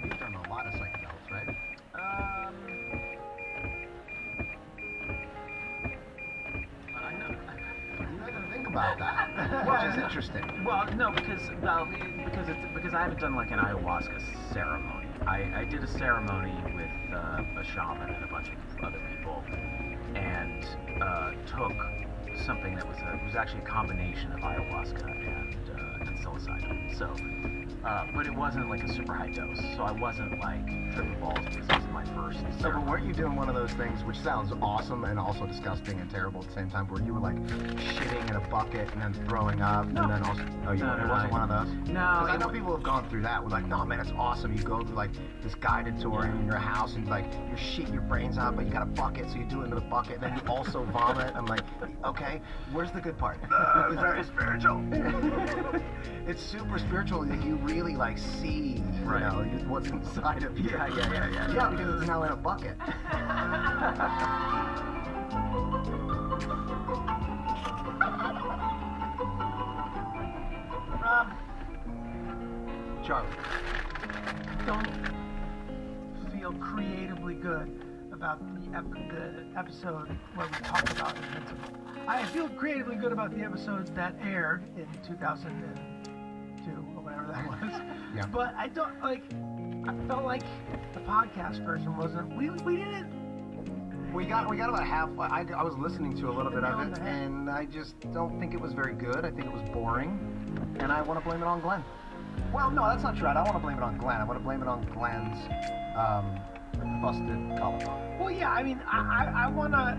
you've done a lot of psychedelics, right? I know. You never think about that, which is interesting. Well, no, because I haven't done like an ayahuasca ceremony. I did a ceremony with a shaman and a bunch of other people, and took something that was actually a combination of ayahuasca and psilocybin. So, but it wasn't like a super high dose, so I wasn't like tripping balls because this is my first. So, but weren't you doing one of those things, which sounds awesome and also disgusting and terrible at the same time, where you were like shitting in a bucket and then throwing up, and then also, it wasn't one of those? No. Because I know people have gone through that. We're like, no, man, it's awesome. You go to like this guided tour in your house, and like you shit your brains out, but you got a bucket, so you do it into the bucket, and then you also vomit. I'm like, okay, where's the good part? It's very spiritual. It's super spiritual that you really like see, Right. you know, what's inside of you. Yeah, Because it's now in a bucket. Rob, Charlie. don't feel creatively good about the episode where we talk about Invincible. I feel creatively good about the episodes that aired in 2002 or whatever that was. Yeah. But I don't like. I felt like the podcast version wasn't. We didn't. We got about half. I was listening to a little bit of it, and I just don't think it was very good. I think it was boring, and I want to blame it on Glenn. Well, no, that's not true. I don't want to blame it on Glenn. I want to blame it on Glenn's busted collarbone. Well, yeah. I mean, I wanna.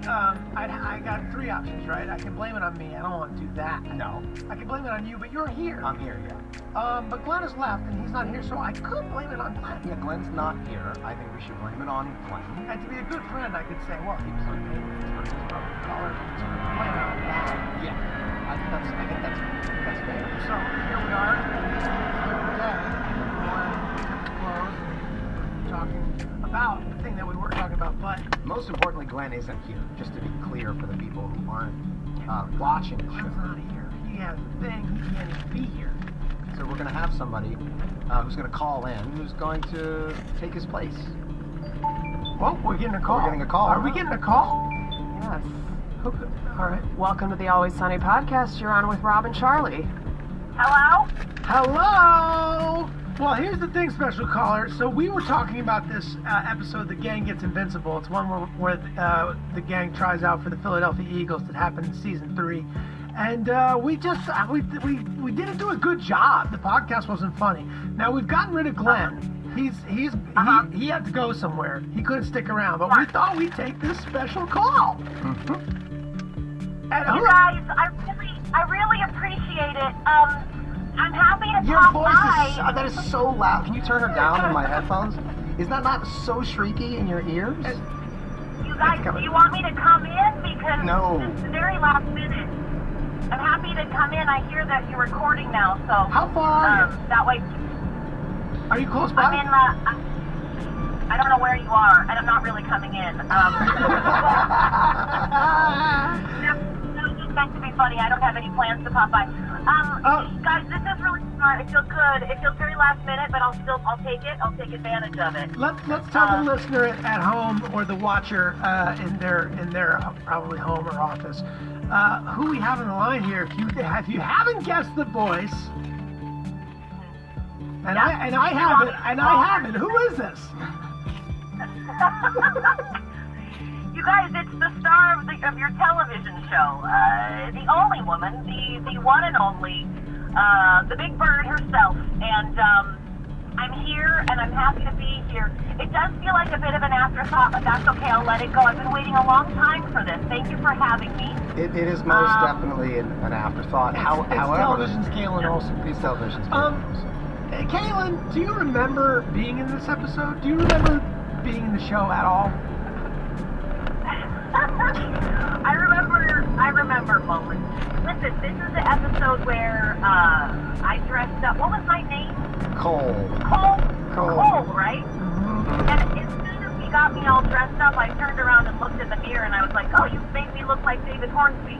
I got three options, right? I can blame it on me. I don't want to do that. No. I can blame it on you, but you're here. I'm here, yeah. But Glenn has left, and he's not here, so I could blame it on Glenn. Yeah, Glenn's not here. I think we should blame it on Glenn. And to be a good friend, I could say, well, he was on maintenance for his public collar, so blame it on that. Yeah. I think that's fair. So here we are, today, close, and talking about the thing that we were talking about, but Most importantly, Glenn isn't here, just to be clear for the people who aren't watching the Glenn's show. not here. He has a thing, he can't even be here. So we're going to have somebody who's going to call in, who's going to take his place. Well, we're getting a call. We're getting a call. Are we getting a call? Yes. Okay. All right. Welcome to the Always Sunny podcast. You're on with Rob and Charlie. Hello? Hello! Well, here's the thing, special caller. So we were talking about this episode, The Gang Gets Invincible. It's one where the gang tries out for the Philadelphia Eagles that happened in season 3. And we didn't do a good job. The podcast wasn't funny. Now we've gotten rid of Glenn. He had to go somewhere. He couldn't stick around. But we thought we'd take this special call. And You guys, I really appreciate it. I'm happy to Your pop voice by. that is so loud. Can you turn her down in my headphones? Is that not so shrieky in your ears? You guys, do you want me to come in? Because No. it's the very last minute. I'm happy to come in. I hear that you're recording now, so... How far are you? That way... Are you close by? I'm in the... I don't know where you are, and I'm not really coming in. No, just meant to be funny. I don't have any plans to pop by. Guys, this is really smart. It feels good. It feels very last minute, but I'll take it. I'll take advantage of it. Let's tell the listener at home or the watcher in their probably home or office who we have on the line here. If you haven't guessed the voice, and I haven't. Who is this? You guys, it's the star of your television show, the only woman, the one and only, the Big Bird herself, and I'm here, and I'm happy to be here. It does feel like a bit of an afterthought, but that's okay, I'll let it go. I've been waiting a long time for this. Thank you for having me. It is most definitely an afterthought. It's television's Kaylin Olsen. It's television's Kaylin Olsen. Kaylin, do you remember being in this episode? Do you remember being in the show at all? I remember moments. Listen, this is the episode where I dressed up. What was my name? Cole. Cole, right? Mm-hmm. And instead of me got me all dressed up, I turned around and looked in the mirror, and I was like, oh, you made me look like David Hornsby.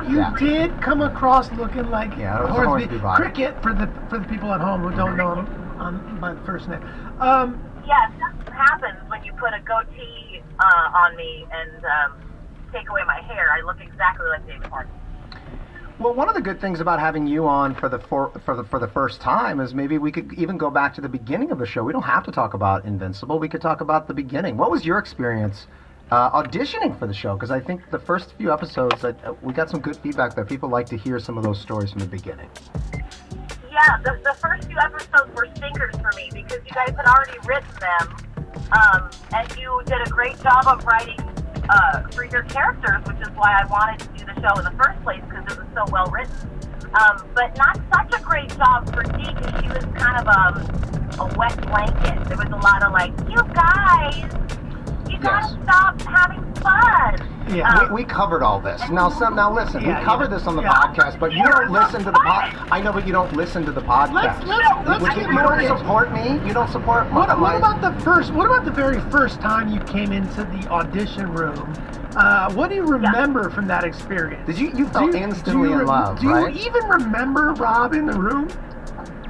You did come across looking like Yeah, it was a Hornsby. Hornsby vibe. Cricket for the people at home who don't know him by the first name. Yes, that's what happens when you put a goatee on me and take away my hair. I look exactly like David Hornsby. Well, one of the good things about having you on for the first time is maybe we could even go back to the beginning of the show. We don't have to talk about Invincible. We could talk about the beginning. What was your experience auditioning for the show? Because I think the first few episodes, we got some good feedback there. People like to hear some of those stories from the beginning. Yeah, the first few episodes were stinkers for me because you guys had already written them, and you did a great job of writing for your characters, which is why I wanted to do the show in the first place because it was so well written. But not such a great job for Dee because she was kind of a wet blanket. There was a lot of like, you guys, you gotta stop having fun. Yeah. We covered all this. Now listen, we covered this on the podcast, but you don't listen to the I know, but you don't listen to the podcast. You don't support me. You don't support my... What about the very first time you came into the audition room? What do you remember from that experience? Did you felt instantly in love, right? Do you even remember Rob in the room?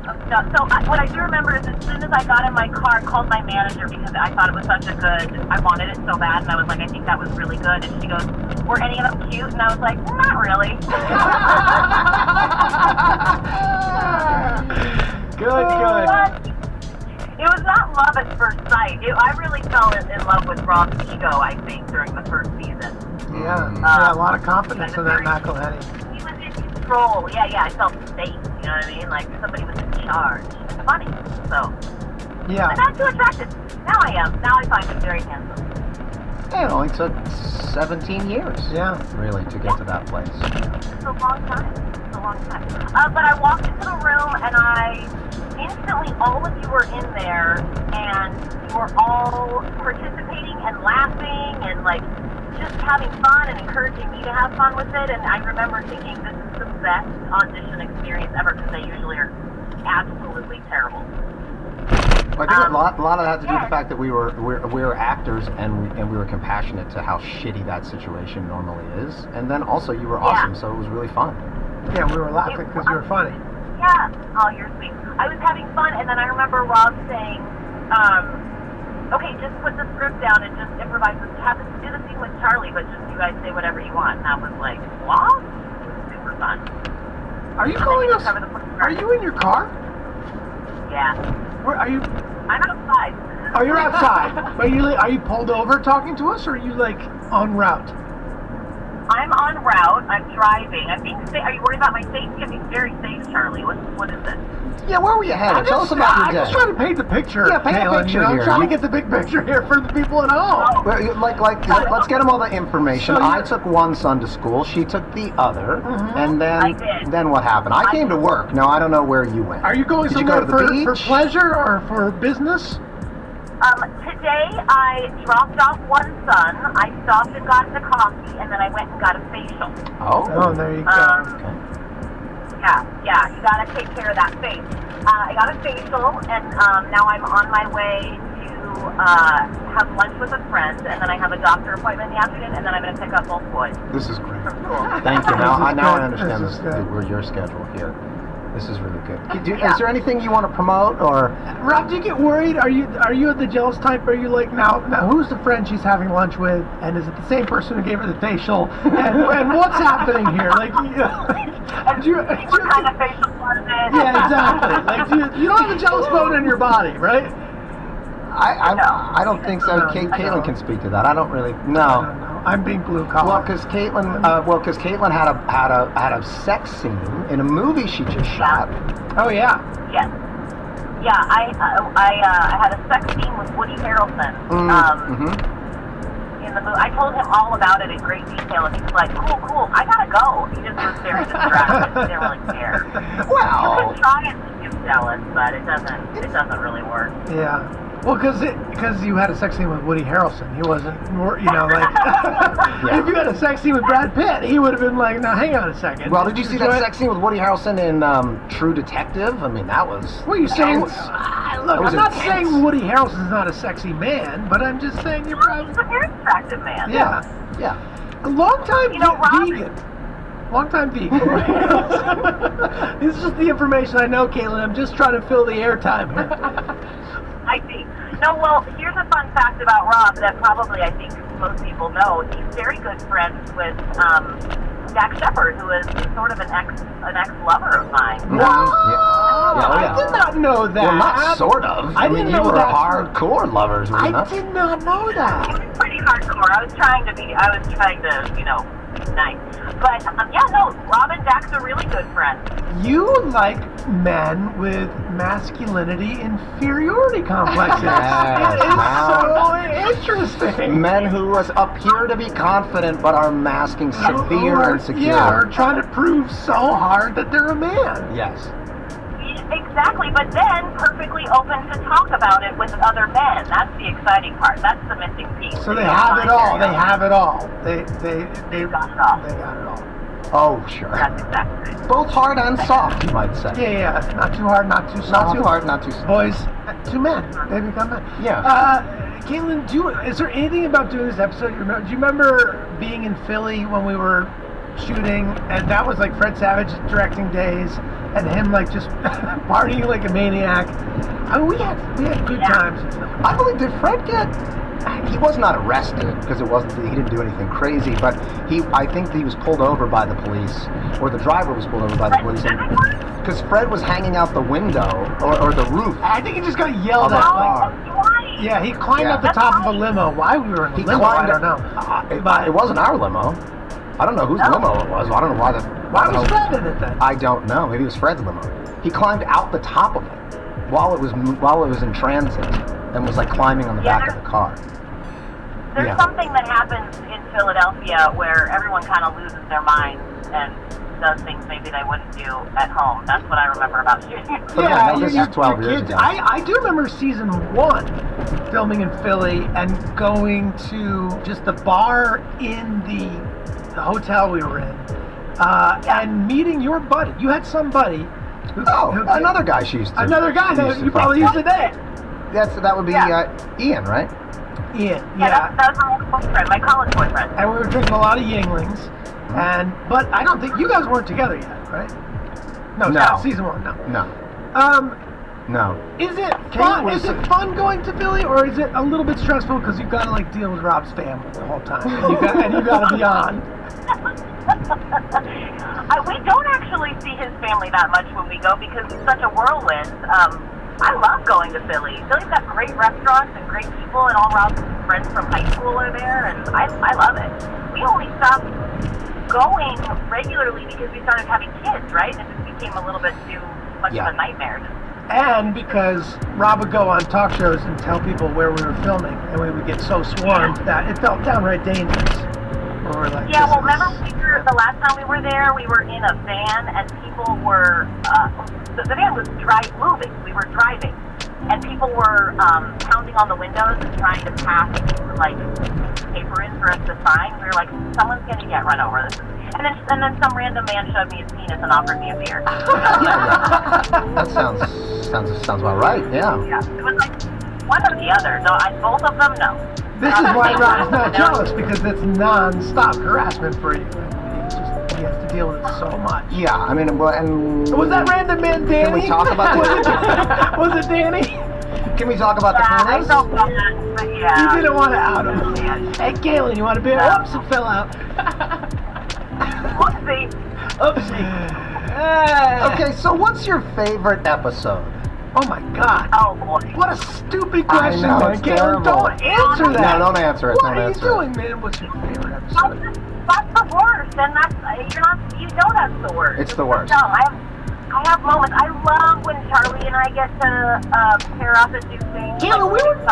What I do remember is as soon as I got in my car, I called my manager because I thought it was such a good, I wanted it so bad, and I was like, I think that was really good. And she goes, were any of them cute? And I was like, not really. Good. But it was not love at first sight. I really fell in love with Rob's ego, I think, during the first season. Yeah, a lot of confidence in that McElhenney. He was in control. Yeah, I felt safe. You know what I mean? Like somebody was in charge. It's funny. So. Yeah. I'm not too attracted. Now I am. Now I find him very handsome. Yeah, it only took 17 years. Yeah. Really, to get to that place. It's a long time. But I walked into the room and instantly all of you were in there and you were all participating and laughing and like just having fun and encouraging me to have fun with it. And I remember thinking this is the best audition experience ever because they usually are absolutely terrible. I think a lot of that had to do with the fact that we were actors and we were compassionate to how shitty that situation normally is. And then also you were awesome, so it was really fun. Yeah, we were laughing because you were funny. Yeah. Oh, you're sweet. I was having fun, and then I remember Rob saying, okay, just put the script down and just improvise. Have to do the scene with Charlie, but just you guys say whatever you want. And I was like, what? It was super fun. Are you calling us? Are you in your car? Yeah. Where are you? I'm outside. Oh, you're outside. Are you pulled over talking to us, or are you like en route? I'm en route. I'm driving. I'm being safe. Are you worried about my safety? I'm being very safe, Charlie. What is this? Yeah, where were you headed? Tell us about your day. I'm just trying to paint the picture. Yeah, paint the picture here. I'm trying to get the big picture here for the people at home. Let's get them all the information. So I took one son to school. She took the other. And then what happened? I came to work. Now, I don't know where you went. Are you going somewhere for pleasure or for business? Today I dropped off one son. I stopped and got the coffee, and then I went and got a facial. Oh, there you go. Okay. Yeah, you gotta take care of that face. I got a facial, and now I'm on my way to have lunch with a friend, and then I have a doctor appointment in the afternoon, and then I'm gonna pick up both boys. This is great. From school. Thank you. Now I understand this your schedule here. This is really good. Is there anything you want to promote, or? Rob, do you get worried? Are you the jealous type? Are you like, now who's the friend she's having lunch with, and is it the same person who gave her the facial? And what's happening here? Like, what kind of facial was it? Yeah, exactly. Like, you don't have a jealous bone in your body, right? I don't think so. Caitlin can speak to that. I don't really. No. I'm being blue collar. Well, because Caitlin had a sex scene in a movie she just shot. Oh yeah. Yes. Yeah, I had a sex scene with Woody Harrelson. In the movie, I told him all about it in great detail, and he was like, "Cool, I gotta go." He just was very distracted. He didn't really care. Well, you can try and make him jealous, but it doesn't really work. Yeah. Well, because you had a sex scene with Woody Harrelson, he wasn't, like, if you had a sex scene with Brad Pitt, he would have been like, now hang on a second. Well, did you see that sex scene with Woody Harrelson in True Detective? I mean, that was. What are you saying? look, was I'm not intense. saying Woody Harrelson's not a sexy man, but I'm just saying you're probably... He's a very attractive man. Yeah. Yeah. A long-time Robin- vegan. Long-time vegan. This is just the information I know, Caitlin. I'm just trying to fill the airtime here. I see. No, well, here's a fun fact about Rob that probably I think most people know. He's very good friends with Jack Shepard, who is sort of an ex-lover of mine. What? I did not know that. Well, not sort of. I didn't mean, know you were that. hardcore lovers, were you I not? did not know that. It was pretty hardcore. I was trying to, nice. But, Rob and Jack's are really good friends. You like men with masculinity inferiority complexes. Yes, It is wow. so interesting. Men who appear to be confident but are masking severe insecurity. Yeah, or trying to prove so hard that they're a man. Yes. Exactly, but then perfectly open to talk about it with other men. That's the exciting part. That's the missing piece. So they have it all. They have it all. They got it all. They got it all. Oh, sure. That's exactly right. Both hard and soft, you might say. Yeah. Not too hard, not too soft. Not too hard, not too soft. Boys, two men. They become men. Yeah. Caitlin, is there anything about doing this episode you remember? Do you remember being in Philly when we were shooting, and that was like Fred Savage directing days, and him like just partying like a maniac? I mean, we had good times. I believe, did Fred get... He was not arrested because he didn't do anything crazy, but I think he was pulled over by the police, or the driver was pulled over by the police, because Fred was hanging out the window or the roof. I think he just got yelled at. Yeah, he climbed up the top of a limo. Why we were in the limo, I don't know. It wasn't our limo. I don't know whose limo it was. I don't know why Why was Fred in it then? I don't know. Maybe it was Fred's limo. He climbed out the top of it while it was in transit and was like climbing on the back of the car. There's something that happens in Philadelphia where everyone kind of loses their minds and does things maybe they wouldn't do at home. That's what I remember about shooting. Yeah, this is 12 years kids. ago. I do remember season 1 filming in Philly and going to just the bar in the hotel we were in and meeting your buddy. You had some buddy. Another guy she used to. Another guy that you probably used to date. That would be Ian, right? Ian, that was my boyfriend, my college boyfriend. And we were drinking a lot of Yinglings. But I don't think you guys weren't together yet, right? No. Season 1, no. No. Is it fun? Is it fun going to Philly, or is it a little bit stressful because you've got to like deal with Rob's family the whole time, and you got to be on? We don't actually see his family that much when we go because it's such a whirlwind. I love going to Philly. Philly's got great restaurants and great people, and all Rob's friends from high school are there, and I love it. We only stopped going regularly because we started having kids, right? It just became a little bit too much of a nightmare. And because Rob would go on talk shows and tell people where we were filming, and we would get so swarmed that it felt downright dangerous. Remember the last time we were there, we were in a van, and people were, the van was moving. We were driving, and people were pounding on the windows and trying to pass, like, paper in for us to sign. We were like, someone's going to get run over. And then some random man showed me his penis and offered me a beer. That sounds about right, yeah. Yeah, it was like one or the other. No, both of them, no. This is why Rob's not jealous, because it's non-stop harassment for you. He has to deal with it so much. Yeah, I mean, and... Was that random man Danny? Can we talk about this? Was it Danny? Can we talk about the penis? I felt bad, but yeah. You didn't want to out him. Hey, Galen, you want a beer? No. Oops, it fell out. Oopsie. Okay, so what's your favorite episode? Oh my God. Oh boy. What a stupid question. I know, it's Galen, terrible. don't answer that. No, don't answer it. What are you doing, man? What's your favorite episode? That's the worst, and you know that's the worst. It's the worst. No, I have moments. I love when Charlie and I get to pair up and do things. Yeah, like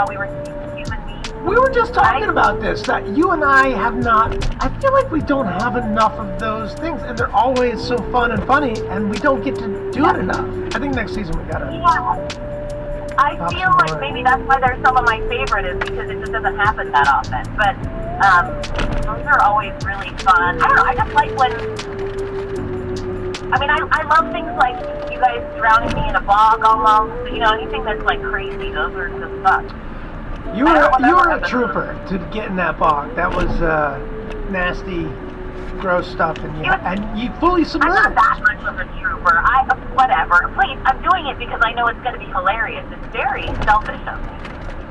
we were human beings. We were just talking about this, that you and I have not, I feel like we don't have enough of those things, and they're always so fun and funny, and we don't get to do it enough. I think next season we gotta... Yeah. I feel like maybe that's why they're some of my favorite, is because it just doesn't happen that often. But those are always really fun. I don't know, I just like when... I mean, I love things like you guys drowning me in a bog almost. You know, anything that's like crazy, those are just sucks. You were a trooper to get in that bog. That was nasty, gross stuff, and you fully I'm submerged. not that much of a trooper. Whatever. Please, I'm doing it because I know it's going to be hilarious. It's very selfish of me.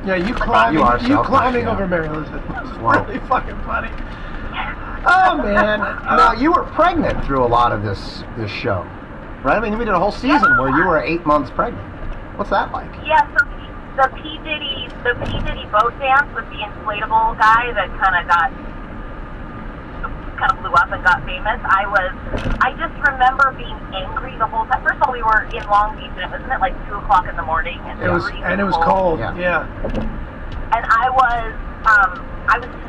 Yeah, you climbing yeah. over Mary Elizabeth was Wow. really fucking funny. Oh man. Now, you were pregnant through a lot of this show, right? I mean, we did a whole season where you were 8 months pregnant. What's that like? Yeah, so the P. Diddy boat dance with the inflatable guy that kind of blew up and got famous. I just remember being angry the whole time. First of all, we were in Long Beach, and wasn't it like 2 o'clock in the morning? And It was cold. Yeah. And I was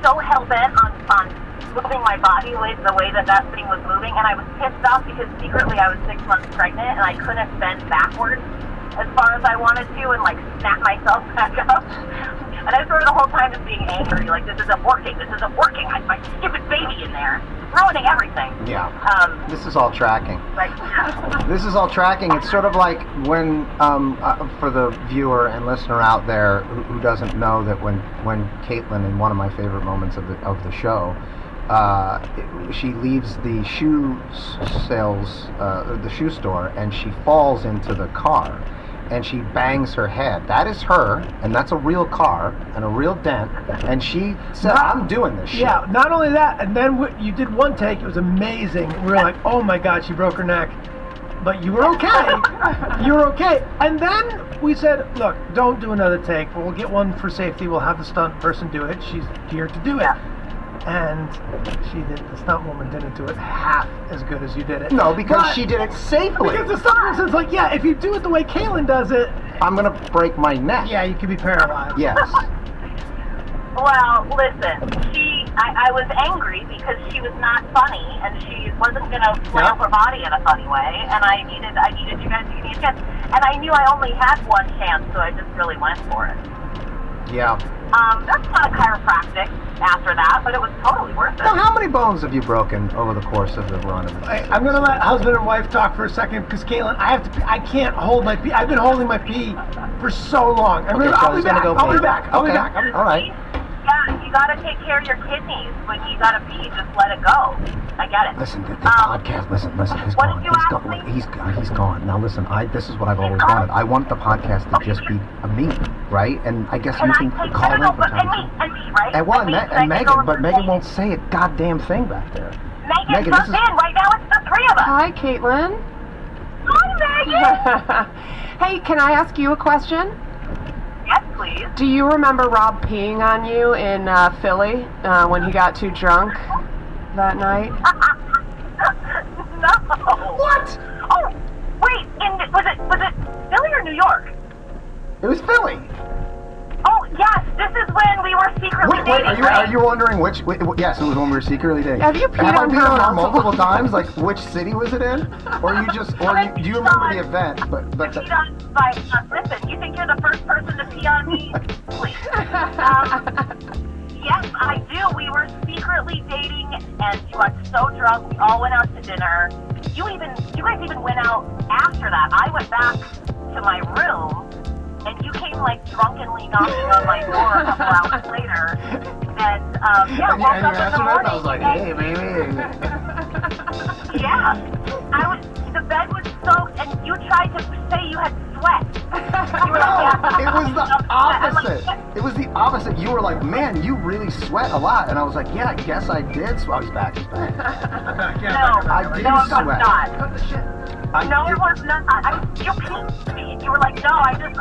so hell bent on moving my body the way that thing was moving, and I was pissed off because secretly I was 6 months pregnant and I couldn't bend backwards as far as I wanted to and like snap myself back up. And I was sort of the whole time just being angry, like this isn't working. My stupid baby in there, ruining everything. Yeah. This is all tracking. Like, This is all tracking. It's sort of like when, for the viewer and listener out there who doesn't know that when Caitlin, in one of my favorite moments of the show, she leaves the shoe store, and she falls into the car, and she bangs her head. That is her, and that's a real car and a real dent. And she said, "I'm doing this shit." Yeah. Not only that, and then you did one take. It was amazing. We were like, "Oh my God, she broke her neck," but you were okay. You were okay. And then we said, "Look, don't do another take. We'll get one for safety. We'll have the stunt person do it. She's here to do it." And the stunt woman didn't do it half as good as you did it. No, because she did it safely. Because the stunt person's like, yeah, if you do it the way Kaylin does it, I'm gonna break my neck. yeah, you could be paralyzed. Yes. well, listen, I was angry because she was not funny and she wasn't gonna flail her body in a funny way, and I needed you guys to give me a chance. And I knew I only had one chance, so I just really went for it. Yeah. That's not a chiropractic after that, but it was totally worth it. Now, how many bones have you broken over the course of the run of this? I'm gonna let husband and wife talk for a second because Kaylin, I can't hold my pee. I've been holding my pee for so long. I'll be back. I'll be back. All right. Yeah, you gotta take care of your kidneys. When you gotta pee, just let it go. I get it. Listen, the podcast. Listen. He's what gone. did you ask me? He's gone. Now listen. This is what I've always wanted. I want the podcast to just be me, right? And I guess you can call in for and me, right? And Megan, but Megan won't say a goddamn thing back there. Megan, just in. Right now it's the three of us. Hi, Caitlin. Hi, Megan. Hey, can I ask you a question? Yes, please. Do you remember Rob peeing on you in Philly when he got too drunk that night? No. What? Oh, wait. Was it Philly or New York? It was Philly. Oh, yes. This is when we were secretly dating. Are you wondering which? Yes, it was when we were secretly dating. Have you peed on her multiple times? Like, which city was it in? Or do you remember the event? Listen, you think you're the first person to pee on me? Please. Yes, I do. We were secretly dating, and you got so drunk. We all went out to dinner. You guys even went out after that. I went back to my room, and you came like drunkenly knocking on my door a couple hours later. And woke up in the morning. I was like, hey, baby. Yeah, the bed was soaked, and you tried to say you had sweat. You were like, yeah, it was the opposite. It was the opposite. You were like, man, you really sweat a lot. And I was like, yeah, I guess I did sweat. Oh, he's back. No, I did it was sweat. not. Cut the shit. It was not. You peed me. You were like, no, I don't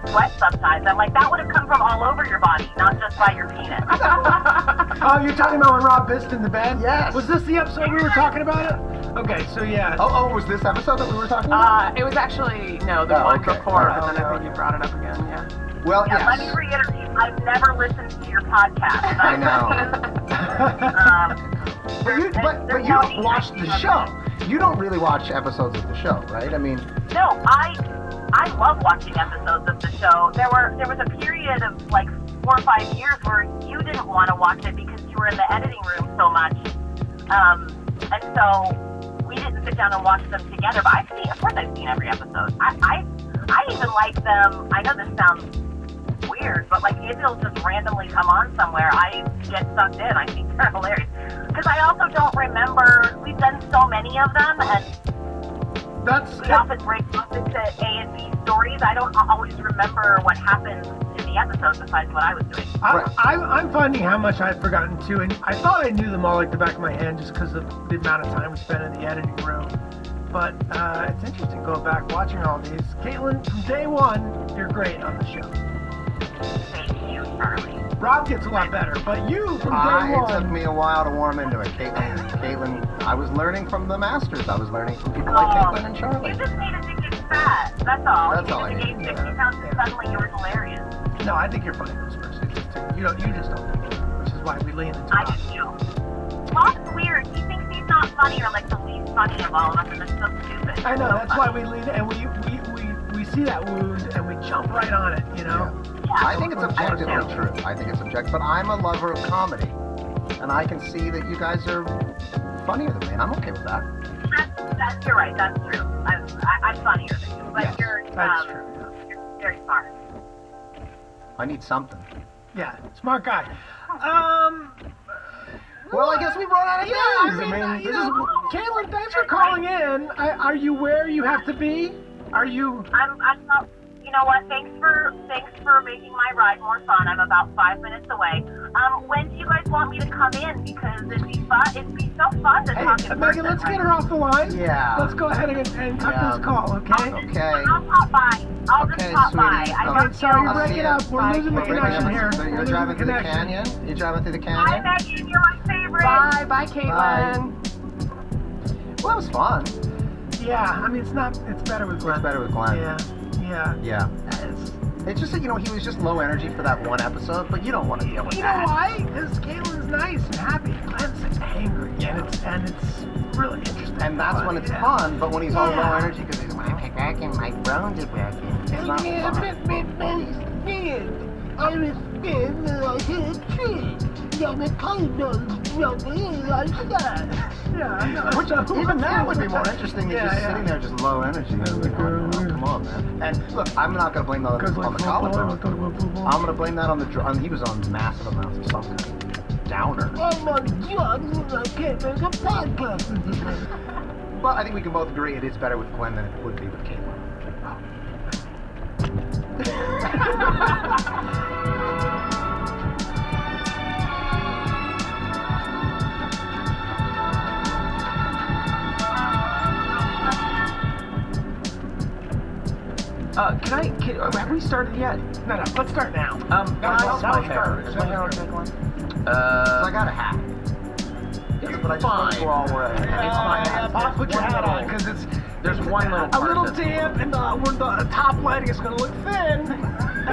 sweat sometimes. I'm like, that would have come from all over your body, not just by your penis. Oh, you're talking about when Rob pissed in the bed? Yes. Was this the episode we were talking about it? Okay, so yeah. Oh, was this episode that we were talking about? It was actually, no, the one before, but then I think you brought it up again, yeah. Well, yeah, yes. Let me reiterate, I've never listened to your podcast. I know. But you don't watch the show. You don't really watch episodes of the show, right? I mean... No, I love watching episodes of the show. There was a period of like 4 or 5 years where you didn't want to watch it because you were in the editing room so much. And so we didn't sit down and watch them together. But of course I've seen every episode. I even like them. I know this sounds weird, but like if it'll just randomly come on somewhere, I get sucked in. I think they're hilarious. Because I also don't remember, we've done so many of them, and we often break up into A and B stories. I don't always remember what happened in the episodes besides what I was doing. I'm finding how much I've forgotten too, and I thought I knew them all like the back of my hand just because of the amount of time we spent in the editing room. But it's interesting going back watching all these. Caitlin, from day one, you're great on the show. Thank you, Charlie. Rob gets a lot better, but you from day one. It took me a while to warm into it. Caitlin, I was learning from the masters. I was learning from people like Caitlin and Charlie. You just needed to get fat. That's all. That's all I You need. needed to gain 60 pounds and suddenly you were hilarious. No, I think you're funny, those first too. You just don't think so, which is why we lean into I it. do too. Bob's weird. He thinks he's not funny or like the least funny of all of us, and that's so stupid. I know, that's why we lean and we see that wound and we jump right on it, you know? Yeah. I think it's objectively true. I think it's objective, but I'm a lover of comedy, and I can see that you guys are funnier than me, and I'm okay with that. You're right. That's true. I'm funnier than you, but Yes, you're that's true. you're very smart. I need something. Yeah, smart guy. Well, I guess we run out of news. Caitlin, thanks for calling in. Are you where you have to be? Are you? I'm not. You know what? Thanks for making my ride more fun. I'm about 5 minutes away. When do you guys want me to come in? Because it'd be fun. It'd be so fun to talk in Megan, person. let's get her off the line. Yeah. Let's go ahead and cut this call, okay? Okay. I'll pop by. I'll just pop by. sweetie. Okay, sorry, you're I'll breaking see up. ya. We're losing the connection here. So you're driving through the canyon? You're driving through the Hi, canyon? Megan. You're my favorite. Bye, Caitlin. Well, that was fun. Yeah, I mean, it's better with Glenn. It's better with Glenn. Yeah. It's just that, he was just low energy for that one episode, but you don't want to deal with You that. know why? Because Caitlin's nice and happy. Glenn's angry, and it's really interesting. And that's when it's fun, but when he's all low energy because he's like, back in my bones are back in. It's not fun. I was scared that I hit a tree. And the color like that. Yeah, I know. Even that would be more interesting than just sitting there just low energy. Come on, man. And look, I'm not going to blame that on the collarbone. I'm going to blame that on he was on massive amounts of something. Downer. Oh my God, I can't make a podcast with you. But I think we can both agree it is better with Glenn than it would be with Caitlin. Have we started yet? No, let's start now. How's my hair? Is my hair okay, Glenn? So I got a hat. Yes, but I just want to go all wearing it. It's fine. Put your hat on, because There's one little a part little that's- damp, and where the top lighting is going to look thin. And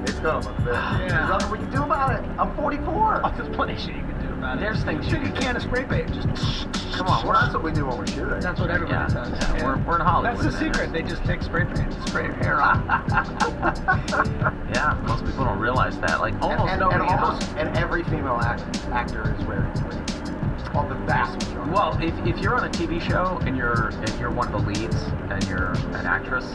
It's gonna look good. There's nothing we can do about it. I'm 44. there's plenty of shit you can do about it. There's things you Shoot a can of spray paint. Just Come on, well, that's what we do when we're shooting. that's what everybody does. We're in Hollywood. That's the secret. They just take spray paint and spray your hair on. Yeah, most people don't realize that. Like almost nobody. And every female actor is wearing wigs. All the vast majority. Well, if you're on a TV show and you're one of the leads and you're an actress,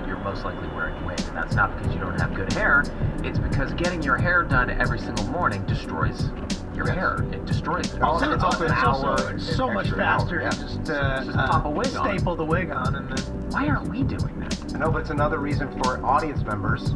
you're most likely wearing a wig. And that's not because you don't have good hair. It's because getting your hair done every single morning destroys your hair. It destroys it. It's also an hour. so much faster Yeah. to just pop a wig on. staple the wig on, and then Why aren't we doing that? I know, but it's another reason for audience members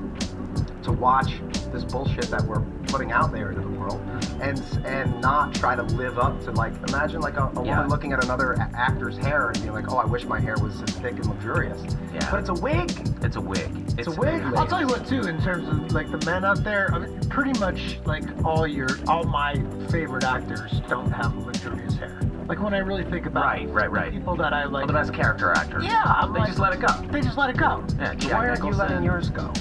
to watch this bullshit that we're putting out there into the world, and not try to live up to, like, imagine like a woman looking at another actor's hair and being like, oh, I wish my hair was as thick and luxurious. Yeah. But it's a wig. It's a wig. It's a wig. I'll tell you what too, in terms of like the men out there, I mean, pretty much like all my favorite actors don't have luxurious hair. Like when I really think about Right. people that I like, Well, the best character actors. Yeah, They just let it go. They just let it go. Yeah, Why aren't you letting yours go?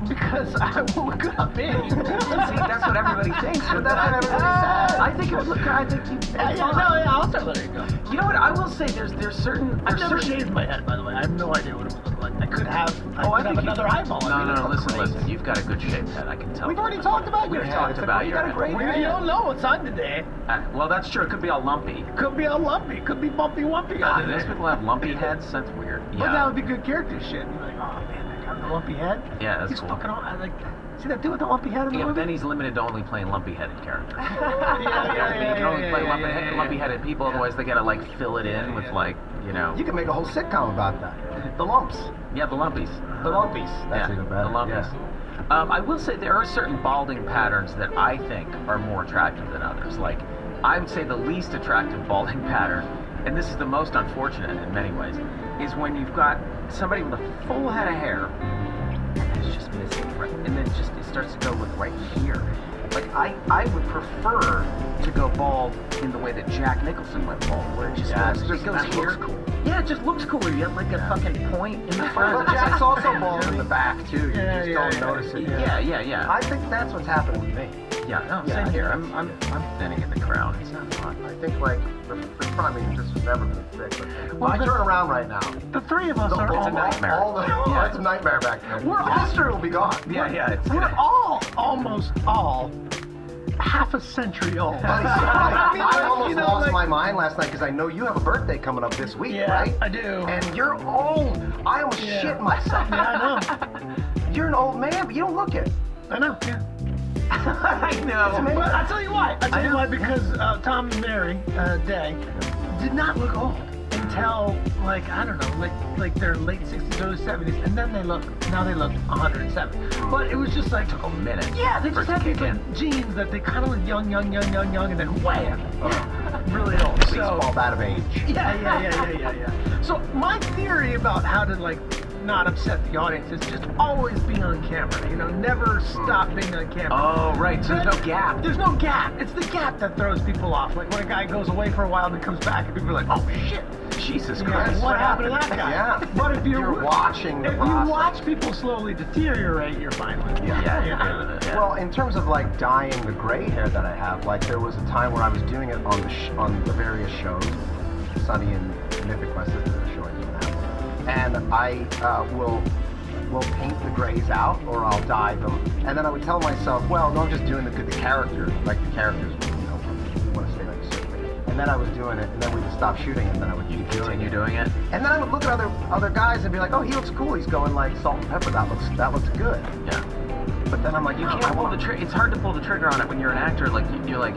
Because I won't look good on me. See, that's what everybody thinks. But that's what everybody says. I think it would look good. I think I'll start letting it go. You know what? I will say there's certain. I've never shaved my head, by the way. I have no idea what it would look like. I could have another eyeball. No, listen. You've got a good shaped head. I can tell. We've already talked about your We've head. talked about your head. You don't know what's on today. Well, that's true. It could be all lumpy. Could be a lumpy. Could be bumpy wumpy. God, those people have lumpy heads. That's weird. Yeah. But that would be good character shit. You're like, oh man, that guy with the lumpy head. Yeah, that's He's cool. fucking. I like. See that dude with the lumpy head in the Yeah, movie? then he's limited to only playing lumpy-headed characters. You yeah, can only play lumpy-headed people, otherwise they gotta like fill it in with like, you know. You can make a whole sitcom about that. The lumps. Yeah, the lumpies. The lumpies. That's Yeah, even better. the lumpies. Yeah. I will say there are certain balding patterns that I think are more attractive than others. Like, I would say the least attractive balding pattern, and this is the most unfortunate in many ways, is when you've got somebody with a full head of hair, and it's just missing, right, and then just it starts to go with right here. Like, I would prefer to go bald in the way that Jack Nicholson went bald, where it just goes here. Looks cool. Yeah, it just looks cooler. You have like a fucking point in the front. But Jack's also bald in the back too. You just don't notice it. Yeah. I think that's what's happening with me. Yeah, no, same here. I'm thinning in the crown. It's not fun. I think like the front. I mean, this has never been fixed. Well, I turn around right now. The three of us are it's a all. nightmare. Yeah, it's a nightmare back there. History will be gone. Yeah. We're all almost all half a century old. I almost lost my mind last night because I know you have a birthday coming up this week, right? I do. And you're old. I almost shit myself. Yeah, I know. You're an old man, but you don't look it. I know. Yeah. I know. But I'll tell you why. I'll tell you why, because Tom and Mary Day did not look old until like I don't know, like their late 60s, early 70s, and then they look 107. But it was just like Took a minute. yeah, they for just it to had these kick like, genes that they kind of look young, and then wham, really old. Please So fall out of age. yeah. So my theory about how to like not upset the audience is just always be on camera. You know, never stop being on camera. Oh, right. So there's no gap. There's no gap. It's the gap that throws people off. Like when a guy goes away for a while and then comes back, and people are like, "Oh shit, Jesus you know, Christ. what happened to that guy?" Yeah. But if You're watching the if process. you watch people slowly deteriorate, you're fine with it. Yeah, you're good with it. Yeah. Well, in terms of like dyeing the gray hair that I have, like there was a time where I was doing it on the various shows, Sunny and Mythic, my sister, the show I do now, and I will paint the grays out or I'll dye them, and then I would tell myself, well, no, I'm just doing the character, like the characters, you know, we want to stay like this. And then I was doing it, and then we would stop shooting, and then I would keep doing Continue it. doing it. And then I would look at other guys and be like, oh, he looks cool. He's going like salt and pepper. That looks good. Yeah. But then I'm like, You can't pull the trigger. It's hard to pull the trigger on it when you're an actor. Like you're like,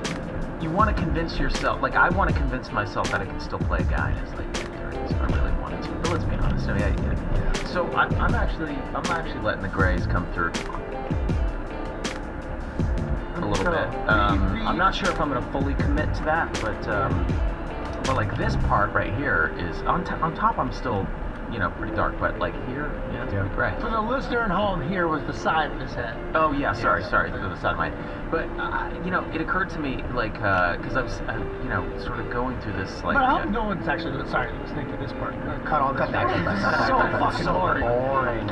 you want to convince yourself. Like I want to convince myself that I can still play a guy in his late 30s if I really wanted to. But let's be honest. I mean, so I'm actually letting the grays come through a little bit. I'm not sure if I'm going to fully commit to that, but like this part right here is on top. I'm still, you know, pretty dark, but like here, yeah, it's pretty gray. For the listener at home, here was the side of his head. Oh yeah, sorry, to the side of my. But you know, it occurred to me like because I was you know sort of going through this like. But I hope no one's actually sorry listening to this part. I'm gonna cut all this out. It's So fucking boring.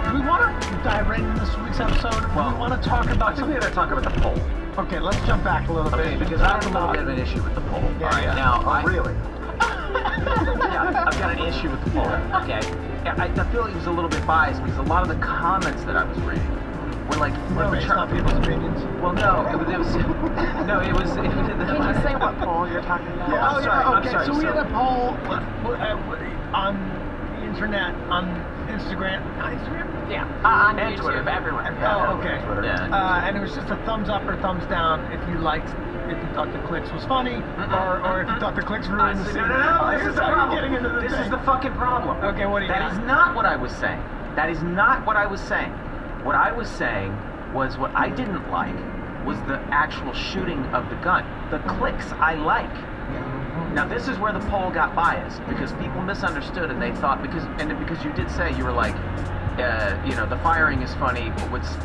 Do we want to dive right into this week's episode? Well, we want to talk about I think we got to talk about the poll. Okay, let's jump back a little bit. Because I have a little bit of an issue with the poll. Yeah, All right, yeah. now Really? yeah, I've got an issue with the poll. Okay, yeah, I feel like it was a little bit biased because a lot of the comments that I was reading were like, Based on people's opinions. well, no, it was no, it was. Can you say what poll you're talking about? Yeah. Oh, sorry, yeah, I'm okay. sorry, So we so- had a poll on the internet, on Instagram. Yeah. On And YouTube, Twitter. everywhere. Oh, okay. Yeah. And it was just a thumbs up or thumbs down if you liked, if you thought the clicks was funny, or if you thought the clicks ruined the scene. No, this is the problem. Getting into the This thing. is the fucking problem. Okay, what do you That got? is not what I was saying. That is not what I was saying. What I was saying was what I didn't like was the actual shooting of the gun. The clicks I like. Now this is where the poll got biased because people misunderstood and they thought because you did say you were like, you know, the firing is funny, but what's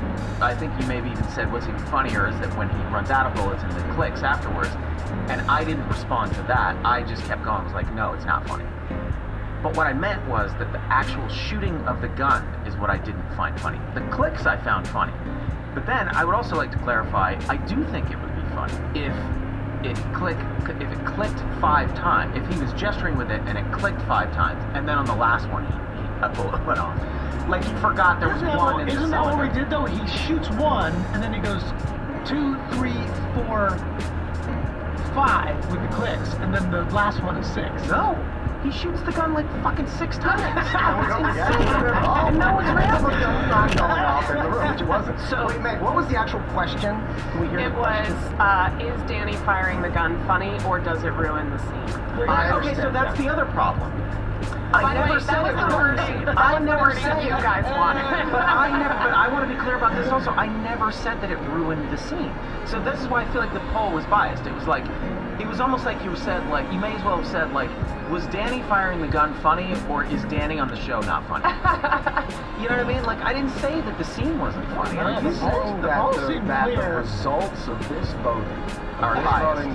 I think you maybe even said what's even funnier is that when he runs out of bullets and the clicks afterwards, and I didn't respond to that. I just kept going. I was like, no, it's not funny. But what I meant was that the actual shooting of the gun is what I didn't find funny. The clicks I found funny. But then I would also like to clarify, I do think it would be funny if it clicked 5 times, if he was gesturing with it and it clicked 5 times, and then on the last one a bullet went off. Like he forgot there was one in the cylinder. Isn't that what we did though? He shoots one and then he goes 2, 3, 4, 5 with the clicks, and then the last one is 6. No. He shoots the gun like fucking 6 times. It's insane. Oh, And no one's reacting. not going off in the room, which it wasn't. So, wait, Meg, what was the actual question? Can we hear It the was, question? is Danny firing the gun funny, or does it ruin the scene? Okay, so that's the other problem. I never said it ruined the scene. I never said you guys wanted. But I want to be clear about this also. I never said that it ruined the scene. So this is why I feel like the poll was biased. It was like, it was almost like you said, like, you may as well have said, like, was Danny firing the gun funny, or is Danny on the show not funny? You know what I mean? Like, I didn't say that the scene wasn't funny. Are you saying that the results of this voting are biased?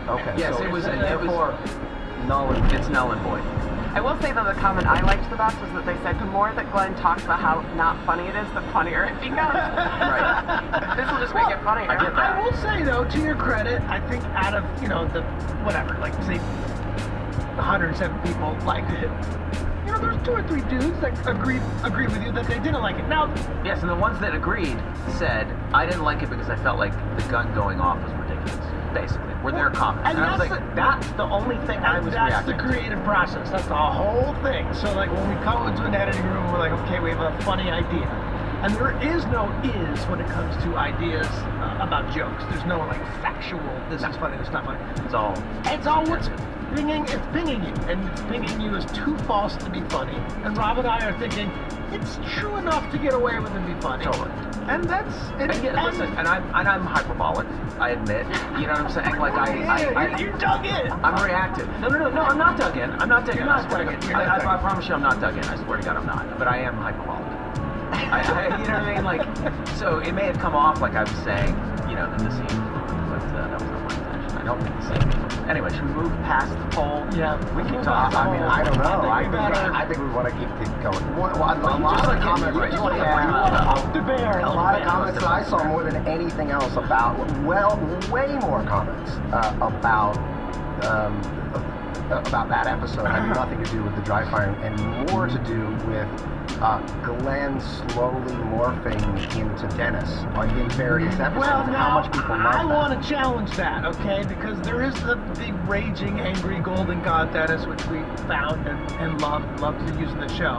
Okay. Yes, so it was, therefore null and it's null and void. I will say that the comment I liked the best was that they said the more that Glenn talks about how not funny it is, the funnier it becomes. Right. This will just make it funnier. I get that. I will say though, to your credit, I think out of the whatever, like say 107 people liked it. There's 2 or 3 dudes that agreed with you that they didn't like it. Now, yes, and the ones that agreed said, I didn't like it because I felt like the gun going off was ridiculous, basically, were their comments. And I was like, that's the only thing I was that's reacting the to. creative process. That's the whole thing. So like when we come into an editing room, we're like, okay, we have a funny idea. And there is no is when it comes to ideas about jokes. There's no like factual, this is funny, this is not funny. It's all What's pinging, it's pinging you. And it's pinging you as too false to be funny. And Rob and I are thinking, it's true enough to get away with and be funny. Totally. And that's... listen, and I'm hyperbolic, I admit. You know what I'm saying? Like, you dug in! I'm reactive. No, I'm not dug in. I'm not dug in. I promise you I'm not dug in. I swear to God I'm not. But I am hyperbolic. You know what I mean? Like, so it may have come off like I was saying, that the scene was ruined, but that was not my intention. I don't think the scene was ruined. Anyway, should we move past the poll? Yeah. We can talk. I mean, I don't know. I think we want to keep it going. A lot of comments. You want to up the bear. A lot of comments that I saw more than anything else about, way more comments about that episode had nothing to do with the dry firing and more to do with Glenn slowly morphing into Dennis in various episodes. Well, and now, how much people love I that. want to challenge that, okay? Because there is the raging, angry golden god Dennis, which we found and loved to use in the show.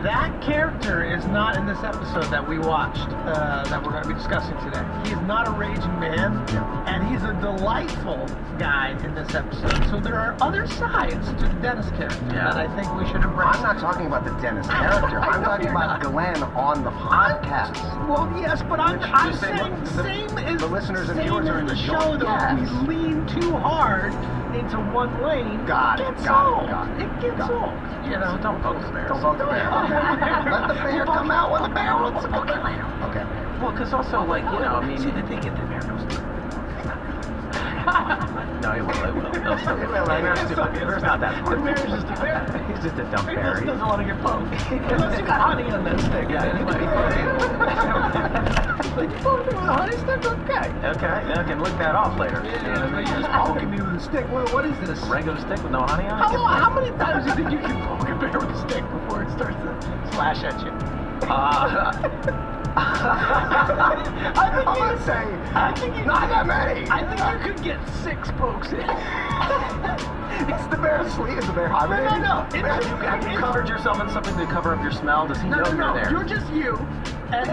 That character is not in this episode that we watched, that we're going to be discussing today. He is not a raging man, and he's a delightful guy in this episode. So there are other sides to the Dennis character that I think we should embrace. I'm not talking about the Dennis character. I'm talking about Glenn on the podcast. Well, yes, but I'm saying same as the listeners and viewers are in the the show that we lean too hard into one lane. Got it. It gets old. Don't poke the bear. Don't poke the bear. Let the bear come out when the bear wants to poke it later. Okay. Well, because also, like, I mean... See, the thing is, the bear knows. No, it will. It'll still get the bear's stupid. The bear's not that smart. The bear's just a bear. He's just a dumb He bear. just doesn't want to get poked. Unless you got honey on that stick. Yeah, you might be like, you poked me with a honey stick? Okay. Okay, I can lick that off later. Yeah, but you're just poking me with a stick. What is this? A regular stick with no honey on it? How many times do you think you can poke a bear with a stick before it starts to slash at you? I think not that many. I think you could get 6 pokes in. It's the bear's sleeve. Is the bear hibernating? No. Have you covered yourself in something to cover up your smell? Does he know you're there? You're just you. And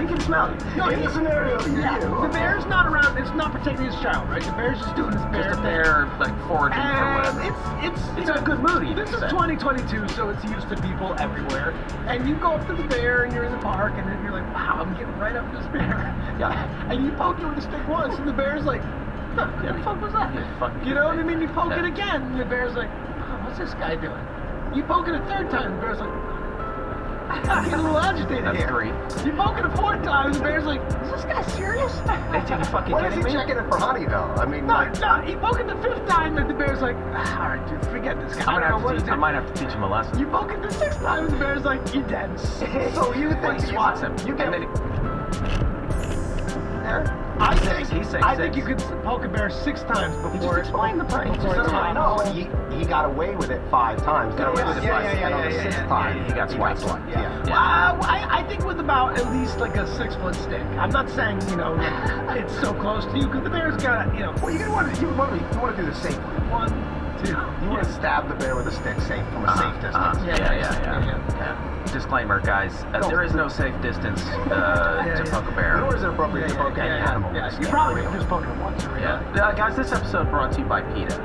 he can smell you. No, in the scenario, you're you. The bear's not around. It's not protecting his child, right? The bear's just doing his bear Just a thing. bear, like, foraging for whatever. It's in a good mood. This is 2022, so it's used to people everywhere. And you go up to the bear, and you're in the park, and then you're like, wow, I'm getting right up to this bear. Yeah. And you poke it with a stick once, and the bear's like, huh, what the fuck was that? You know what I mean? You poke it again, and the bear's like, oh, what's this guy doing? You poke it a 3rd time, the bear's like, I'm getting a little agitated That's here. 3. You poke it a 4th time, the bear's like, is this guy serious? Are you fucking Why is kidding he me? checking it for honey, though? I mean, No, you poke it the 5th time, and the bear's like, all right, dude, forget this guy. I might have to teach him a lesson. You poke it the 6th time, and the bear's like, you're dead. so you think He swats him. You get and then I He's think you could poke a bear 6 times before. Just explain the prank. Before it's fine. No, he got away with it 5 times. Got away with it 5 times. And on the 6th time, he got swiped. I think with about at least like a 6-foot stick. I'm not saying like, it's so close to you because the bear's got Well, you want to do the safe way. 1, 2. You want to stab the bear with a stick safe from a safe distance. Yeah. Disclaimer, guys. There is no safe distance to poke a bear. Nor is it appropriate to poke any animal. You probably can just poke it once. Guys, this episode brought to you by PETA.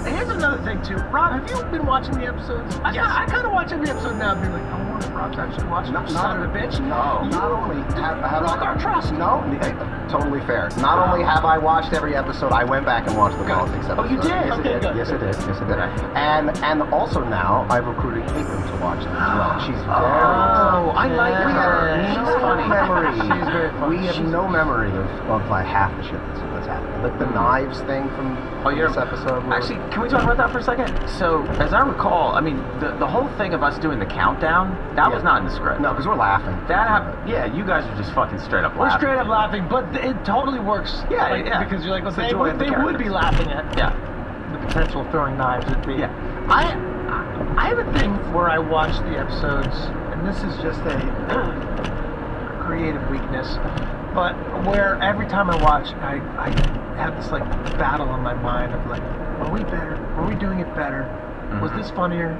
Here's another thing too. Rob, have you been watching the episodes? I kind of watch every episode now and be like, I wonder if Rob's actually watching it. Son of a bitch. No. Not only have our trust. No, totally fair. Not only have I watched every episode, I went back and watched the politics episode. Oh, you did? Yes, Okay, I did. good. Yes, I did. Yes, I did. And also now I've recruited Caitlin to watch them as well. She's very. Oh, I like We her. have She's no funny. memory. She's very funny. We have no memory of like half the shit that's happening. Like the knives thing from this episode. Actually, can we talk about that for a second? So, as I recall, I mean, the whole thing of us doing the countdown, that was not in the script. No, because we're laughing. That happened. Yeah, you guys are just fucking straight up We're laughing. straight up laughing, but it totally works. Yeah, like, yeah. Because you're like, well, It's the they joy of the would be characters. laughing at the potential of throwing knives at me. Yeah. I have a thing where I watch the episodes, and this is just a creative weakness, but where every time I watch, I have this like battle in my mind of like, are we better? Are we doing it better? Was this funnier?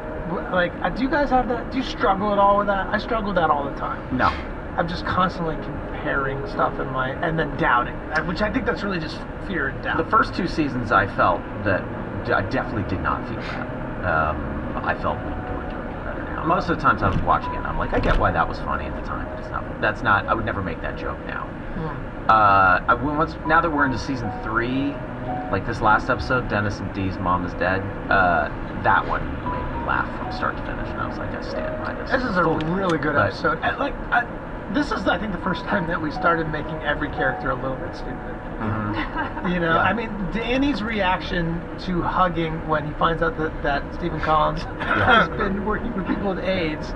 Like, do you guys have that? Do you struggle at all with that? I struggle with that all the time. No. I'm just constantly comparing stuff in my, and then doubting, which I think that's really just fear and doubt. The first 2 seasons, I felt that I definitely did not feel that. I felt we were doing it better now. Most of the times I was watching it, I'm like, I get why that was funny at the time, but it's not. That's not. I would never make that joke now. Now that we're into season 3, like this last episode, Dennis and Dee's mom is dead. That one made me laugh from start to finish, and I was like, I stand by this. This is a really good episode. This is, I think, the first time that we started making every character a little bit stupid. I mean, Danny's reaction to hugging when he finds out that Stephen Collins has been working with people with AIDS.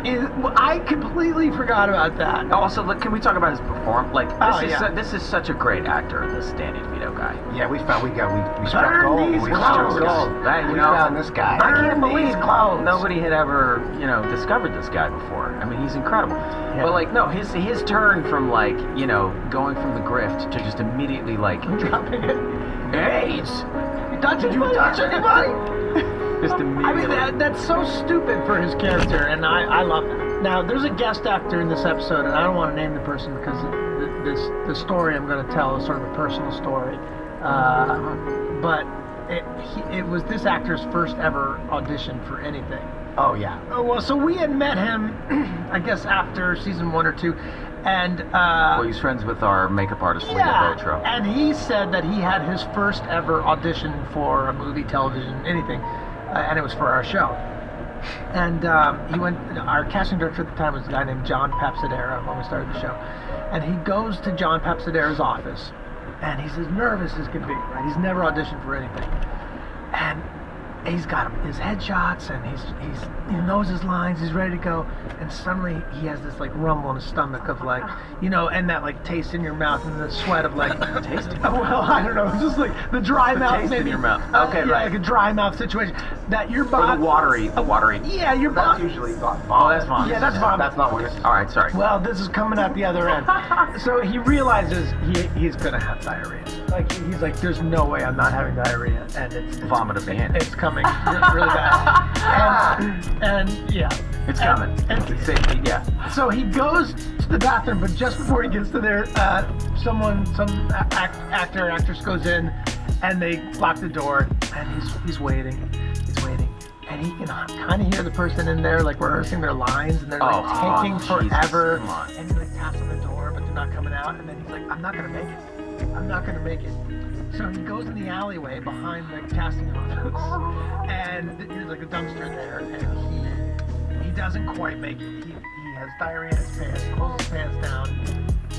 I completely forgot about that. Also, can we talk about his performance? Like, this is such a great actor, this Danny DeVito guy. Yeah, we struck Burn gold. these We clothes. struck gold. We found this guy. I can't believe these clothes. nobody had ever, discovered this guy before. I mean, he's incredible. Yeah. But like, no, his turn from like, going from the grift to just immediately like Dropping it. AIDS. Did you touch anybody? Just immediately. I mean, that's so stupid for his character, and I love it. Now, there's a guest actor in this episode, and I don't want to name the person because the story I'm going to tell is sort of a personal story. But it was this actor's first ever audition for anything. Oh, yeah. Well, so we had met him, I guess, after season 1 or 2, and well, he's friends with our makeup artist, Lena Botro. And he said that he had his first ever audition for a movie, television, anything, and it was for our show. And he went. Our casting director at the time was a guy named John Papsadera when we started the show, and he goes to John Papsadera's office, and he's as nervous as can be. Right? He's never auditioned for anything, and he's got his headshots, and he knows his lines. He's ready to go, and suddenly he has this like rumble in his stomach of like, and that like taste in your mouth and the sweat of like Tasting. well, I don't know, just like the dry mouth, taste maybe in your mouth. Okay, yeah, right. like a dry mouth situation. That your body, Or the watery. yeah, your That's body. usually vomit. Oh, that's vomit. Yeah, that's vomit. That's not what it's. All right, sorry. Well, this is coming out the other end. So he realizes he's gonna have diarrhea. Like he's like, there's no way I'm not having diarrhea, and it's Vomit at the end. It's coming really bad. And yeah, It's coming. It's safety, yeah. So he goes to the bathroom, but just before he gets to there, some actress goes in, and they lock the door, and he's waiting, and he can kind of hear the person in there like rehearsing their lines, and they're like taking forever, Jesus, come on. and he like taps on the door, but they're not coming out, and then he's like, I'm not gonna make it. So he goes in the alleyway behind the casting office, and there's like a dumpster there, and he doesn't quite make it. He has diarrhea in his pants, pulls his pants down,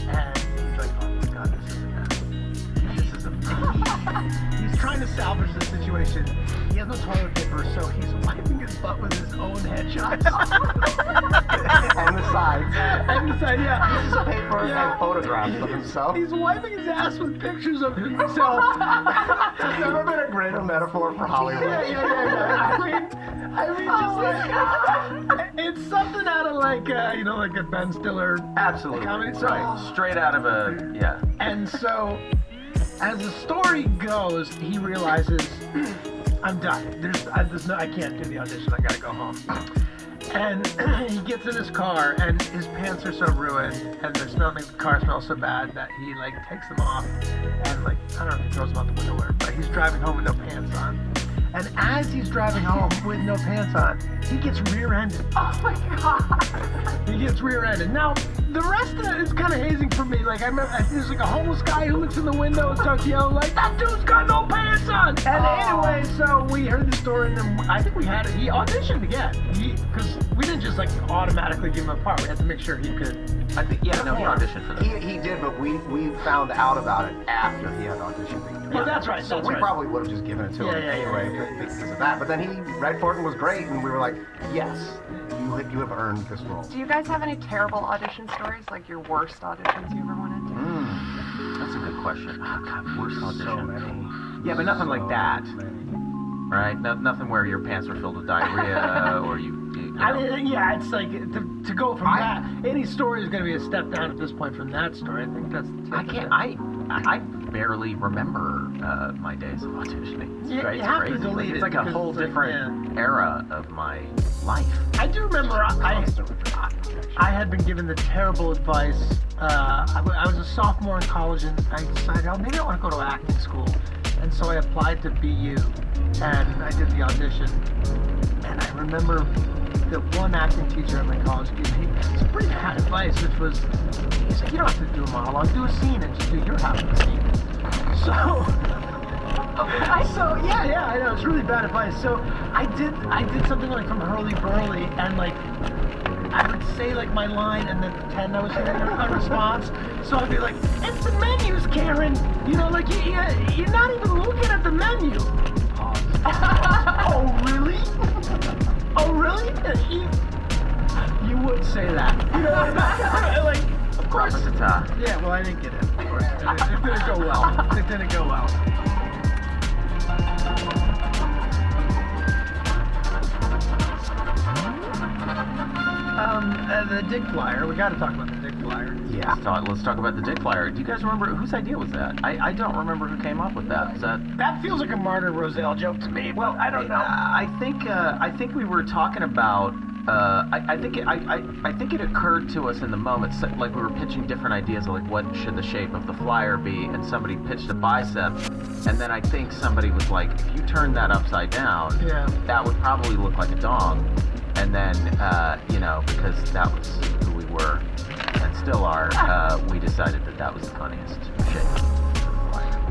and he's like, oh my god, this is a mess. This is a mess. He's trying to salvage the situation. He has no toilet paper, so he's wiping his butt with his own headshots. And the sides. And decide, yeah. Pieces of paper Yeah. and photographs of himself. He's wiping his ass with pictures of himself. There's never been a greater metaphor for Hollywood. Yeah. I mean, just like, it's something out of like, like a Ben Stiller Absolutely. comedy. So, Right. Straight out of a, yeah. And so, as the story goes, he realizes, I'm done. I can't do the audition. I gotta go home. And he gets in his car, and his pants are so ruined, and the car smells so bad that he like takes them off, and like I don't know if he throws them out the window or whatever, but he's driving home with no pants on. And as he's driving home with no pants on, he gets rear-ended. Oh my god. He gets rear-ended. Now, the rest of it is kind of hazing for me. Like, I remember there's like a homeless guy who looks in the window and starts yelling like, that dude's got no pants on! And anyway, so we heard the story, and then I think he auditioned again. Because we didn't just like automatically give him a part. We had to make sure he could. I think, yeah, no, he auditioned for this. He did, but we found out about it after he had auditioned. Yeah, that's right. So we probably would have just given it to him anyway because of that. But then he read for it and was great, and we were like, yes, you have earned this role. Do you guys have any terrible audition stories? Like your worst auditions you ever went into? That's a good question. Oh, God, worst audition. So many. Yeah, but nothing like that. Right? Nothing where your pants were filled with diarrhea or you know. I mean, yeah, it's like to go from that. Any story is going to be a step down at this point from that story. I think that's. I barely remember my days of auditioning. It's You crazy. have to delete It's it like a because whole it's like, different era of my life. I do remember I had been given the terrible advice. I was a sophomore in college, and I decided, maybe I want to go to acting school. And so I applied to BU, and I did the audition. And I remember the one acting teacher at my college gave me some pretty bad advice, which was, he said, you don't have to do a monologue, do a scene and just do your half of the scene. So yeah, I know, it's really bad advice. So I did something like from Hurly Burly, and like, I would say like my line and then pretend I was hearing a response. So I'd be like, it's the menus, Karen. You know, like you're not even looking at the menu. Oh really? Oh really? You would say that. You know, like of course. Yeah, well I didn't get it. Of course, it didn't go well. It didn't go well. The dick flyer. We got to talk about the dick flyer. Yeah. Let's talk about the dick flyer. Do you guys remember whose idea was that? I don't remember who came up with that. Was that feels like a Marta Roselle joke to me. Well, I don't know. I think we were talking about. I think it occurred to us in the moment, like we were pitching different ideas of like what should the shape of the flyer be, and somebody pitched a bicep, and then I think somebody was like, if you turn that upside down, that would probably look like a dong. And then, because that was who we were and still are, we decided that was the funniest shape.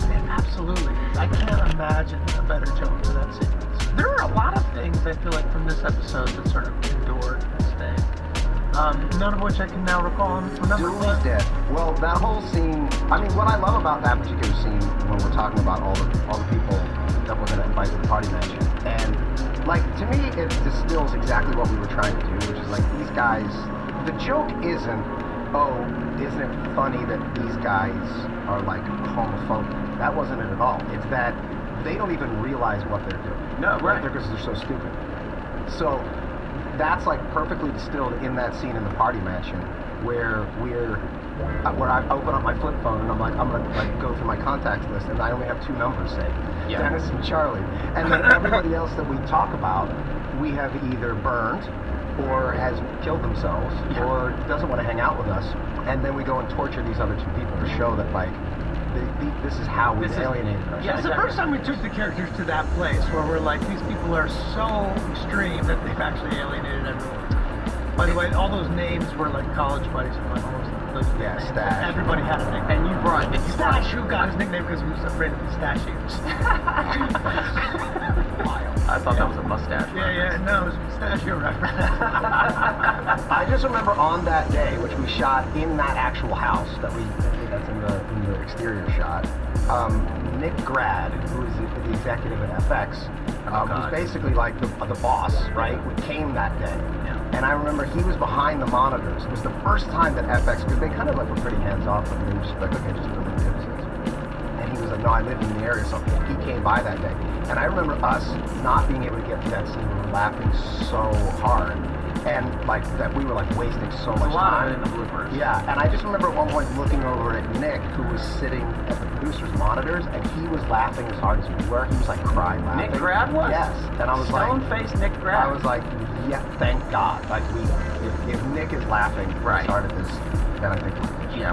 Man, absolutely. I can't imagine a better joke for that sequence. There are a lot of things I feel like from this episode that sort of endured and stayed. None of which I can now recall and remember. Julie's dead. Well, that whole scene, I mean, what I love about that particular scene when we're talking about all the people that we're going to invite to the party mansion, and like, to me, it distills exactly what we were trying to do, which is like, these guys, the joke isn't, oh, isn't it funny that these guys are like homophobic? That wasn't it at all. It's that they don't even realize what they're doing. No, right. Because they're so stupid. So that's like perfectly distilled in that scene in the party mansion where I open up my flip phone and I'm gonna like go through my contacts list, and I only have 2 numbers saved. Yeah. Dennis and Charlie. And then everybody else that we talk about, we have either burned or has killed themselves or doesn't want to hang out with us. And then we go and torture these other 2 people to show that like this is how we alienated ourselves. Yeah, it's the first time we took the characters to that place where we're like, these people are so extreme that they've actually alienated everyone. By the way, all those names were like college buddies of mine, almost. Yeah, Stash. Everybody had a nickname. And you brought Stash, who got his nickname because he was afraid of pistachios. I thought that was a mustache. Yeah, no, it was a pistachio reference. I just remember on that day, which we shot in that actual house that's in the exterior shot. Nick Grad, who is the executive at FX, who's basically like the boss, right? We came that day. Yeah. And I remember he was behind the monitors. It was the first time that FX, because they kind of like were pretty hands off, but they were just like, okay, just do the tips. And he was like, no, I live in the area, so he came by that day. And I remember us not being able to get to that scene. We were laughing so hard. And like that we were like wasting so much time. In the bloopers. Yeah, and I just remember at one point looking over at Nick, who was sitting at the producer's monitors, and he was laughing as hard as we were. He was like crying laughing. Nick Grad was? Yes. And I was like, Stone-faced Nick Grad. I was like, yeah, thank God. Like if Nick is laughing as hard at this, then I think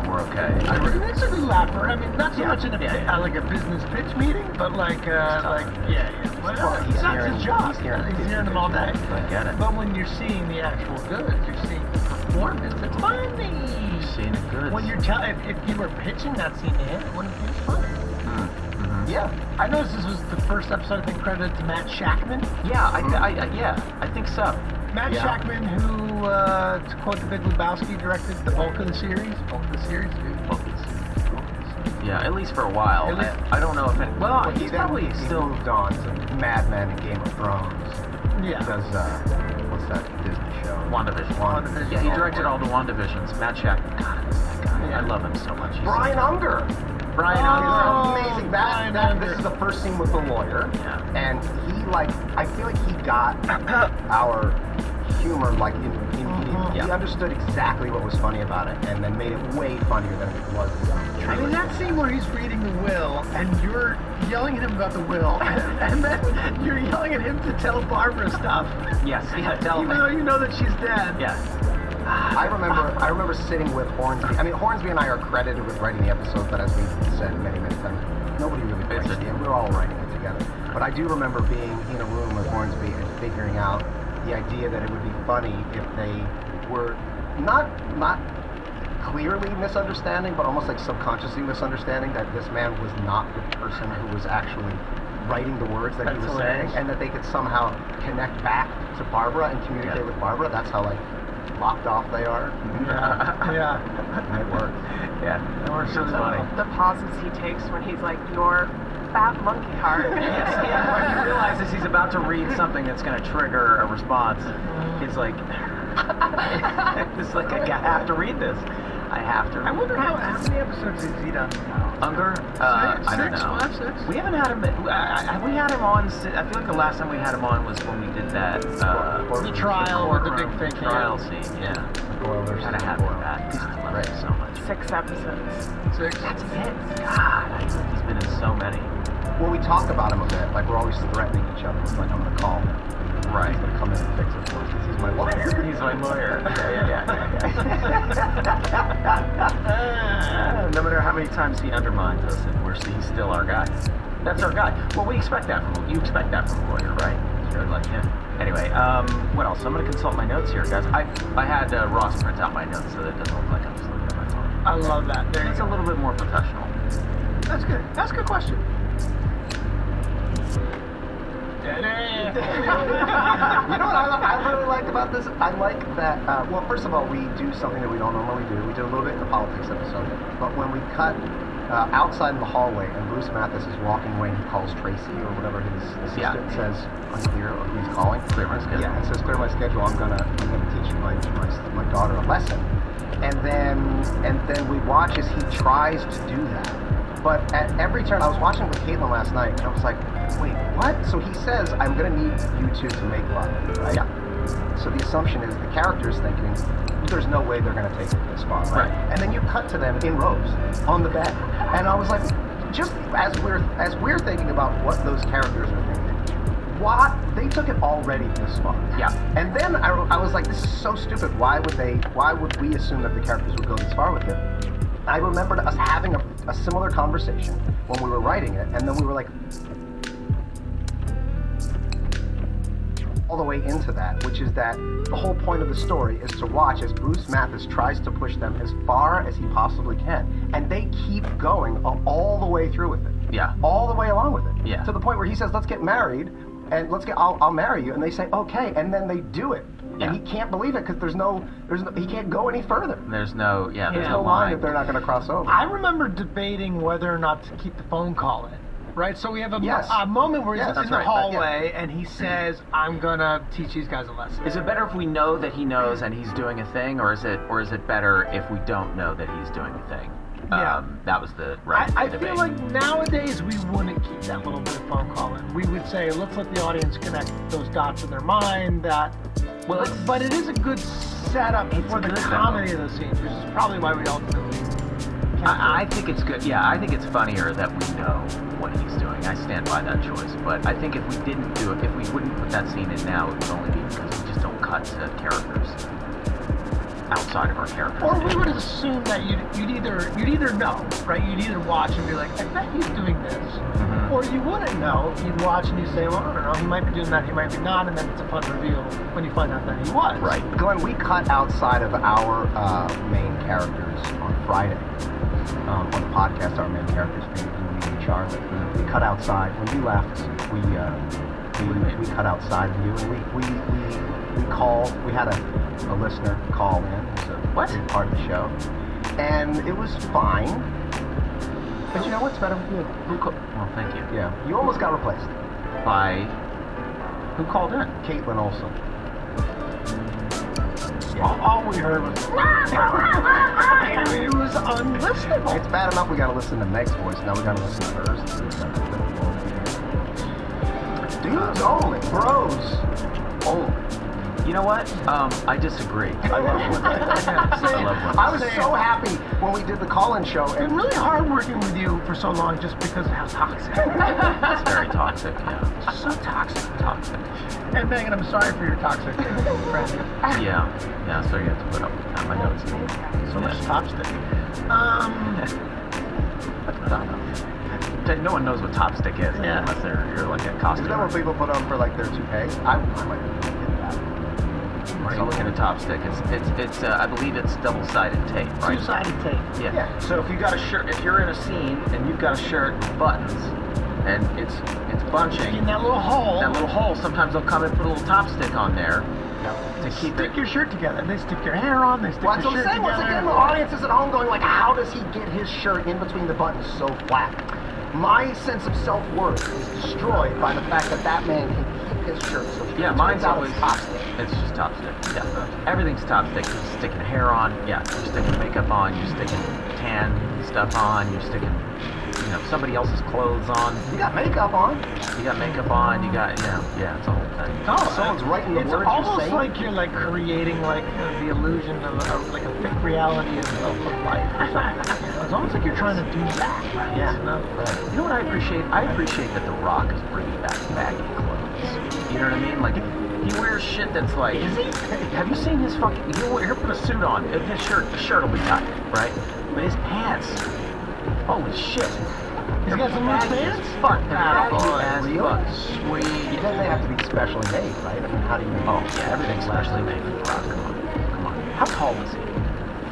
we're okay. Nick's a good laugher. I mean, not so much in like a business pitch meeting, but like Well, that's his job. He's hearing them all day. I get it. But when you're seeing the actual goods, you're seeing the performance. It's funny. You're seeing the goods. When you're if you were pitching that scene to him, it wouldn't be funny. Yeah. I noticed this was the first episode, I think, credited to Matt Shackman. Yeah, I think so. Matt Shackman, who, to quote The Big Lebowski, directed the bulk of the series. Yeah, at least for a while. I don't know if it. Well, he's probably still moved on to Mad Men and Game of Thrones. Yeah. Because what's that Disney show? WandaVision. Yeah, he directed all the WandaVisions. Matt Shackman. God, I miss that guy. Yeah. I love him so much. Brian Unger. Brian Unger. Amazing. This is the first scene with the lawyer. Yeah. And he I feel like he got our humor he understood exactly what was funny about it and then made it way funnier than it was. I mean, that scene where he's reading the will and you're yelling at him about the will and then you're yelling at him to tell Barbara stuff. Yes, tell him. Even though you know that she's dead. Yes. I remember sitting with Hornsby. I mean, Hornsby and I are credited with writing the episode, but as we've said many, many times, nobody really writes it. We're all writing it together. But I do remember being in a room with Hornsby and figuring out the idea that it would be funny if they were not clearly misunderstanding, but almost like subconsciously misunderstanding that this man was not the person who was actually writing the words that he was saying, and that they could somehow connect back to Barbara and communicate with Barbara. That's how like locked off they are. Yeah. And it worked. Yeah, it works really funny. The pauses he takes when he's like, your fat monkey heart. When he realizes he's about to read something that's going to trigger a response, he's like, it's like, I have to read this. I have to. I wonder how many episodes has he done? Unger? I don't know. 5, 6? We haven't had him. Have we had him on? I feel like the last time we had him on was when we did that. The trial with the big fake trial scene. Yeah. Gotta have him back. I love it so much. 6 episodes. 6. That's it. God, I feel like he's been in so many. Well, we talk about him a bit. Like we're always threatening each other. It's like I'm gonna call him. Right. He's gonna come in and fix it for us because he's my lawyer. He's my lawyer. Yeah. No matter how many times he undermines us, he's still our guy. That's our guy. Well, we expect that from you. Expect that from a lawyer, right? You're like him. Anyway, what else? I'm gonna consult my notes here, guys. I had Ross print out my notes so that it doesn't look like I'm just looking at my phone. I love that. It's a little bit more professional. That's good. That's a good question. You know what I really like about this? I like that, well, first of all, we do something that we don't normally do. We did a little bit in the politics episode, but when we cut outside in the hallway and Bruce Mathis is walking away and he calls Tracy or whatever his assistant says, unclear who he's calling. Clear my schedule. Yeah, it says, clear my schedule, I'm gonna teach my daughter a lesson. And then we watch as he tries to do that. But at every turn, I was watching with Caitlin last night, and I was like, wait, what? So he says, I'm going to need you two to make love, right? Yeah. So the assumption is the character is thinking, there's no way they're going to take it this far, right? And then you cut to them in rows on the bed. And I was like, just as we're thinking about what those characters are thinking, what? They took it already this far. Yeah. And then I was like, this is so stupid. Why would we assume that the characters would go this far with it? I remembered us having a similar conversation when we were writing it, and then we were like, all the way into that, which is that the whole point of the story is to watch as Bruce Mathis tries to push them as far as he possibly can, and they keep going all the way through with it. Yeah. All the way along with it. Yeah. To the point where he says, let's get married, and I'll marry you, and they say, okay, and then they do it. Yeah. And he can't believe it because he can't go any further. There's no line that they're not going to cross over. I remember debating whether or not to keep the phone call in. right? So we have a, Yes. a moment where he's Yes, in that's the right, hallway and he says, "I'm gonna teach these guys a lesson." Is it better if we know that he knows and he's doing a thing, or is it better if we don't know that he's doing a thing? Yeah. That was the I debate. feel like nowadays we wouldn't keep that little bit of phone call in. We would say, let's let the audience connect those dots in their mind. But it is a good setup for the good, comedy of the scene, which is probably why we ultimately. I think it's good. Yeah, I think it's funnier that we know what he's doing. I stand by that choice. But I think if we didn't do it, if we wouldn't put that scene in now, it would only be because we just don't cut to characters outside of our characters. Or we would assume that you'd either know, right? You'd either watch and be like, I bet he's doing this. Mm-hmm. Or you wouldn't know. You'd watch and you say, well, I don't know, he might be doing that, he might be not, and then it's a fun reveal when you find out that he was. Right. Glenn, we cut outside of our main characters on Friday. On the podcast, our main characters being me and Charlotte. We cut outside. When you left, we cut outside of you, and we had a listener call in. It was a part of the show, and it was fine. But you know what's better with you? Well, thank you. Yeah, you almost got replaced. By who called in? Caitlin Olsen. All we heard was, it was unlistenable. It's bad enough we gotta listen to Meg's voice, now we gotta listen to hers. Dudes only, bros only. You know what? I disagree. I love women. I love women. I was so happy when we did the call-in show. It's been really hard working with you for so long just because of how toxic. It's very toxic, yeah. It's so toxic. Toxic. And Megan, I'm sorry for your toxic friend. Yeah, so you have to put up with that. I know it's So much topstick. No one knows what topstick is unless you're like a costume. Is that what people put on for like their toupees? I might get that. What are you looking at topstick? It's I believe it's double-sided tape, right? Two-sided tape. Yeah. So if you got a shirt, if you're in a scene and you've got a shirt with buttons and it's bunching, In that little hole. sometimes they'll come and put a little topstick on there to keep Stick your shirt together. They stick your hair on. They stick Well, your that's what shirt I'm saying. Once together. again, the audience is at home going like, how does he get his shirt in between the buttons so flat? My sense of self-worth is destroyed by the fact that that man can keep his shirt so Yeah, mine's always topstick. It's just topstick. Yeah, everything's topstick. You're sticking hair on. Yeah, you're sticking makeup on. You're sticking tan stuff on. You're sticking, somebody else's clothes on. You got makeup on. You got makeup on. You got yeah, it's a whole thing. Oh, someone's writing the It's words almost you're saying. like you're like creating like the illusion of like a fake reality of life or something. It's almost like you're trying to do that. Yeah. You know what I appreciate? I appreciate that The Rock is bringing back baggy clothes. You know what I mean? Like, he wears shit that's like... Is he? Have you seen his fucking... He'll put a suit on. The shirt will be tight, right? But his pants... Holy shit. He's got some loose pants? Fuck that. Really? Fuck. Sweet. Then they have to be specially made, right? I mean, how do you... Oh, yeah, everything's specially made for The Rock. Come on. How tall is he?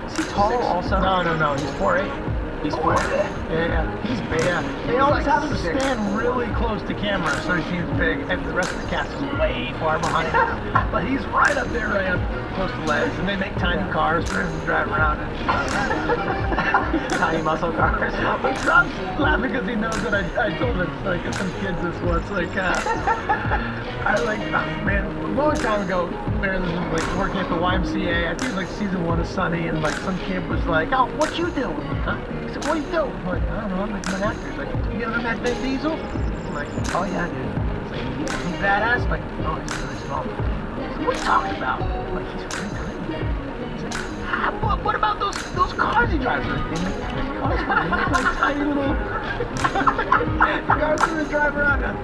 Is he tall also? No. He's 4'8". He's 4. Yeah. He's big. Yeah. They always have him stand really close to camera so he seems big, and the rest of the cast is way far behind him. But he's right up there, right up close to legs, and they make tiny cars for him to drive around in. Tiny muscle cars. He stops laughing because he knows that I told some kids this once. A long time ago, when I was working at the YMCA, I think it was like season 1 of Sunny, and some kid was like, "Oh, what you doing?" Huh? He said, "What do you do?" I'm like, "I don't know, I'm an actor." He's like, "You ever met Vin Diesel?" I'm like, "Oh yeah, dude." He's like, "He's badass?" I'm like, "No, he's really small." He's like, "What are you talking about?" I'm like, "He's really tiny." He's like, what about those cars he drives? I'm like, "They make cars, man. They make like tiny little cars to drive around in."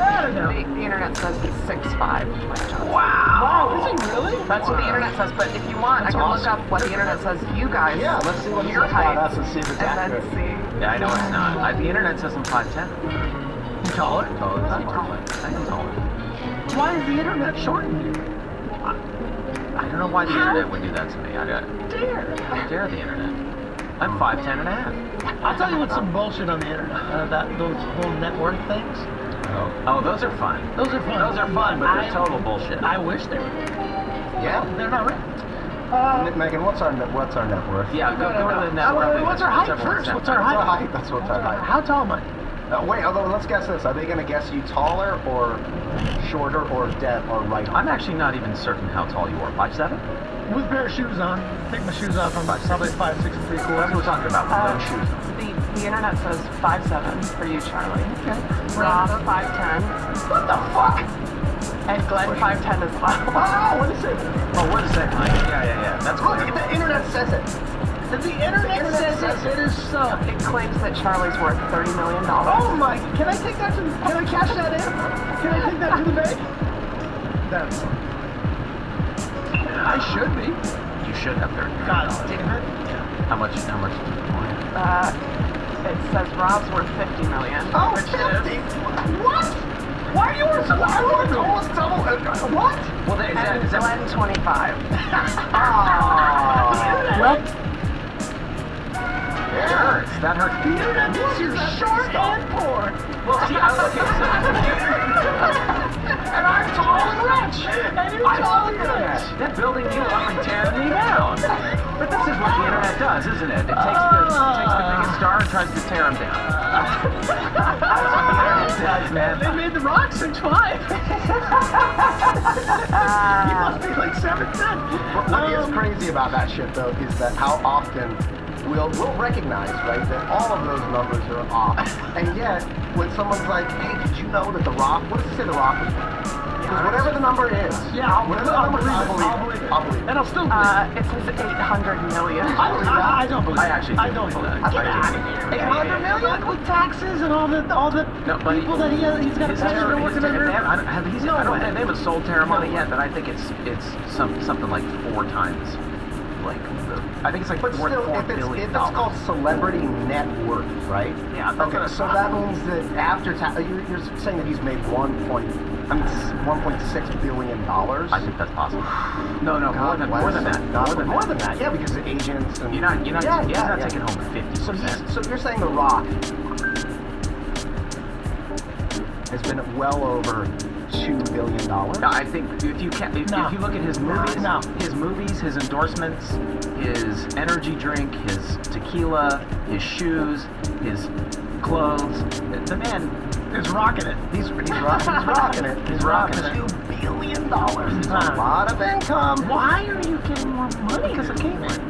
I don't know. The internet says he's 6'5", like John. Wow, is he really? That's what the internet says, but if you want, That's I can awesome. look up what the internet says you guys. Yeah, let's see what it your says about height, us and see if it's and accurate. then see. Yeah, I know it's not. The internet says I'm 5'10". You taller? I'm taller. I'm taller. Why is the internet shortened you? I don't know why the internet would do that to me. I dare the internet. I'm 5'10" and a half. I'll tell you what's some bullshit on the internet. Those whole net worth things. Oh, those are fun. Those are fun. Those are fun, but they're total bullshit. I wish they were. Yeah. They're not real. Megan, what's our net worth? Yeah, go to the net worth. What's our height first? What's our height? That's what's our height. How tall am I? Wait, although let's guess this. Are they going to guess you taller or shorter or dead or right on? I'm actually not even certain how tall you are. 5'7"? With a pair of shoes on. Take my shoes off. I'm probably 5'6" and 3/4. That's what we're talking about. No shoes. The internet says 5'7" for you, Charlie. Okay. Rob 5'10", What the fuck? and Glenn 5'10" as well. Oh, what is it? Oh, what is that? Yeah. That's Look, clear. the internet says it. The internet says it is so. It claims that Charlie's worth $30 million. Oh my! Can I take that to? Can I cash that in? Can I take that to the bank? That's. I should be. You should have 30. God damn it! How much? It says Rob's worth $50 million. Oh, which 50? is What? Why are you worth so? I want to almost double. What? Well, is and that Glenn 25. Well, It hurts. That hurts. The internet thinks you're short and poor. Well, see, and I'm tall and rich. And you're I tall love and the internet. rich. they're building you up and tearing me down. But this is what the internet does, isn't it? It takes the biggest star and tries to tear him down. That's what the internet does, man. They made the Rock 6'5". He must be like 7'10". What is crazy about that shit, though, is that how often we'll recognize, right, that all of those numbers are off. And yet, when someone's like, hey, did you know that The Rock, what does it say The Rock was? Because whatever the number is, whatever the number is, I'll believe it. I'll believe it. And I'll still believe It says 800 million. I don't believe I actually I do don't believe believe that. Get out of here. 800 million? With taxes and all the No, but people that he's got to pay for working under. I don't they haven't sold Terra money yet, but I think it's something like 4 times. Like I think it's like But more than still, $4 if billion. it's called celebrity net worth, right? Yeah, that's Okay, what so that means that after tax, you're saying that he's made $1.6 billion. I think that's possible. No, more than that. More than that. Yeah, because of agents and You're not taking home 50%. So you're saying The Rock has been well over $2 billion. No, I think if you look at his movies, his endorsements, his energy drink, his tequila, his shoes, his clothes, the man is rocking it. He's rocking it. He's rocking it. $2 billion. It's a lot of income. Why are you getting more money? Because of Caitlyn.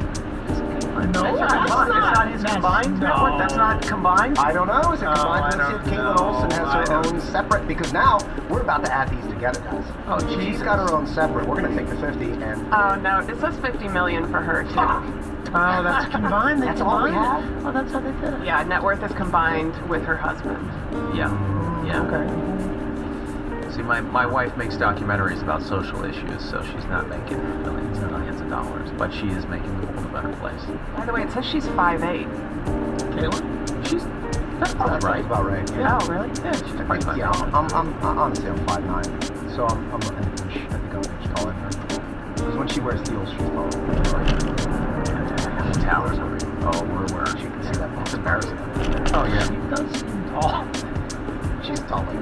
No, It's not his combined network. That's not combined. I don't know. Is it combined? Let's see if Caitlin Olsen has her own separate. Because now we're about to add these together, guys. Oh, She's got her own separate. We're gonna take the 50 and. Oh no, it says 50 million for her too. Oh, that's combined. That's all we have. Oh, that's how they did it. Yeah, net worth is combined with her husband. Yeah. Okay. See, my wife makes documentaries about social issues, so she's not making millions and millions of dollars, but she is making the world a better place. By the way, it says she's 5'8". Caitlin? That's That's right. about right. Yeah. Oh, really? Yeah, she's like 5'9". Yeah, I'm honestly I'm 5'9", so I'm an inch. I think I'm an inch taller than her. Because when she wears heels, she's taller. The towers over here. Oh, where she can see that. It's embarrassing. Oh, yeah. She does seem tall. She's taller.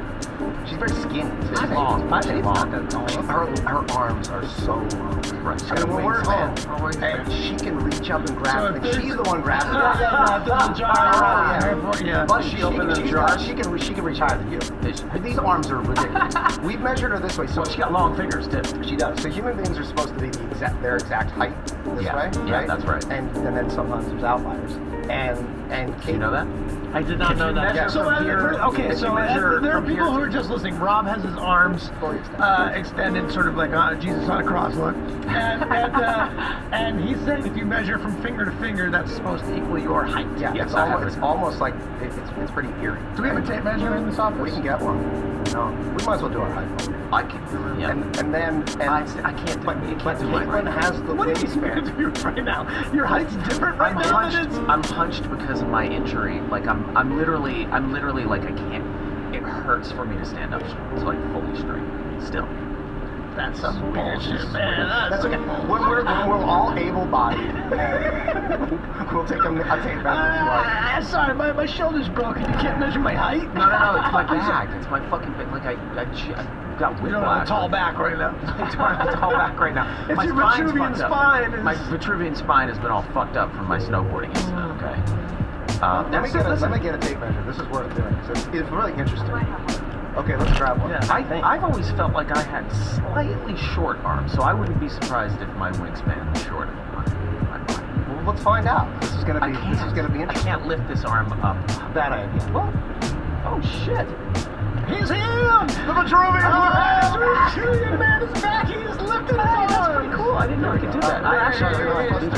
She's very skinny. Too. She's long. She's long. Her arms are so long. Right. I mean, when we're home, hey, she can reach up and grab it. She's the one grabbing it. But she can reach higher than you. These arms are ridiculous. We've measured her this way, so She got long fingers, too. she does. So human beings are supposed to be their exact height this Yeah. way, Yeah, right? that's right. And then sometimes there's outliers. And Do you know that? I did not know that. measure So, from here- okay, if so you measure there are from people here who to- are just listening. Rob has his arms Fully extended. extended, sort of like Jesus on a cross look. And he's saying if you measure from finger to finger, that's supposed to equal your height. Yeah, Yes, it's I have almost, it. it's almost like it's pretty eerie. Do we have a tape measure in this office? We can get one. No, we might as well do our height. I can. Yeah. And then I can't. but Caitlin has the What are you wingspan. doing right now? Your height's different right now than it's... I'm hunched because of my injury. Like I'm literally like I can't. It hurts for me to stand up to like fully straight. Still. That's some bullshit, man. That's okay. When we're all able-bodied, we'll take a tape measure. Sorry, my shoulder's broken. You can't measure my height? No. It's my back. It's my fucking back. Like I got whiplash. You don't have a tall back right now. I don't have a tall back right now. It's My your spine's Vitruvian fucked up. spine. My Vitruvian spine has been all fucked up from my snowboarding incident. Okay. Let me get a tape measure. This is worth doing. It's really interesting. Okay, let's grab one. Yeah, I've always felt like I had slightly short arms, so I wouldn't be surprised if my wingspan was shorter than my body. Well, let's find out. This is gonna be interesting. I can't lift this arm up. Bad idea. What? Oh shit! He's him! The Vitruvian! The Vitruvian man is back. He is lifting his arm. That's pretty cool. I didn't know I could do that. I actually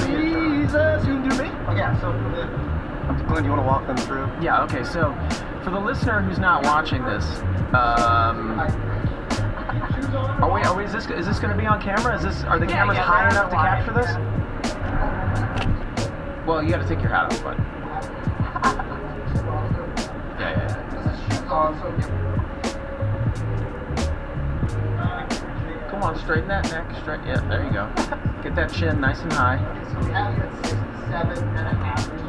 Jesus, you can do me? Oh, yeah, so Glenn, you want to walk them through? Yeah, okay, so for the listener who's not watching this, is this going to be on camera? Are the cameras high enough to capture this? Well, you got to take your hat off, bud. Yeah. Come on, straighten that neck. Yeah, there you go. Get that chin nice and high. So we have you at 67.5.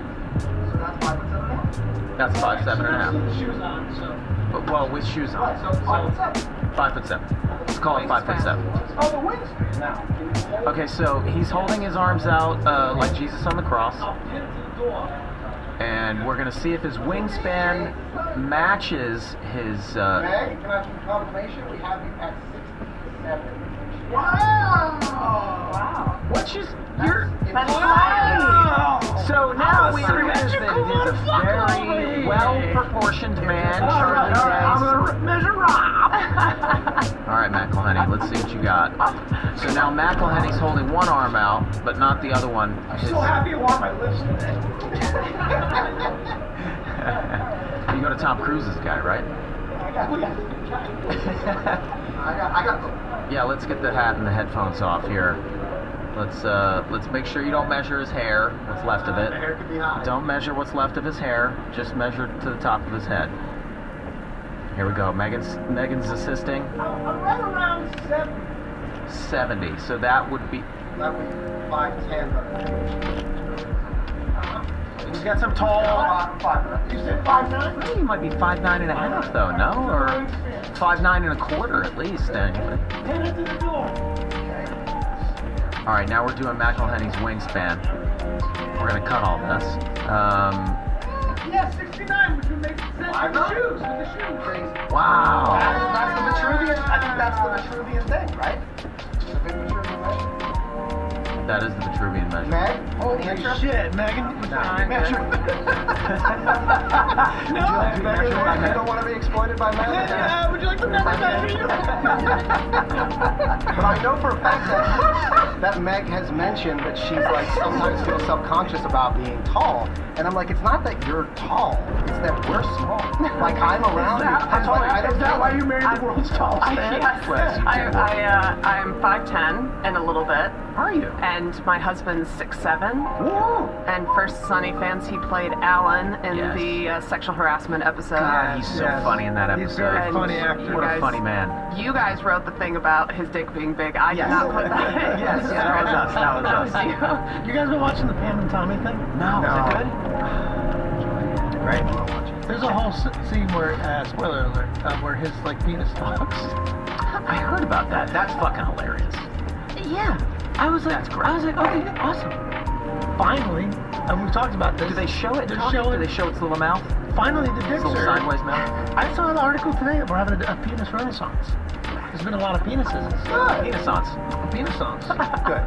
So that's 5'7". That's 5'7.5". Shoes on, so. But, well, with shoes on. Right, so 5'7". 5'7". Let's call it 5'7". Oh, the wingspan now. Okay, so he's holding his arms out like Jesus on the cross. And we're going to see if his wingspan matches his... Meg, can I have some confirmation? We have you at 67. Wow. Which is... You're... Wow. So now we realize that he's a very well-proportioned man. I'm gonna measure Rob. All right, McElhenney, let's see what you got. So now McElhenney's holding one arm out, but not the other one. I'm so happy I want my lips today. You go to Tom Cruise's guy, right? I got them. Yeah, let's get the hat and the headphones off here. Let's make sure you don't measure his hair, what's left of it. The hair could be high. Don't measure what's left of his hair, just measure to the top of his head. Here we go. Megan's assisting. I'm right around 70. 70. So that would be... That would be 5'10", He's got some tall... You said 5'9"? Well, he might be 5'9.5" though, no? Or 5'9.25" at least, anyway. Head to the door. All right, now we're doing McElhenney's wingspan. We're gonna cut all this. Yeah, 69, which would make sense with the shoes. Wow. That's the Vitruvian. I think that's the Vitruvian thing, right? The big Vitruvian measure. That is the Vitruvian measure. Meg? Holy shit, Megan. Measure. No, You don't want to be exploited by Meg? would you like to measure you? But I know for a fact that Meg has mentioned that she's like sometimes feels self-conscious about being tall. And I'm like, it's not that you're tall, it's that we're small. Like I'm around you. Is that why you married the world's tallest man? I'm 5'10" and a little bit. Are you? And my husband's 6'7". Whoa. And for Sunny fans, he played Alan in Yes. the sexual harassment episode. God, he's so funny in that episode. He's a very funny actor. What a funny man. You guys wrote the thing about his dick being big. I did not put that in. Yes, that was us. That was us. You guys been watching the Pam and Tommy thing? No, is it good? Great. There's a whole scene where, spoiler alert, where his like penis talks. I heard about that. That's fucking hilarious. Yeah, I was like, okay, awesome. Finally, and we've talked about this. Do they show it? They're Do showing. they show its little mouth? Finally, the Its dicks little are. sideways mouth? I saw an article today that we're having a penis renaissance. There's been a lot of penises. Renaissance. Penisance. Good.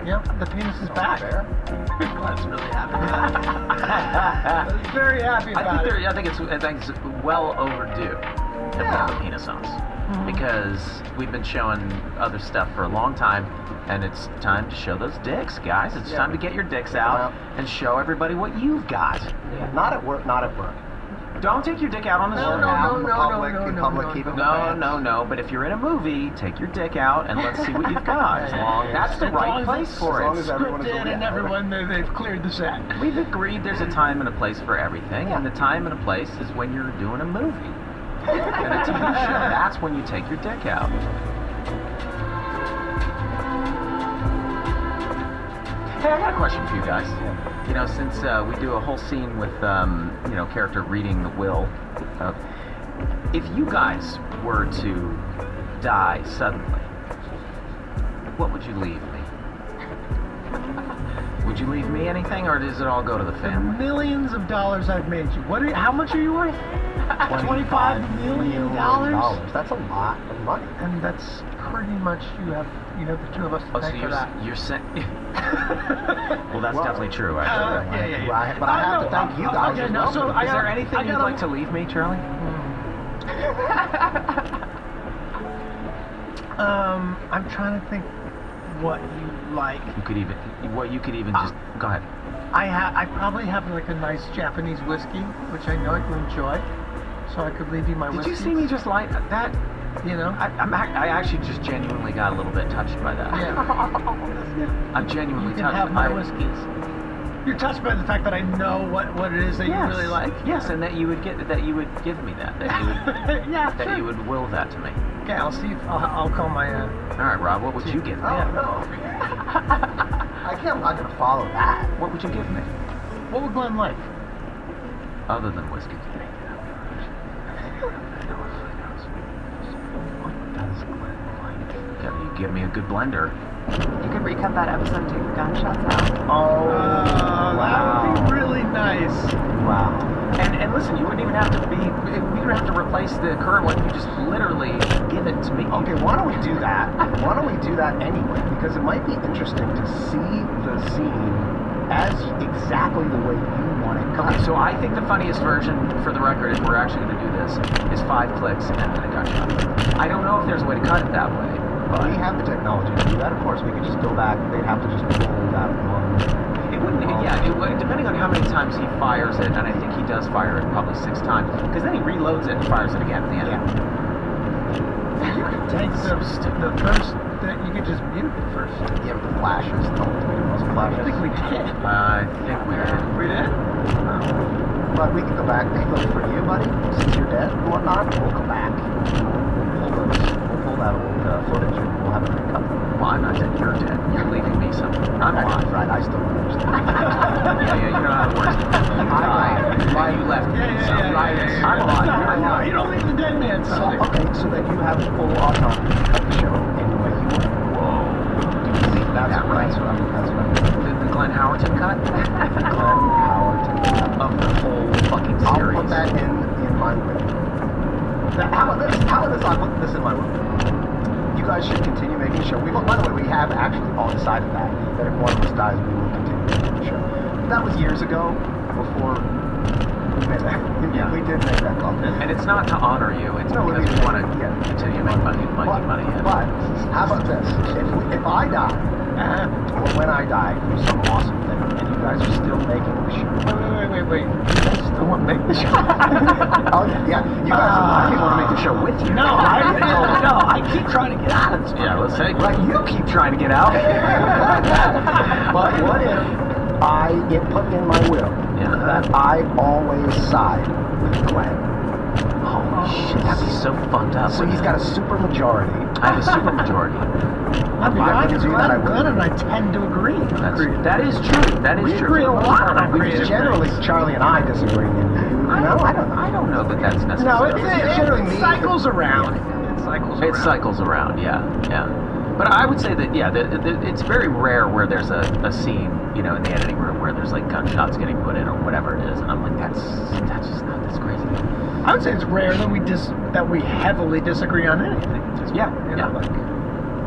Yep, the penis is back. Glenn's really happy about it. Very happy about it. I think it's well overdue that we have a penisance. Because we've been showing other stuff for a long time, and it's time to show those dicks, guys. It's time to get your dicks out and show everybody what you've got. Not at work, not at work. Don't take your dick out on the street. In public, keep it in the pants. No. But if you're in a movie, take your dick out and let's see what you've got. That's the right place for As long it. as everyone is Scripted aware. and everyone, they've cleared the set. We've agreed there's a time and a place for everything, and the time and a place is when you're doing a movie. And a TV show, that's when you take your dick out. Hey, I got a question for you guys. You know, since we do a whole scene with, character reading the will, if you guys were to die suddenly, what would you leave me? Would you leave me anything, or does it all go to the The family? millions of dollars I've made you. How much are you worth? $25 million? That's a lot of money. And that's pretty much you have the two of us to Oh, so thank for that. you're saying? Well, that's definitely true. Actually. Yeah. But I have to thank you guys Okay, as no, well. so Is there anything you'd like to leave me, Charlie? I'm trying to think what you like. You could even just go ahead. I probably have like a nice Japanese whiskey, which I know you enjoy, so I could leave you my Did whiskey. you see me just like that? You know? I actually just genuinely got a little bit touched by that. Yeah. I'm genuinely You can touched. have my whiskeys. You're touched by the fact that I know what it is that you really like. Yes, and that you would give me that. That you would Yeah, that sure. you would will that to me. Okay, I'll see if I'll call my. All right, Rob. What would you give me? Oh, no. I'm not going to follow that. What would you give me? What would Glenn like? Other than whiskey. Yeah, you give me a good blender. You could recut that episode and take the gunshots out. Oh, That would be really nice. Wow. And listen, you wouldn't even have to we don't have to replace the current one. You just literally give it to me. Okay, why don't we do that? Why don't we do that anyway? Because it might be interesting to see the scene as exactly the way you want it. Okay, so I think the funniest version, for the record, if we're actually going to do this, is 5 clicks and then a gunshot. I don't know if there's a way to cut it that way, but We have the technology to do that. Of course, we could just go back. They'd have to just pull that one. it wouldn't. It would, depending on how many times he fires it, and I think he does fire it probably 6 times, because then he reloads it and fires it again at the end. You could take the first. You could just mute the first. Yeah, with the flashes. The ultimate muzzle I flashes. think we did. I think we did. We did? But we can go back. Hey, look, for you, buddy, since you're dead and whatnot, we'll go back. We'll pull that old footage and we'll have it recut. Well, I'm not dead. You're dead. You're leaving me something. I'm alive. Right, I still don't understand. Yeah, you know how it works. You died. Why you left me something. I'm alive. I'm alive. You don't leave the dead man So, something. okay, so that you have full autonomy to cut the show any way you want. That's what I'm The Glenn Howerton cut Glenn Howard. of the whole fucking I'll series. put that in my will. How about this? I'll put this in my will. You guys should continue making the show. By the way, we have actually all decided that if one of us dies, we will continue making the show. That was years ago, before we made that. Yeah. We did make that call. And it's not to honor you. It's because we want to continue making money. But how about this? If I die, or when I die, from some awesome thing, and you guys are still making the show. Wait. You guys still want to make the show? Oh yeah. You guys I want to make the show with you. No, I keep trying to get out of this. Yeah, let's say. Right, you keep trying to get out. But what if I get put in my will that I always side with Glenn? Holy shit, that'd be so fucked up. So he's got a super majority. I have a super majority. I'd be If I fine were to because do that, I would. Glenn and I tend to agree. That is true. That is We true. agree a lot on We creative generally, things. Charlie and I disagree. And you, I don't know that that's necessary. No, it's generally me. cycles around. It cycles around. It cycles around, yeah. But I would say that, it's very rare where there's a scene, in the editing room where there's like gunshots getting put in or whatever it is, and I'm like, that's crazy. I would say it's rare that we heavily disagree on anything. It's just,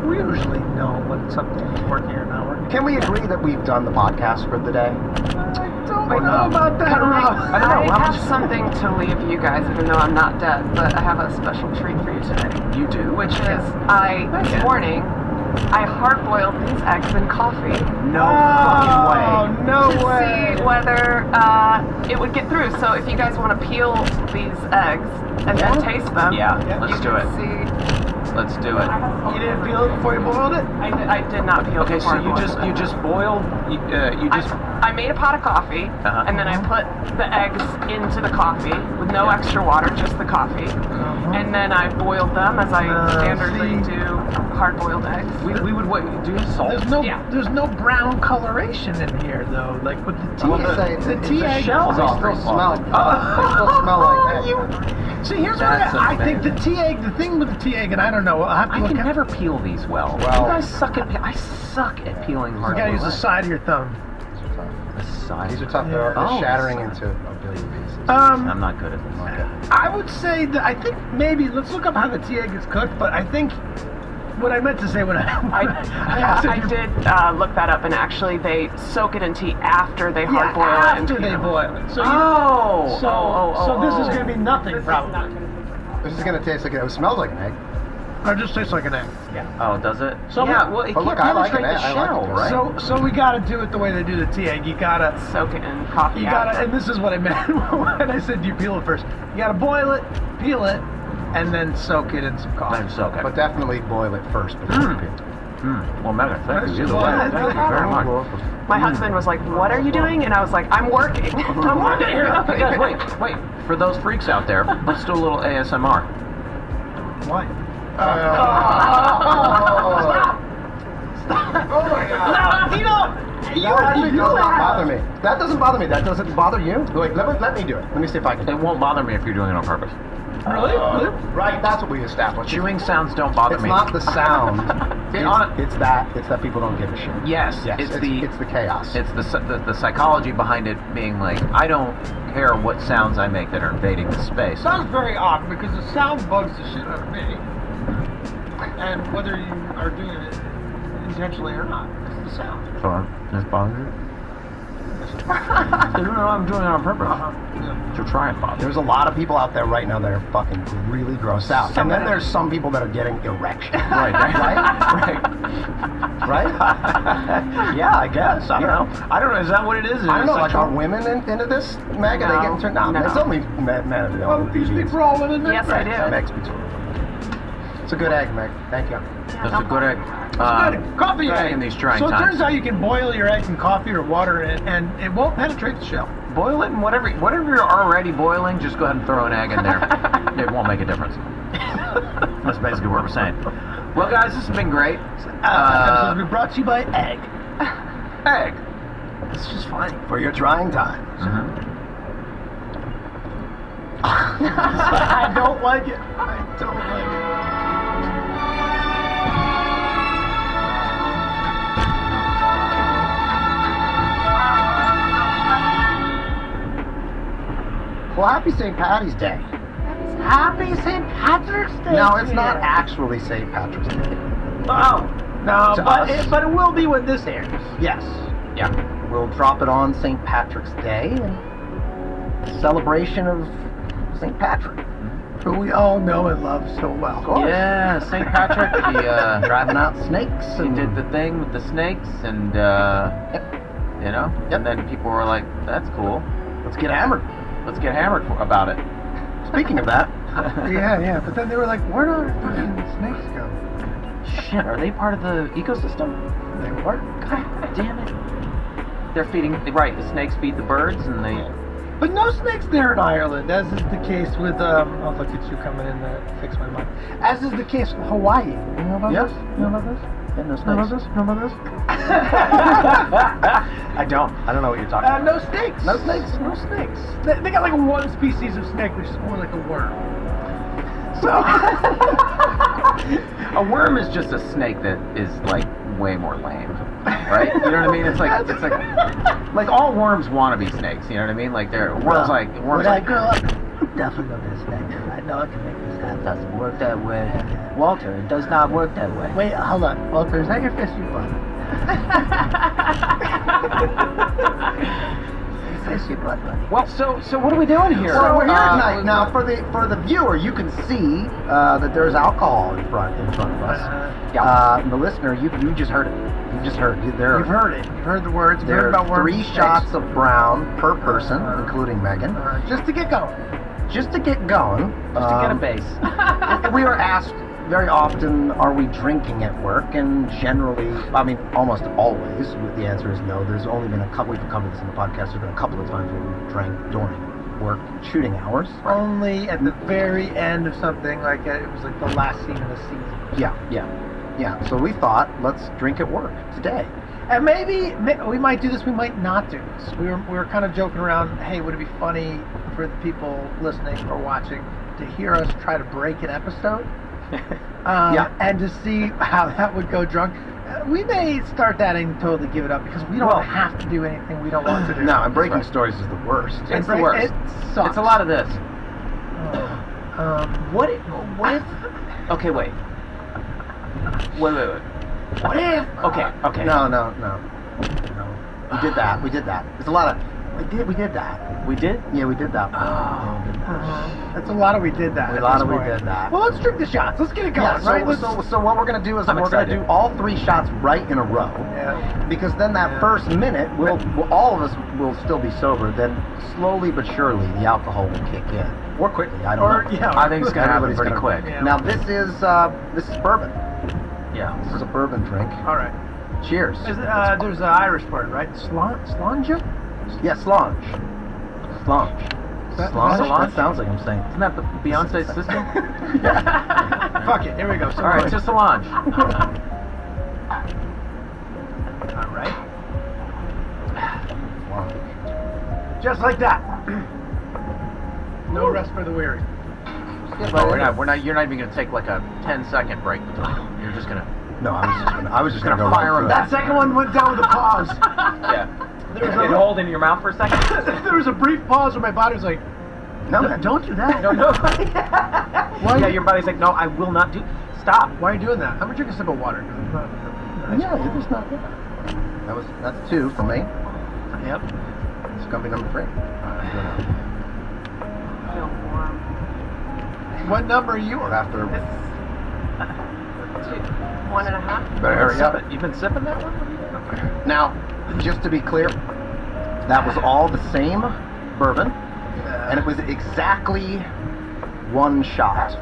we usually know when something's working or not working. Can we agree that we've done the podcast for the day? I don't know about that, Rob. I have something to leave you guys, even though I'm not dead, but I have a special treat for you today. You do? Which is, this morning, I hard-boiled these eggs in coffee. No fucking way. No to way. see whether it would get through. So if you guys want to peel these eggs and then taste them, Let's do it. Let's do it. You didn't peel it before you boiled it? I did not peel. Okay, so you just boiled. I made a pot of coffee, and then I put the eggs into the coffee with no extra water, just the coffee, and then I boiled them as I standardly do hard-boiled eggs. We would do salt. There's no brown coloration in here though. Like with the tea. The tea egg shells They off. still smell. They still smell like egg. See, here's what That's I think. The tea egg. The thing with the tea egg, and I don't know. I'll have to I look can at. never peel these well. Well- You guys suck at. I suck at peeling hard. You gotta use the side of your thumb. size. These are tough. They're Oh, shattering son. into a billion pieces. I'm not good at this. I would say that I think maybe let's look up how the tea egg is cooked. But I think what I meant to say when I did look that up, and actually they soak it in tea after they hard boil it. after they boil it. So so this is going to be nothing probably. This is gonna taste like it smells like an egg. It just tastes like an egg. Yeah. Oh, does it? So yeah. Well, it but can't look, I like penetrate it. the I like shell, it. right? So we got to do it the way they do the tea egg. You gotta Soak it in coffee. You gotta, and this is what I meant when I said you peel it first. You gotta boil it, peel it, and then soak it in some coffee. Then soak it. But definitely boil it first before you peel it. Well, Megan, thank you. Well, Thank you very much. My husband was like, "What are you doing?" And I was like, "I'm working. I'm working here." Hey guys, wait. For those freaks out there, let's do a little ASMR. Why? Oh my God! No, you know, That actually does not bother me. That doesn't bother me. That doesn't bother you? Wait, let me do it. Let me see if I can. It won't bother me if you're doing it on purpose. Really? Right, that's what we established. Chewing sounds don't bother It's me. not the sound. Yeah, it's that people don't give a shit. Yes, Yes, it's the chaos. It's the psychology behind it being like, I don't care what sounds I make that are invading the space. Sounds very odd because the sound bugs the shit out of me. And whether you are doing it intentionally or not, it's the sound. So this bothers you? No, I'm doing it on purpose. Yeah. To try and bother. There's a lot of people out there right now that are fucking really grossed out. And then there's some people that are getting erections. Right. Yeah, I guess. I don't know. I don't know. Is that what it is? I don't know. Like, are women into this, Meg? Are they getting turned on? No. It's only men. Oh, do you speak for all women? Yes, I do. Meg speaks for. It's a good egg, Meg. Thank you. That's a good egg. Coffee egg egg. in these trying so it times. turns out you can boil your egg in coffee or water and it won't penetrate the shell. Boil it and whatever you're already boiling, just go ahead and throw an egg in there. It won't make a difference. That's basically what we're saying. Well, guys, this has been great. Episode has been brought to you by egg. Egg. It's just funny. For your trying times. I don't like it. I don't like it. Well, happy St. Patty's Day. Happy St. Patrick's Day. No, it's not actually St. Patrick's Day. Oh, no, To but us. it will be when this airs. Yes. Yeah. We'll drop it on St. Patrick's Day in celebration of St. Patrick. Who we all know and love so well. Yeah, St. Patrick. He Driving out snakes. he And did the thing with the snakes, and you know, and then people were like, "That's cool. Let's get hammered. Let's get hammered about it." Speaking of that, Yeah, but then they were like, where do our fucking snakes go? Shit, are they part of the ecosystem? They were. God damn it! They're feeding. Right, the snakes feed the birds, and they. But no snakes there in Ireland, as is the case with, oh, look at you coming in to fix my mind. As is the case with Hawaii. You know about Yes. this? You know about this? yeah, no You know about snakes. this? You know about this? I don't know what you're talking about. No snakes. No snakes. No snakes. They got like one species of snake, which is more like a worm. So, A worm is just a snake that is like way more lame, right? You know what I mean? It's like all worms want to be snakes. You know what I mean? Like they're worms like When I grow up, I'm definitely gonna be a snake. I know I can make this happen. It doesn't work that way. Walter, it does not work that way. wait, hold on. Walter, is that your fist you butt? Fist your butt, buddy. Well, so what are we doing here? So we're here tonight. Now, for the viewer, you can see that there's alcohol in front of us. The listener, you just heard it. You just heard. You've heard it. You've heard the words. You've heard There about are worms. 3 shots of brown per person, including Megan, Just to get going. just to get going. Just to get a base. We are asked very often, are we drinking at work? And generally, I mean, almost always, the answer is no. There's only been a couple, we've covered this in the podcast, there's been a couple of times where we drank during work shooting hours. Only at the very end of something, like it was like the last scene of the season. Yeah. So we thought, let's drink at work today. And maybe we might do this, we might not do this. We were kind of joking around, hey, would it be funny for the people listening or watching to hear us try to break an episode? And to see how that would go drunk. We may start that and totally give it up because we don't have to do anything we don't want to do. No, and breaking stories is the worst. It's the worst. It sucks. It's a lot of this. What if... Okay, wait. Wait. What if... Okay. No. We did that. There's a lot of... We did that. We did? Yeah, we did that. That's a lot of we did that. A lot of we did that. Well, let's drink the shots. Let's get it going, Yeah, right? so what we're going to do is we're going to do all 3 shots right in a row. Yeah. Because then that first minute, all of us will still be sober. Then slowly but surely, the alcohol will kick in. Or quickly, I don't know. Yeah, I think it's going to happen Everybody's pretty quick. Yeah. Now, this is bourbon. Yeah. This is a bourbon drink. All right. Cheers. There's an Irish word, right? Slanja? Yeah, slange. Slange. That sounds like I'm saying. Isn't that the Beyonce's sister? Fuck it. Here we go. All right, just Solange. All right. Just like that. No rest for the weary. You're not even gonna take like a 10-second break between them. You're just gonna. No, I was just gonna go fire right him through That second one went down with a pause. Yeah. There was You hold in your mouth for a second. there was a brief pause where my body was like, No, don't do that. No. Yeah, your body's like, no, I will not do. Stop. Why are you doing that? I'm gonna drink a sip of water. Yeah, it was not good. That's 2 for me. Yep. It's gonna be number 3. Feel warm. What number are you on? After. 1.5. Better hurry up. You've been sipping that one? Now, just to be clear, that was all the same bourbon, and it was exactly 1 shot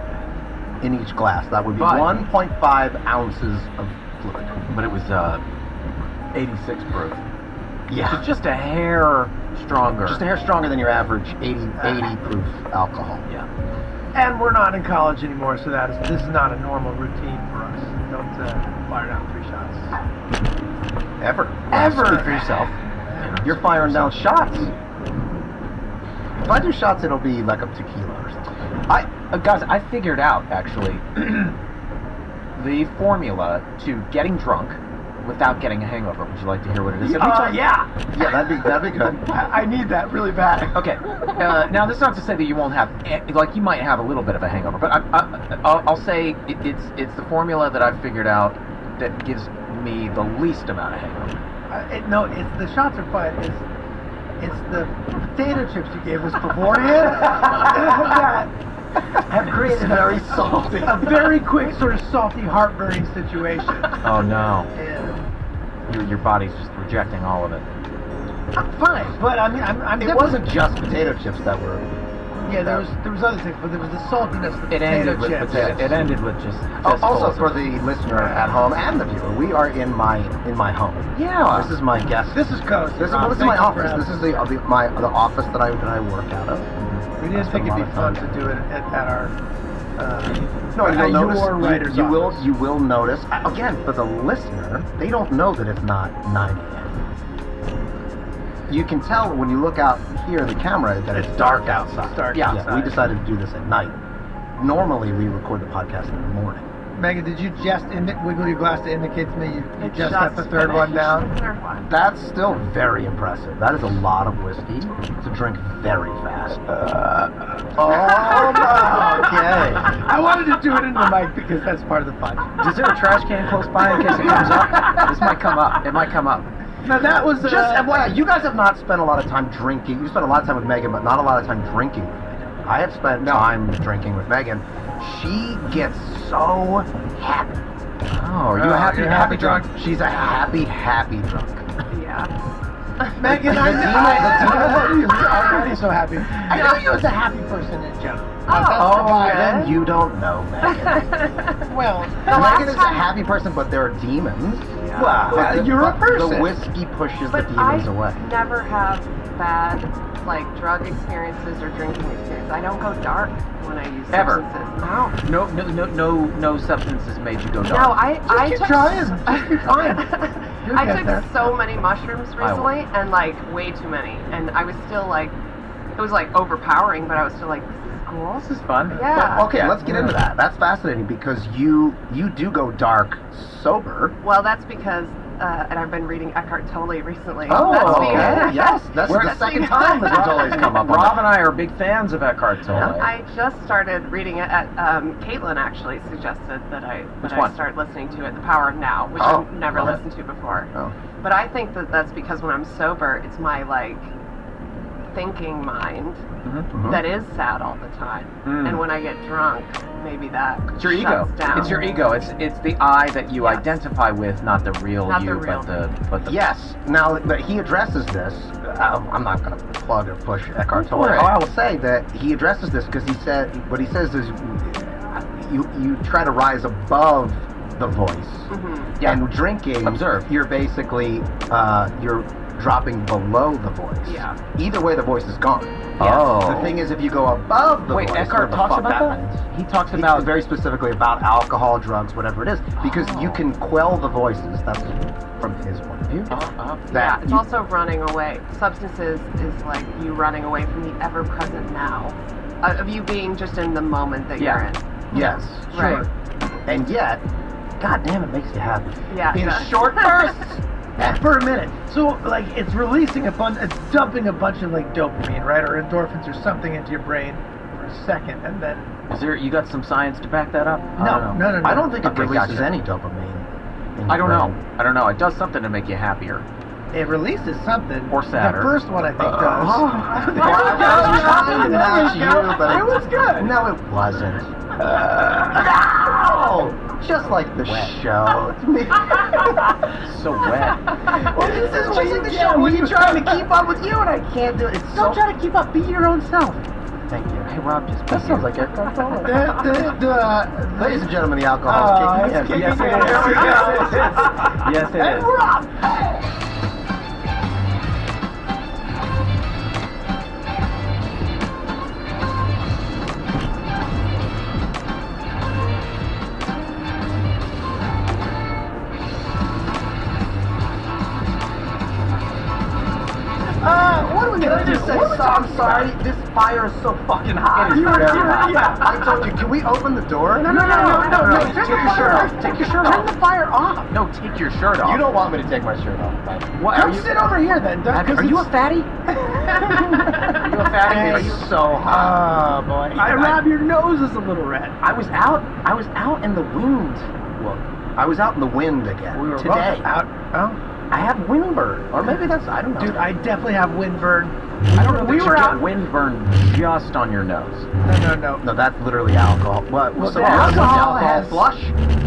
in each glass. That would be 1.5 ounces of fluid. But it was 86 proof. Yeah. So just a hair stronger. Just a hair stronger than your average 80 proof alcohol. Yeah. And we're not in college anymore, so this is not a normal routine for us. Don't fire down 3 shots. Ever. Ever. Speak for yourself. You're firing down shots. If I do shots, it'll be like a tequila or something. Guys, I figured out actually the formula to getting drunk without getting a hangover. Would you like to hear what it is? Yeah. Yeah, that'd be good. I need that really bad. Okay. Now, this is not to say that you won't have, like, you might have a little bit of a hangover, but I'll say it's the formula that I've figured out that gives me the least amount of hangover. It's the shots are fun. It's the potato chips you gave us beforehand that have created very salty, a very quick sort of salty, heartburning situation. Oh no! And Your body's just rejecting all of it. I'm fine, but I mean, I'm It wasn't just potato chips that were. Yeah, there was other things, but there was the saltiness of the It potato ended with chips. It ended with just. Also, for the listener at home and the viewer, we are in my home. Yeah. This is my guest. This is cozy. This is Rob. my Thank you for office. having This is us. the office that I work out of. We didn't think it'd be fun to do it at our. No, you'll notice. Your writer's office. You will notice. Again, for the listener, they don't know that it's not 9 a.m. You can tell when you look out here in the camera that it's dark outside. It's dark Yeah, outside. we decided to do this at night. Normally, we record the podcast in the morning. Megan, did you just wiggle your glass to indicate to me you It just got the third one down? Third one. That's still very impressive. That is a lot of whiskey to drink very fast. Okay. I wanted to do it in the mic because that's part of the fun. Is there a trash can close by in case it comes up? This might come up. It might come up. Now that was Just FYI, you guys have not spent a lot of time drinking. You spent a lot of time with Megan, but not a lot of time drinking with Megan. I have spent time drinking with Megan. She gets so happy. Oh, are you a happy drunk? She's a happy drunk. Yeah. Megan, The I'm demon- so happy. I know you as a happy person in general. Then you don't know Megan. Well, Megan is a happy person, but there are demons. well, But you're a person. The whiskey pushes But the demons I away. never have bad, like, drug experiences or drinking experiences. I don't go dark when I use Ever? substances. No substances made you go dark. No, I keep took trying. Just keep trying. You'll I get took there. so many mushrooms recently, and like way too many, and I was still like, it was like overpowering, but I was still like, this is cool. This is fun. Yeah. Well, okay, let's get into that. That's fascinating because you do go dark sober. Well, that's because, and I've been reading Eckhart Tolle recently. Oh, That's okay. because- Yes, that's the That's second because- time that Tolle's come up. Rob and I are big fans of Eckhart Tolle. I just started reading it at, Caitlin actually suggested that I one? start listening to it, The Power of Now, which Oh, I've never okay. listened to before. Oh. But I think that that's because when I'm sober, it's my, like, thinking mind Mhm. that is sad all the time. And when I get drunk, maybe that It's your ego. shuts down. It's your ego. It's the I that you Yes. identify with, not the real Not you, the real but the Yes. Now that he addresses this, I'm not going to plug or push Eckhart Tolle. Right. I will say that he addresses this because he said what he says is you try to rise above the voice. Yeah. And drinking, Observe. you're basically you're dropping below the voice. Yeah. Either way, the voice is gone. Oh. The thing is, if you go above the Wait, voice, Eckhart whatever the talks fuck about that? means. He talks He about talks very specifically about alcohol, drugs, whatever it is, because you can quell the voices. That's from his point of view. Yeah, That it's you- also running away. Substances is like you running away from the ever-present now, of you being just in the moment that you're in. Yes, Right. and yet, god damn, it makes you happy. Yeah, it In does. short bursts. For a minute. So, like, it's releasing it's dumping a bunch of, like, dopamine, right? Or endorphins or something into your brain for a second, and then... you got some science to back that up? No. I don't think it Okay, releases gotcha. any dopamine. in I your don't brain. know. I don't know. It does something to make you happier. It releases something. Or sadder. The first one, I think, does. Well, I was trying to match you, but It was good. No, it wasn't. No! Just like the show. So wet. Well, this is just like the show when you're trying to keep up with you, and I can't do it. It's Don't try to keep up. Be your own self. Thank you. Hey, Rob, just That sounds like Eckhart Tolle. The Ladies and gentlemen, the alcohol is kicking in. Yes, it is. There we go. Yes, it And is. we're off. What are we Can gonna I do? just say, What are we I'm talking sorry, this fire is so fucking hot. You were- yeah. I told you, can we open the door? No. Take Turn your the shirt fire off. Take your shirt Turn off. the fire off. No, take your shirt off. You don't want me to take my shirt off. What, Come sit over here then. Are you a fatty? Are you a fatty? It's so hot. Oh boy. Rob, your nose is a little red. I was out in the wind. Well, I was out in the wind again. We were today. both out. Oh. I have windburn. Or maybe that's, I don't know. Dude, I definitely have windburn. I don't know We that were you out. get windburn just on your nose. No. No, that's literally alcohol. What? Well, So the was alcohol alcohol has- flush?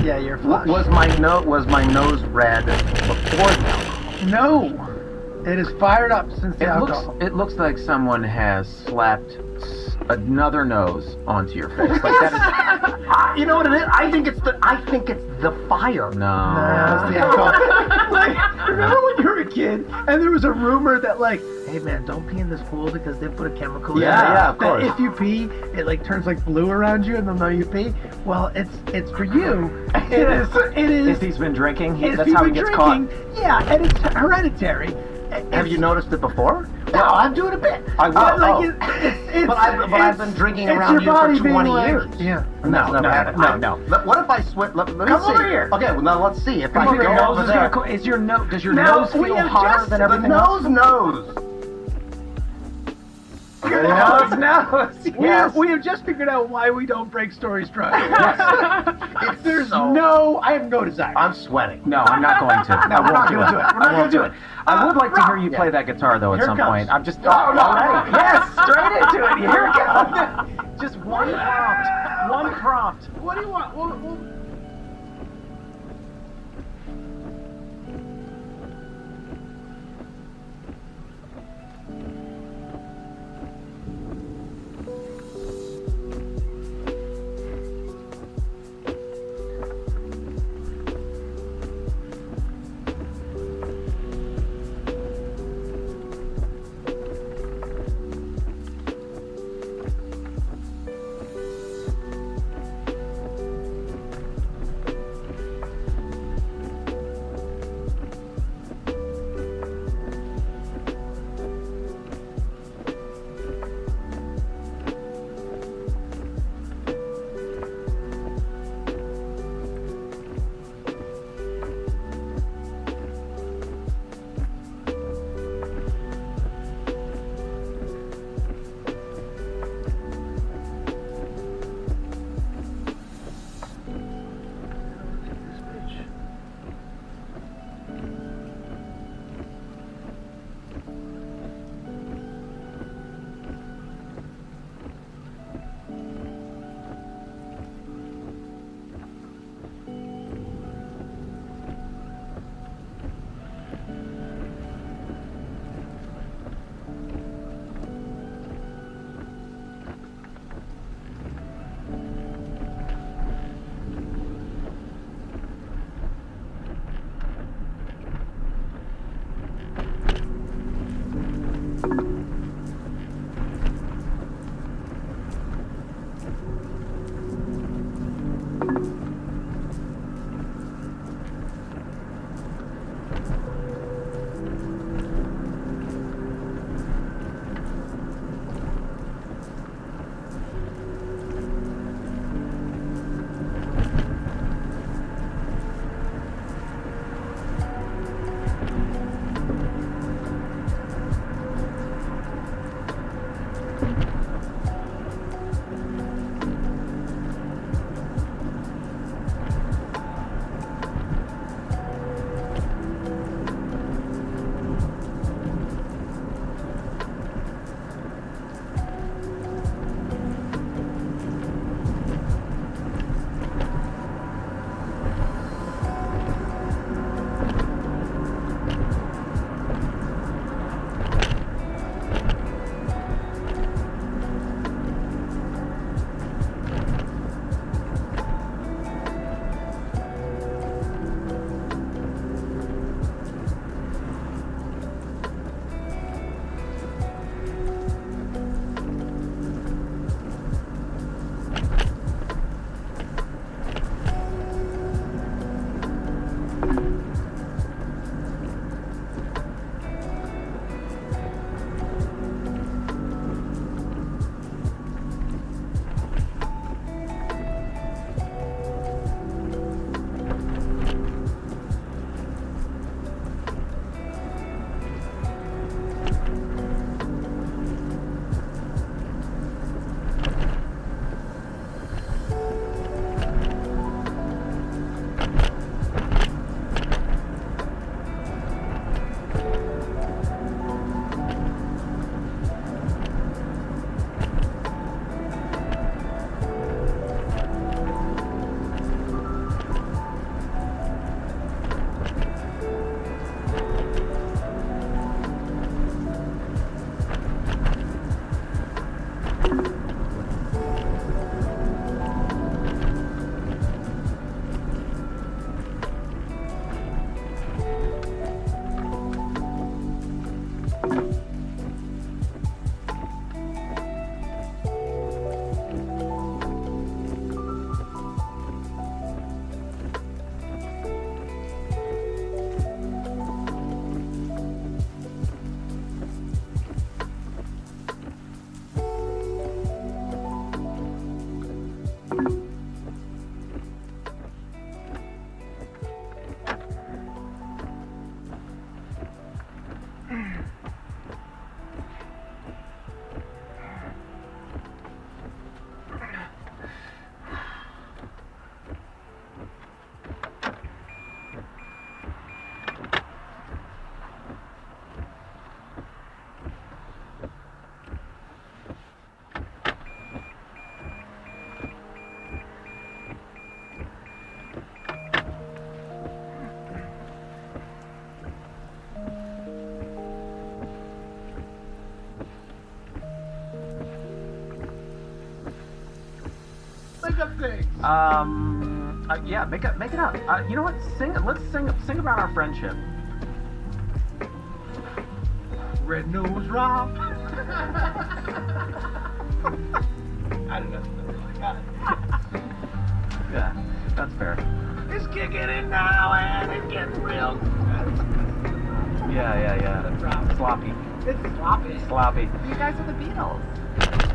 Yeah, you're flush. Was my nose red before the alcohol? No. It is fired up since the alcohol. It looks like someone has slapped another nose onto your face. Like that You know what it is? I think it's the fire. is No, it's the no. alcohol. Like, remember when you were a kid and there was a rumor that like, hey man, don't pee in this pool because they put a chemical in it. Yeah, of that course. if you pee, it like turns like blue around you and they'll know you pee. Well, it's for you. It is. If he's been drinking, if that's you've how he been gets drinking, yeah, and it's hereditary. Have you noticed it before? No, I'm doing a bit. I will. But, like, Oh. But I've been drinking it's around your you for body being 20 like- years. Yeah. And that's never happened. no. What if I swim? Let me Come see. over here. Okay, well now let's see if I Come go over here. over there. Is your nose? Does your Now, nose we feel have hotter just- than The everything else? nose. Your nose knows. Yes. We have just figured out why we don't break stories drunk. There's I have no desire. I'm sweating. No, I'm not going to. No, we're not gonna do it. We're not gonna do it. I would like to hear you Yeah. play that guitar though at Here it some comes. point. I'm just. Oh, no. Yes, straight into it. Here we go. Just one prompt. One prompt. What do you want? We'll make up things. Yeah, make it up. You know what? Let's sing about our friendship. Red Nose Rob. I don't know. I got it. Yeah, that's fair. It's kicking in now and it's getting real. Yeah. Rob. Sloppy. It's sloppy. Sloppy. You guys are the Beatles.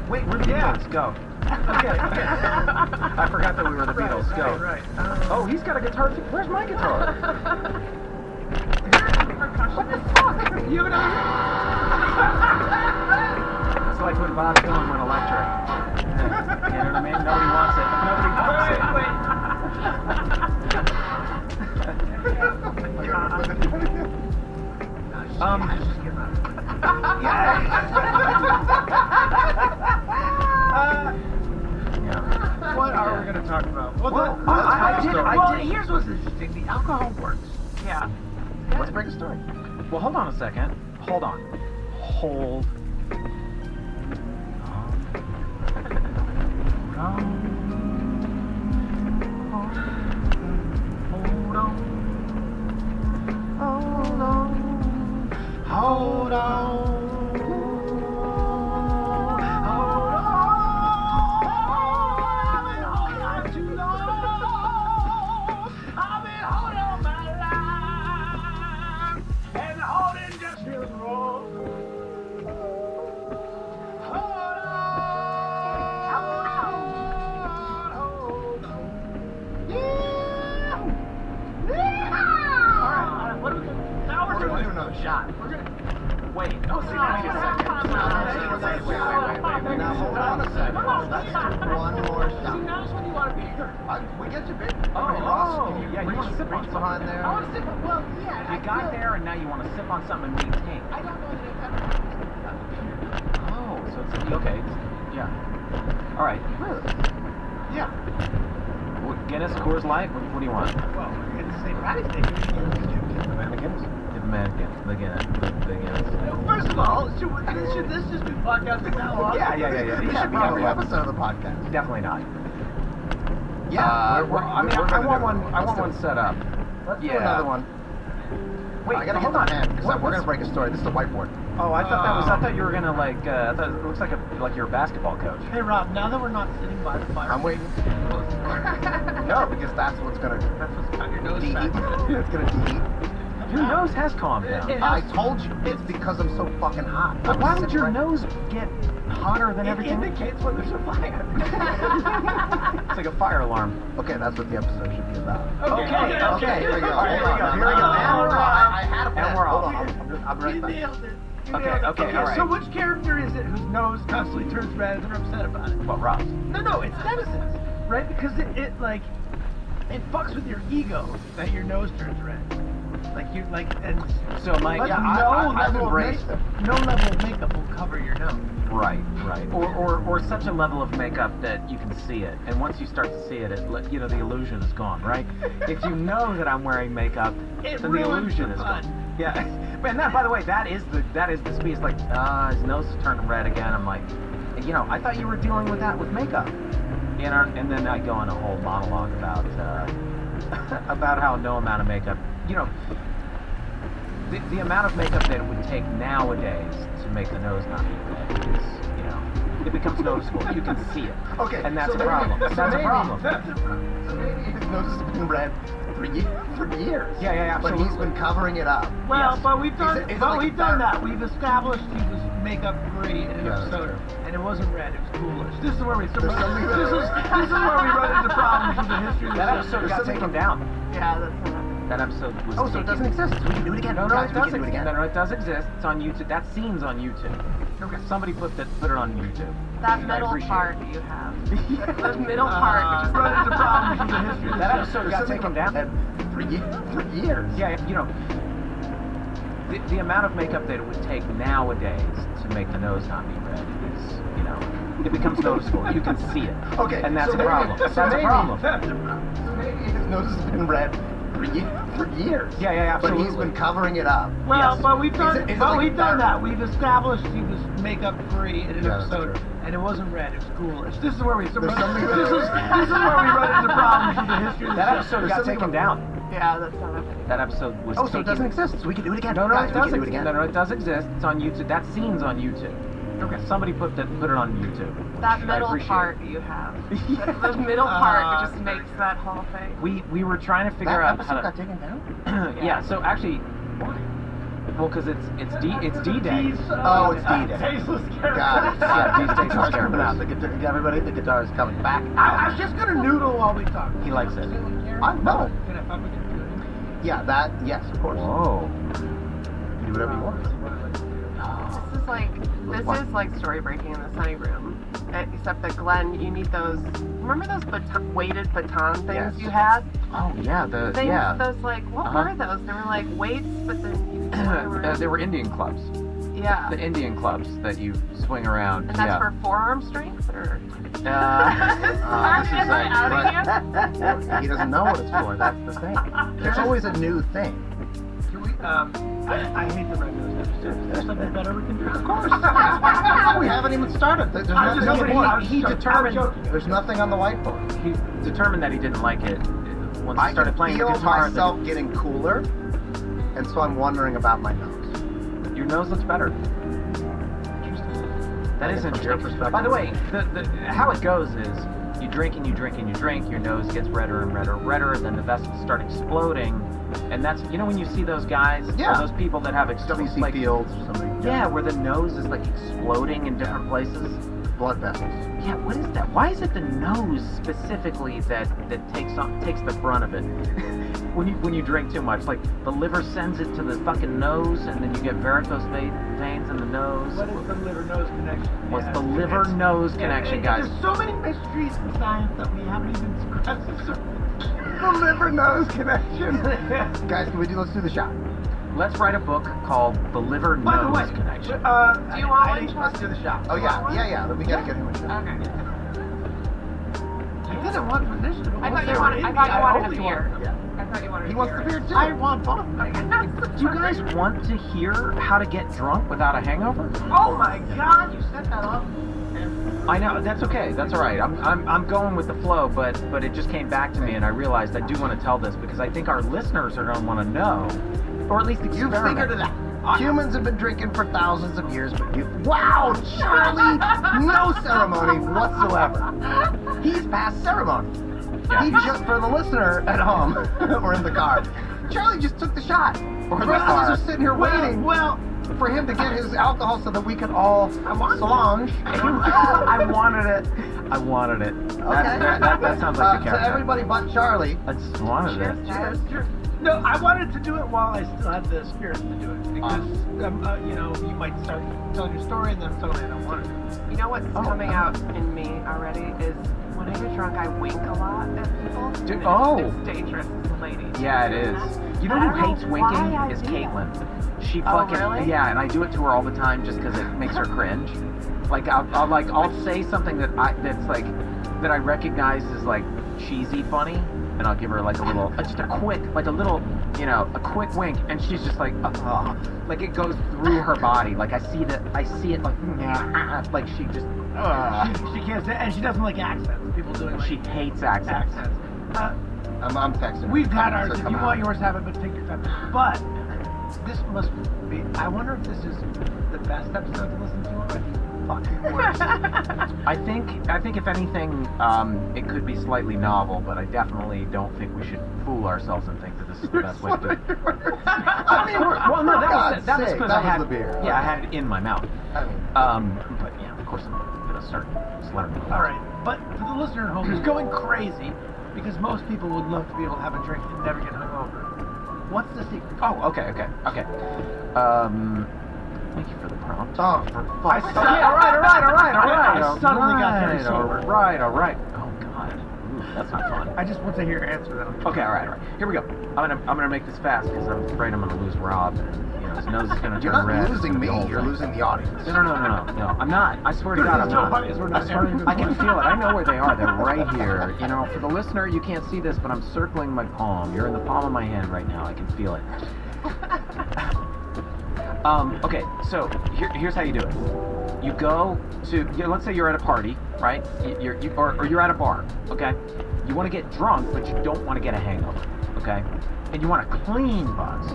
Wait, we're the Beatles. Go. Okay. I forgot that we were the Beatles. Go. Right. Oh, he's got a guitar too. Where's my guitar? What the fuck? You have another? It's like when Bob Dylan went electric. You know what I mean? Nobody wants it. Nobody wants it. What are we going to talk about? Well, Here's what's interesting. The alcohol works. Yeah. Let's break a story. Well, hold on a second. Hold on. Hold Shot. Wait. Oh, see, now just a second. Wait. Now hold on a second. Let's do one more shot. See, now's when you want to be here. We get you, bit. Oh, yeah, you want to sip on reach something. behind there. I want to sip. Well, yeah. You got there and now you want to sip on something and maintain. I don't know that it's Oh, so it's okay. Yeah. All right. Yeah. Guinness, Coors Light. What do you want? well, we're going to say Patty's Day. Give the man a Guinness. Give the man the Guinness. First of all, should this just be podcasting now? Yeah. This should be every episode of the podcast. Definitely not. Yeah. I want one set up. Let's do another one. Wait, I gotta hold get on. the pen because we're gonna break a story. This is a whiteboard. Oh, I thought I thought you were gonna like. I thought it looks like you're a basketball coach. Hey, Rob, now that we're not sitting by the fire, I'm waiting. No, because that's what's gonna on your nose de-heat. It's gonna de-heat. Your nose has calmed down. I told you, it's because I'm so fucking hot. But why would your nose get hotter than everything? It indicates when there's a fire. It's like a fire alarm. Okay, that's what the episode should be about. Okay, here we go. All right, here we go. And we're off. I had a pen. And we're Hold off. on, I'm right You back. nailed it. Okay, all right. So which character is it whose nose constantly turns red and they're upset about it? Well, Ross. No, it's Dennis's, right? Because it fucks with your ego that your nose turns red. And So like, but I've level of embraced makeup, no level of makeup will cover your nose. right. Or such a level of makeup that you can see it, and once you start to see it, the illusion is gone, right? If you know that I'm wearing makeup, It then the ruins illusion the is fun. gone. Yeah. And that, by the way, that is the speech. Like, his nose is turning red again. I'm like, I thought you were dealing with that with makeup. And then I go on a whole monologue about about how no amount of makeup, the amount of makeup that it would take nowadays to make the nose not be red is, it becomes noticeable. You can see it. Okay, And that's so a problem. maybe- That's a problem. So maybe his nose has been red for years. Yeah, But he's been covering it up. Well, Yes. but we've done, Is it like we've a done dark- that. We've established he was makeup free in an Yeah, that's episode, true. and it wasn't red. It was coolish. This is where we There's something- this is where we run into problems with the history of the That show. episode got something- taken down. Yeah, that's That episode was Oh, so it taken. doesn't exist. We can do it again. No, Guys, it we does can do it again. exist. No, it does exist. It's on YouTube. That scene's on YouTube. Okay. Somebody put it on YouTube. that I middle appreciate part it. you have. The middle part. Just run into problems with the history of the That show. episode There's got something taken down. for years. Yeah, the amount of makeup that it would take nowadays to make the nose not be red is, it becomes noticeable. You can see it. Okay, And that's so a problem. maybe- That's a problem. So maybe his nose has been red for years. Yeah, But absolutely. he's been covering it up. Well, Yes. but we've done, Is it like that. We've established he was makeup free in an Yeah, that's episode, true. and it wasn't red. It was coolish. This is where we. This is There's something where we run into problems with the history of the That show. episode There's got something taken about- down. Yeah, that's not happening. That episode was Oh, taken. so it doesn't exist. So we can do it again. No, Guys, it we does can do it exist. again. No, it does exist. It's on YouTube. That scene's on YouTube. Okay. Somebody put it on YouTube. That I middle appreciate part it. you have. The middle part just makes that whole thing. We were trying to figure That out episode how got to. taken down? Yeah. So actually, why? Well, because it's D-Day. Oh, it's D-Day. Tasteless Got it. Yeah, these days Guitar's are coming out. Everybody, the guitar is coming back I out. was just gonna noodle while we talk. He likes it. I know. Can I fuck with your computer? Yeah, that, yes, of course. Whoa. Do whatever you want. This is like story breaking in the sunny room. Except that Glenn, you need those. Remember those weighted baton things Yes. you had? Oh yeah, Those like what were those? They were like weights, but then you could swing around. They were Indian clubs. Yeah. The Indian clubs that you swing around. And that's yeah. for forearm strength, or? This is Am I outing you? He doesn't know what it's for. That's the thing. There's always a new thing. Can we? I hate the red nose episode. Is there something better we can do? Of course. We haven't even started. There's I was nothing just on the joking. whiteboard. he determined. There's nothing on the whiteboard. He determined that he didn't like it once he I started can playing the feel guitar. myself getting cooler, and so I'm wondering about my nose. Your nose looks better. That is From your interesting. perspective. By the way, how it goes is you drink and you drink and you drink, your nose gets redder and redder and redder, and then the vessels start exploding. And that's, you know, when you see those guys, Yeah. or those people that have W.C. like, Fields or something. yeah, where the nose is like exploding in different places. Blood vessels. Yeah, what is that? Why is it the nose specifically that takes the brunt of it? when you drink too much, like the liver sends it to the fucking nose, and then you get varicose veins in the nose. What is the liver-nose connection? What's Yeah, the it's- liver-nose yeah, connection, guys? There's so many mysteries in science that we haven't even scratched the surface. The liver-nose connection. Guys, let's do the shot. Let's write a book called The By the Liver-Nose way, Connection. Do you want one? Let's do the shot. Oh, yeah. We gotta get him a shot. Okay. I didn't want for this. I thought you wanted a only beer. want- Yeah. I thought you wanted He a wants beer. the beer, too. I want both. Do you guys want to hear how to get drunk without a hangover? Oh my God! You set that up. I know, that's okay. That's all right. I'm going with the flow, but it just came back to me, and I realized I do want to tell this because I think our listeners are going to want to know, or at least You experiment. figured it out. Humans have been drinking for thousands of years, but you... Wow, Charlie! No ceremony whatsoever. He's past ceremony. He just, for the listener at home, or in the car, Charlie just took the shot. Or The the rest of us car. are sitting here waiting for him to get his alcohol so that we can all solange. I wanted it. I wanted it. Okay. That sounds like the So character. everybody but Charlie. I just wanted it. Cheers. No, I wanted to do it while I still had the spirit to do it because you know, you might start telling your story and then suddenly I don't want to do it. You know what's coming out in me already is when I get drunk, I wink a lot at people. Dude, and oh. It's dangerous to ladies. Yeah, it is. You know I who don't know hates winking why I is do Caitlin. She Oh, fucking really? yeah, and I do it to her all the time just because it makes her cringe. Like I'll say something that I recognize as like cheesy funny, and I'll give her like a little, just a quick, like a little, you know, a quick wink, and she's just like, like it goes through her body. Like I see it like she just, She can't say, and she doesn't like accents. People doing like she hates accents. I'm texting. We've had So ours. If come you out. want yours, have it, but take your time. But this must be. I wonder if this is the best episode to listen to, or the fucking worst. I think if anything, it could be slightly novel, but I definitely don't think we should fool ourselves and think that this is the best way to do it. I mean, Well, no, that was God's because sake, I that had was the beer. Yeah, I had it in my mouth. I mean, But yeah, of course I'm gonna start slurring. All right, but for the listener at home who's going crazy, because most people would love to be able to have a drink and never get hungover. What's the secret? Oh, okay. Thank you for the prompt. oh, for fuck's sake. Yeah, all right. I suddenly got very sober. All right. Oh God. Oof. That's not fun. I just want to hear your answer. Then. Okay, all right. Here we go. I'm gonna make this fast because I'm afraid I'm gonna lose Rob, and his nose is gonna You're turn not red. losing me. You're losing the audience. No. I'm not. I swear to God, I'm not. I can feel it. I know where they are. They're right here. For the listener, you can't see this, but I'm circling my palm. You're in the palm of my hand right now. I can feel it. Okay, so here's how you do it. You go to, let's say you're at a party, right? Or you're at a bar, okay? You want to get drunk, but you don't want to get a hangover, okay? And you want a clean buzz,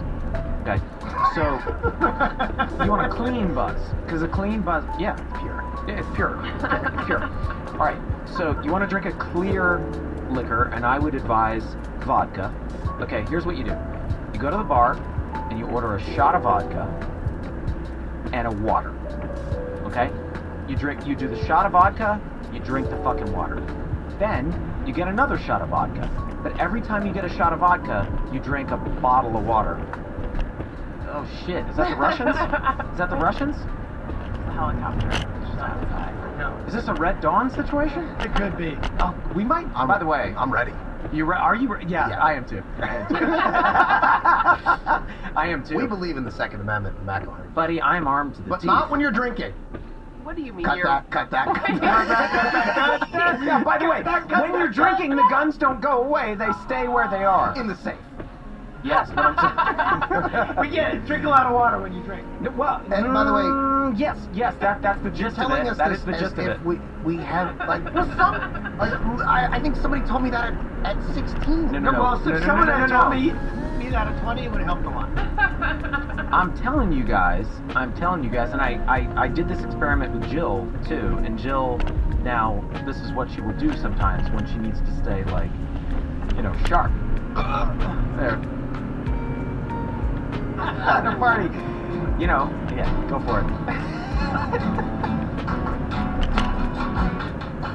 okay? So you want a clean buzz, because a clean buzz, yeah, it's pure. It's pure. It's pure. All right. So you want to drink a clear liquor, and I would advise vodka. Okay. Here's what you do. You go to the bar, and you order a shot of vodka and a water. Okay? You do the shot of vodka, you drink the fucking water. Then you get another shot of vodka. But every time you get a shot of vodka, you drink a bottle of water. Oh shit, is that the Russians? Is that the Russians? The helicopter. Just outside. No. Is this a Red Dawn situation? It could be. Oh, we might. By the way, I'm ready. Are you? Yeah, I am too. I am too. We believe in the Second Amendment in McElhinney. Buddy, I'm armed to the But teeth. not when you're drinking. What do you mean? Cut that. Yeah, by the way, when you're drinking, the guns don't go away. They stay where they are. In the safe. Yes, but I'm We get it. Drink a lot of water when you drink. Well, And by the way, yes, that's the gist of telling it. us That this is the as gist of if it. we have I think somebody told me that at 16. Well, if someone had told me that at 20, it would have helped a lot. I'm telling you guys, and I did this experiment with Jill too, and Jill, now, this is what she will do sometimes when she needs to stay, sharp. There. At the party. Yeah, go for it.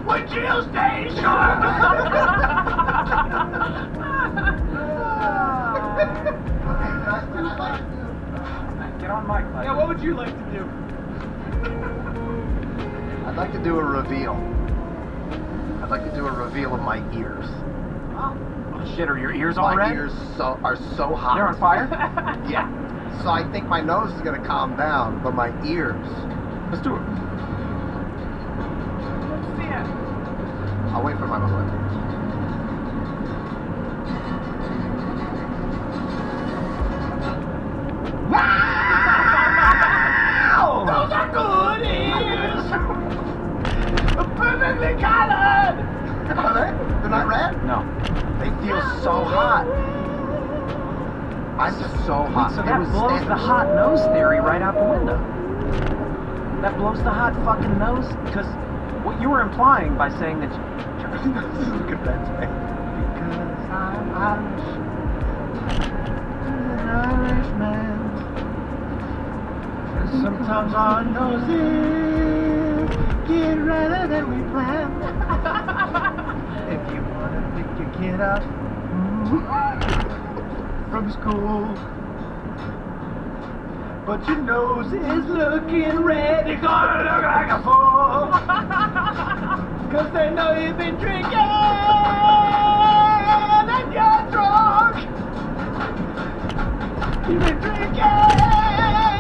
Would you stay sharp? Get on mic, buddy. Yeah, what would you like to do? I'd like to do a reveal. I'd like to do a reveal of my ears. Oh shit, are your ears all My red? ears are so hot. They're on fire? Yeah. So I think my nose is gonna calm down, but my ears. Let's do it. Let's see it. I'll wait for my moment. Wow! Those are good ears! Perfectly colored! Are they? They're not red? No. They feel so hot. I'm just so hot. So that blows the hot nose theory right out the window. That blows the hot fucking nose, because what you were implying by saying that This is a good bet today. Because I'm Irish. An Irishman. And sometimes our noses get redder than we planned. If you wanna pick your kid up from school, but your nose is looking red, you're gonna look like a fool. Cause they know you've been drinking and you're drunk. You've been drinking and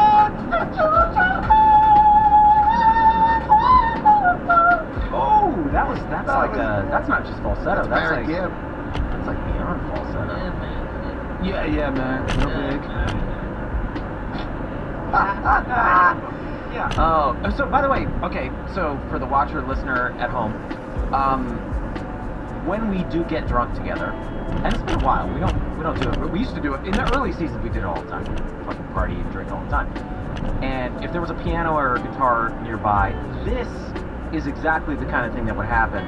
you're drunk. oh, that's not just falsetto. That's Barry like Gibb. that's like beyond falsetto. Yeah, man. Real big. Yeah. Oh, so by the way, okay, so for the watcher, listener at home, when we do get drunk together, and it's been a while, we don't do it, but we used to do it, in the early seasons we did it all the time, fucking party and drink all the time, and if there was a piano or a guitar nearby, this is exactly the kind of thing that would happen.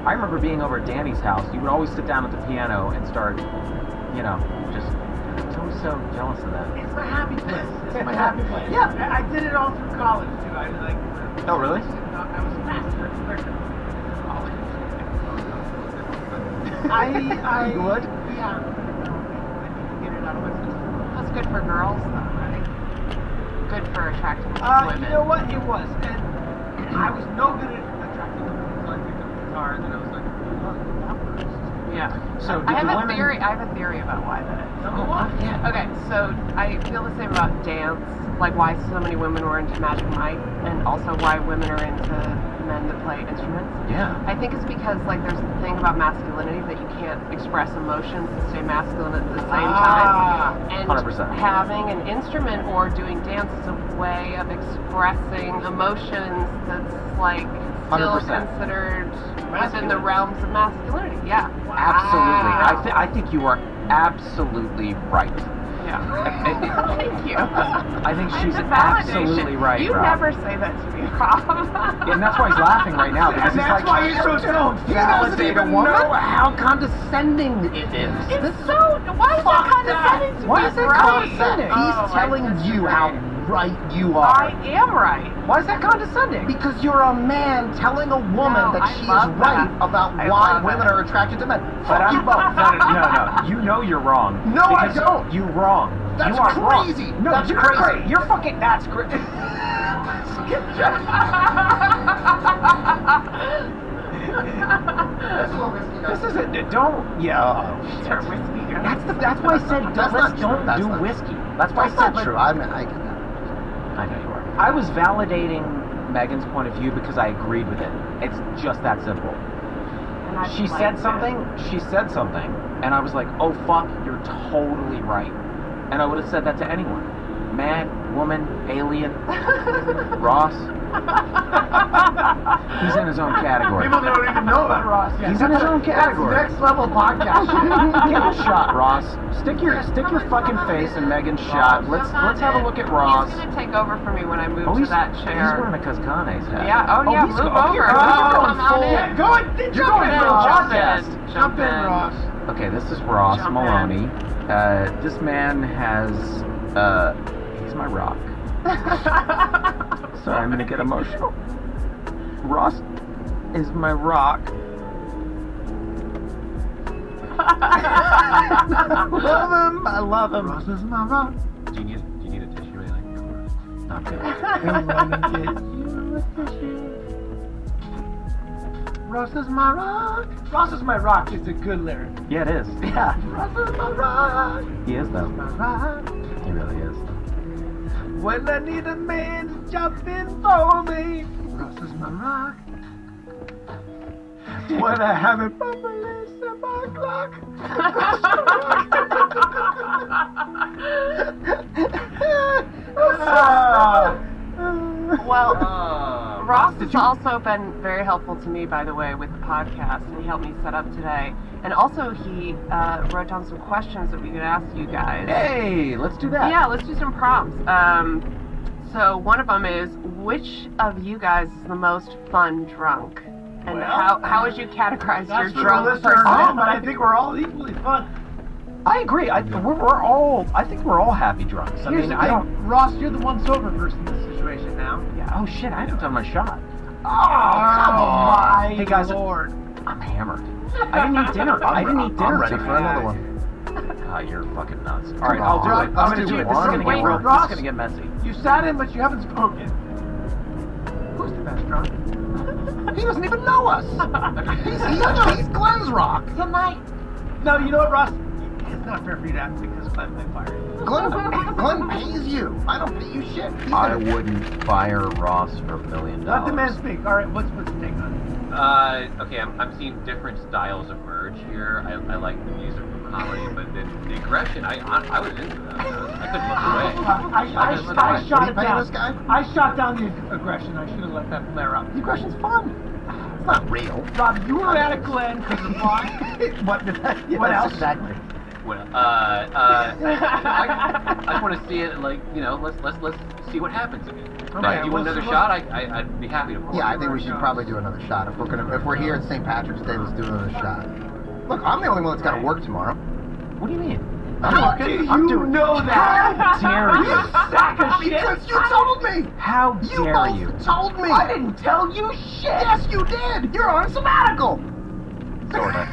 I remember being over at Danny's house, you would always sit down at the piano and start, just, I was always so jealous of that. It's my happy place. It's my happy place. Yeah, I did it all through college too. I like. Oh, really? I was a master at college. I You would? Yeah. I get it out of my system. That's good for girls, though, right? Good for attracting women. You know what? It was, and I was no good at attracting women, so I picked up the guitar, and then I was like, oh, So I did have the a women... theory. I have a theory about why that is. Yeah. Okay, so I feel the same about dance, like why so many women were into Magic Mike, and also why women are into men that play instruments. Yeah. I think it's because like there's a thing about masculinity that you can't express emotions and stay masculine at the same time. And 100%. having an instrument or doing dance is a way of expressing emotions that's like still 100%. considered within the realms of masculinity. Yeah. Absolutely. I think you are absolutely right. Yeah. Thank you. I think she's And the validation. absolutely right, You Rob. never say that to me, Rob. And that's why he's laughing right now, because he's like, why you're so stoned. He doesn't even know how condescending it is. It's so. Why is that condescending to me? Why is that Right. condescending? He's Oh, telling I you disagree. how right you are. I am right. Why is that condescending? Because you're a man telling a woman No, that I she is love right that. about I why love women it. are attracted to men. But Fuck you both. No. You know you're wrong. No, I Because don't. You're wrong. That's you are crazy. Wrong. No, That's you're crazy. crazy. You're fucking. That's crazy. This is it. Don't. Yeah. Start whiskey. That's why I said That's let's not true. don't That's do not- whiskey. That's why I That's said not true. I mean, I get that. I know you are. I was validating Megan's point of view because I agreed with it. It's just that simple. She said something, and I was like, oh fuck, you're totally right. And I would have said that to anyone. Man, woman, alien, Ross. He's in his own category. People don't even know about Ross yet. He's in his own category. That's next level podcast. Give it a shot, Ross. Stick your fucking face in Megan's shot. Let's have a look at Ross. He's gonna take over for me when I move to he's that He's chair. wearing a Cascanes hat. Yeah. Oh yeah. he's Move go- over. you're Come going on full- in. Go on, jump in, Ross. podcast. Jump in, Ross. Okay, this is Ross Jump Maloney. This man has, he's my rock. Sorry, I'm gonna get emotional. Ross is my rock. Love him. I love him. Ross is my rock. Do you need a tissue or anything? I'm good. Ross is my rock. Ross is my rock is a good lyric. Yeah, it is. Yeah. Ross is my rock. He is though. My rock. He really is. When I need a man to jump in for me. Ross is my rock. When I have a properly set my clock. Well, Ross has also been very helpful to me, by the way, with the podcast, and he helped me set up today. And also, he wrote down some questions that we could ask you guys. Hey, let's do that. Yeah, let's do some prompts. So one of them is, which of you guys is the most fun drunk? And how would you categorize your That's for the drunk listener at home, but I personality? think we're all equally fun. I agree. I think we're all happy drunks. I Here's mean, the I thing, don't. Ross, you're the one sober person in this situation now. Yeah. Oh shit! I haven't done my shot. Oh, my Hey, guys. Lord. I'm hammered. I didn't eat dinner. I didn't eat dinner. I'm ready for tonight. another one. God, you're fucking nuts. All right, I'll do on, it. I'm let's gonna do do it. one. This is gonna Wait, get real. This Ross. is gonna get messy. You sat in, but you haven't spoken. Who's the best drunk? He doesn't even know us. He's Glenn's rock. Tonight. No, you know what, Ross? It's not fair for you to ask because Glenn might fire you. Glenn pays you. I don't pay you shit. He's I gonna- wouldn't fire Ross for $1 million. Let the man speak. All right, what's the take on it? Okay, I'm seeing different styles emerge here. I like the music from comedy, but the aggression, I was into that. I couldn't look away. I shot Did it he pay down. this guy? I shot down the aggression. I should have let that flare up. The aggression's fun. It's not real. Rob, you were at a Glenn because of why? What did that? What else? Exactly. Well, I just want to see it, like, let's see what happens again. Okay, If you want another shot, I'd be happy to pour. Yeah, I think we should probably do another shot. If we're here at St. Patrick's Day, let's do another shot. Look, I'm the only one that's got to work tomorrow. What do you mean? I'm How working. do I'm you doing. know that? How dare you? You sack of shit. Because you told me. How You dare both you? told me. I didn't tell you shit. Yes, you did. You're on a sabbatical. Sorta.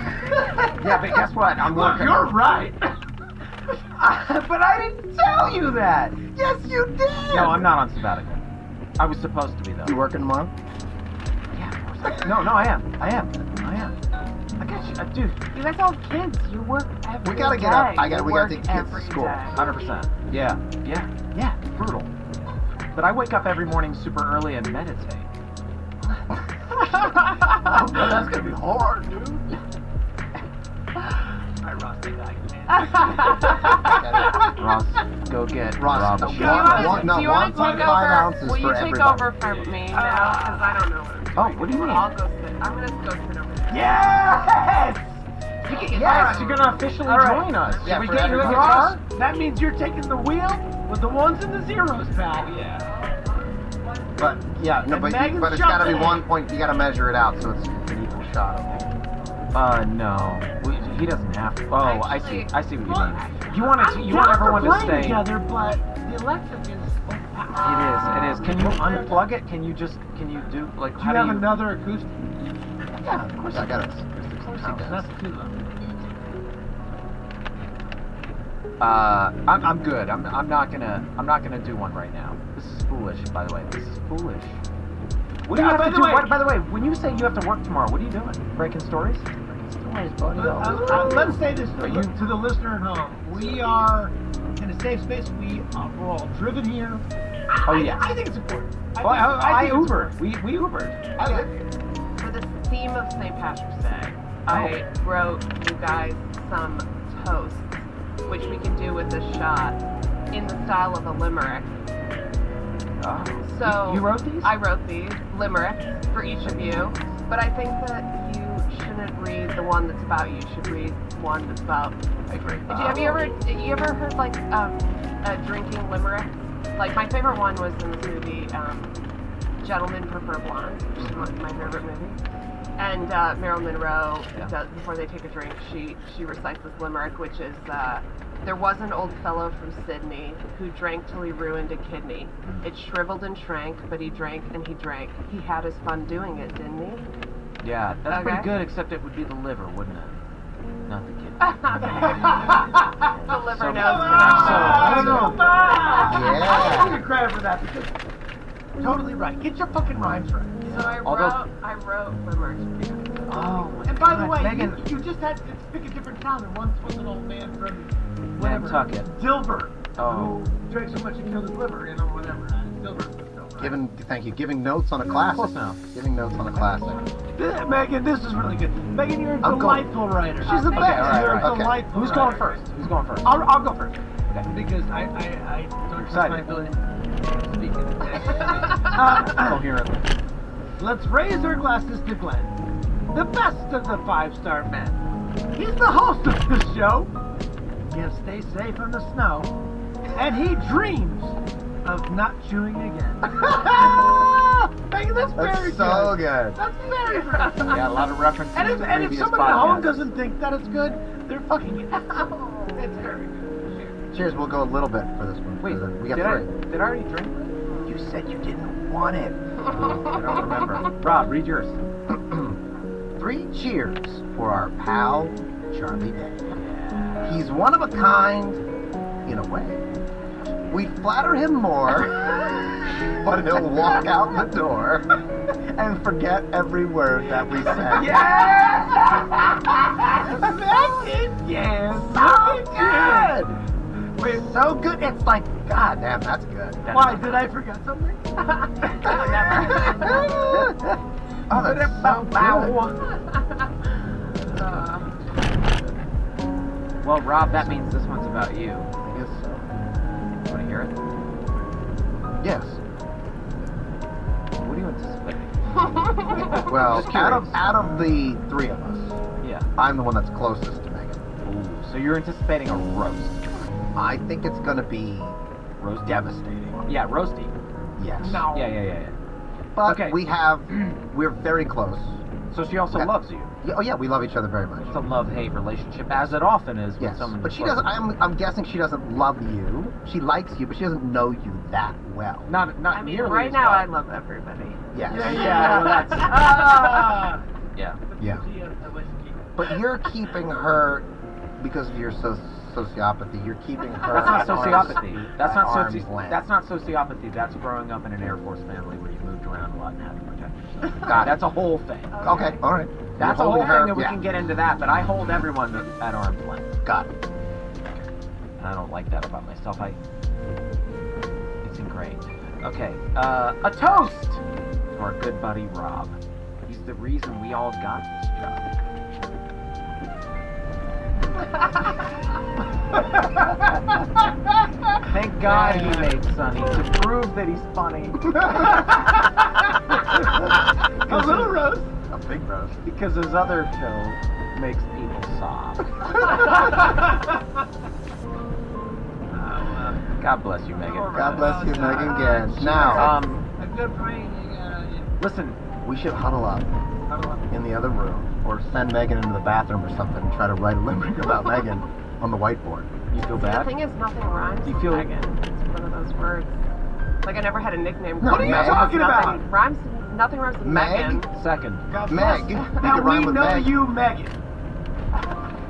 Yeah, but guess what? I'm Look, working. you're right. But I didn't tell you that. Yes, you did. No, I'm not on sabbatical. I was supposed to be though. You working tomorrow? No, I am. I got you, dude. You guys all have kids. You work every day. We gotta get up. You We gotta work take the kids to every school. day. 100%. Yeah. Brutal. But I wake up every morning super early and meditate. Oh, bro, that's gonna be hard, dude. Alright, Ross, take that. Ross, go get Ross, Rob a do you shot. wanna- Do you want to take 1.5 over? ounces Will you for take everybody. over for me now? Because I don't know what I'm doing. Oh, what do you mean? I'll go sit. I'm gonna go sit over there. Yes! Yes, you're gonna officially All right. join us. Yeah, Should we for get you a everybody. guitar? That means you're taking the wheel with the ones and the zeros, pal. Yeah. But yeah, no, And but Megan it's shot gotta be it. 1 point. You gotta measure it out so it's an equal shot. No. He doesn't have to. Oh, Actually, I see what you mean. You want everyone to stay. together, but the electric is overpowered. It is. Can you unplug it? Can you do like? Do How you have do you? another acoustic? Yeah, of course I got it. That's too low. I'm good. I'm not gonna do one right now. This is foolish, by the way. This is foolish. What do you have to do? By the way, when you say you have to work tomorrow, what are you doing? Breaking stories? Let's say this to the listener at home. We are in a safe space. We're all driven here. Oh yeah. I think it's important. I think it's Ubered. We Ubered. I live here. For the theme of St. Patrick's Day, I wrote you guys some toasts, which we can do with this shot in the style of a limerick. Oh. So You wrote these? I wrote these limericks for each of you, but I think that you shouldn't read the one that's about you. You should read one that's about. I agree. Have you ever heard like a drinking limerick? Like my favorite one was in this movie, Gentlemen Prefer Blondes, which is my favorite movie. And Marilyn Monroe, before they take a drink, she recites this limerick, which is, there was an old fellow from Sydney who drank till he ruined a kidney. It shriveled and shrank, but he drank and he drank. He had his fun doing it, didn't he? Yeah, that's pretty Okay. good, except it would be the liver, wouldn't it? Not the kidney. The liver So- knows I don't know. Yeah. I give you credit for that because totally right. Get your fucking rhymes right. So I wrote limericks for you. Oh, And by the way, Megan, you just had to pick a different town. And once was an old man from whatever, Nantucket. Dilbert, Oh. who drank so much he killed his liver, whatever. Dilbert was still right. Giving notes on a classic. Close enough. Giving notes on a classic. Megan, this is really good. Megan, you're a I'm going- delightful writer. She's the thank best. you. You're a Okay. delightful Who's writer. going first? Who's going first? I'll go first. Okay. Because I don't trust Excited. my ability to speak. Coherently. Let's raise our glasses to Glenn, the best of the five-star men. He's the host of this show. He'll stay safe from the snow, and he dreams of not chewing again. Megan, that's very That's so good. That's very good. Yeah, a lot of references And to if previous somebody at home podcasts. doesn't think that it's good, they're fucking it. It's very good. Cheers. We'll go a little bit for this one. Wait, we got did I 3. did I already drink? You said you didn't want it. I don't remember. Rob, read yours. 3 cheers for our pal Charlie Day. He's one of a kind, in a way. We flatter him more, but he'll walk out the door and forget every word that we said. Yes! Megan, yes! So good! Wait, so good. It's like, God damn, that's good. Why, did I forget something? Oh, that's so good. Well, Rob, that means this one's about you. I guess so. Want to hear it? Yes. What are you anticipating? Well, Just curious. out of the 3 of us, Yeah. I'm the one that's closest to Megan. Ooh, so you're anticipating a roast. I think it's gonna be Roast. devastating. Yeah, roasty. Yes. No. Yeah. But Okay. we're very close. So she also Yeah. loves you. Yeah, oh yeah, we love each other very much. It's a love-hate relationship, as it often is with Yes, someone. but who's she close doesn't. to you. I'm guessing she doesn't love you. She likes you, but she doesn't know you that well. Not I mean, nearly right as now well. I love everybody. Yes. Yeah, well, that's yeah. Yeah. But you're keeping her because of your sociopathy. You're keeping her. That's not at arm's- sociopathy. That's at not arm's length. That's not sociopathy. That's growing up in an Air Force family where you moved around a lot and had to protect yourself. Got it. That's a whole thing. Okay, all right. That's a You're whole holding her- thing, and we yeah. can get into that. But I hold everyone at arm's length. Got it. And I don't like that about myself. It's ingrained. Okay, a toast to our good buddy Rob. He's the reason we all got this job. Thank God he made Sonny to prove that he's funny. A little roast. A big roast. Because his other show makes people sob. God bless you, Megan. God bless you, Megan Gans. Now, A good brain, you gotta... Listen, we should huddle up in the other room, or send Megan into the bathroom or something and try to write a limerick about Megan on the whiteboard. you feel The bad? thing is, nothing rhymes You with feel- Megan. It's one of those words. Like, I never had a nickname. No, called what are you Megan. talking Nothing about? Rhymes, nothing rhymes with Meg? Megan. Second. God Meg. bless. You Now can rhyme we with know Meg. you, Megan.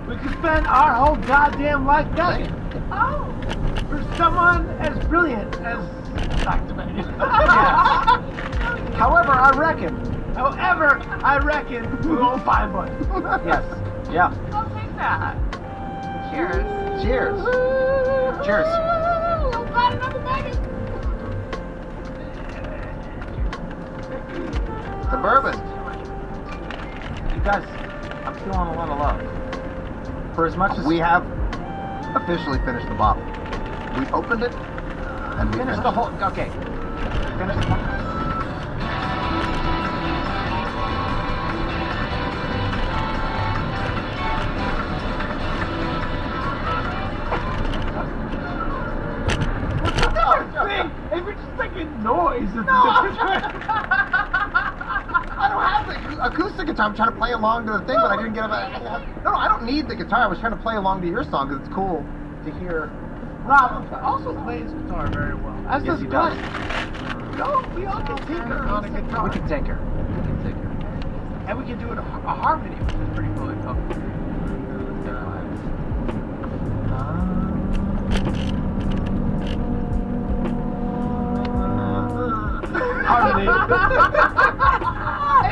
We could spend our whole goddamn life Megan. Oh. For someone as brilliant as Dr. Megan. However, I reckon. However, I reckon we won't find one. Yes. Yeah. I'll take that. Cheers. Cheers. Cheers. We'll find another Megan. The bourbon. You guys, I'm feeling a lot of love. For as much as We have officially finished the bottle. We opened it and we finish finished the whole. Okay. Finish the whole. If it's just making noise, it's I don't have the acoustic guitar. I'm trying to play along to the thing, but I didn't get it. No, I don't need the guitar. I was trying to play along to your song because it's cool to hear. Rob also plays guitar very well. As Yes, does he does. Glenn. No, we all can tinker on a guitar. We can tinker. And we can do it a harmony, which is pretty cool. Harmony.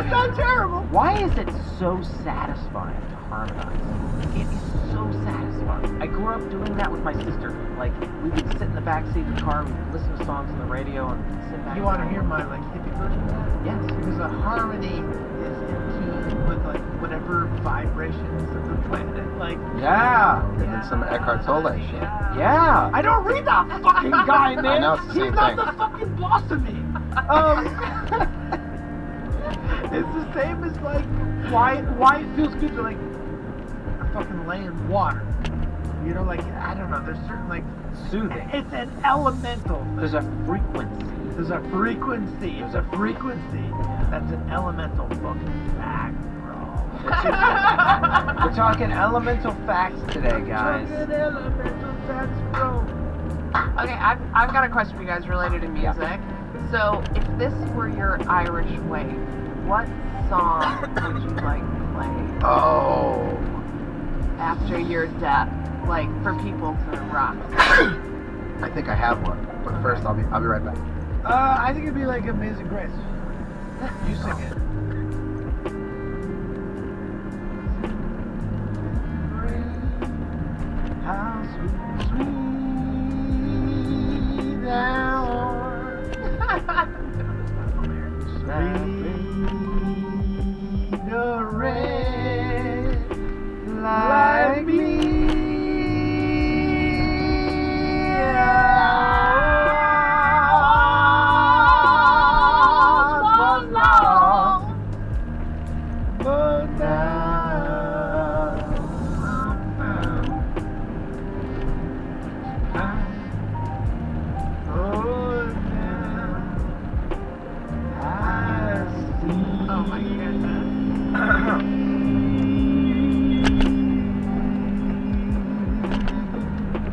It's not terrible. Why is it so satisfying to harmonize? It is so satisfying. I grew up doing that with my sister. Like, we would sit in the back seat of the car, we would listen to songs on the radio, and sit back. You want to hear my like hippie version of that? Yes. Because a harmony is in tune with like whatever vibrations of the planet. Like, Yeah. And then some Eckhart Tolle shit. Yeah. I don't read that fucking guy, man. I know, it's the He's same not thing. the fucking boss of me. It's the same as like why it feels good to like fucking lay in water. You know, like I don't know. There's certain like Soothing. it's an elemental thing. There's a frequency. There's a frequency. There's a frequency. That's an elemental fucking fact, bro. We're talking elemental facts today, guys. Fucking elemental facts, bro. Okay, I've got a question for you guys related to music. So, if this were your Irish way, what song would you like play Oh. after your death? Like, for people to rock? I think I have one. But first, I'll be right back. I think it'd be like Amazing Grace. You sing it. How sweet, sweet thou art. Sweet a red like me. Was lost, but now I'm found. Oh, now I see. Oh my goodness.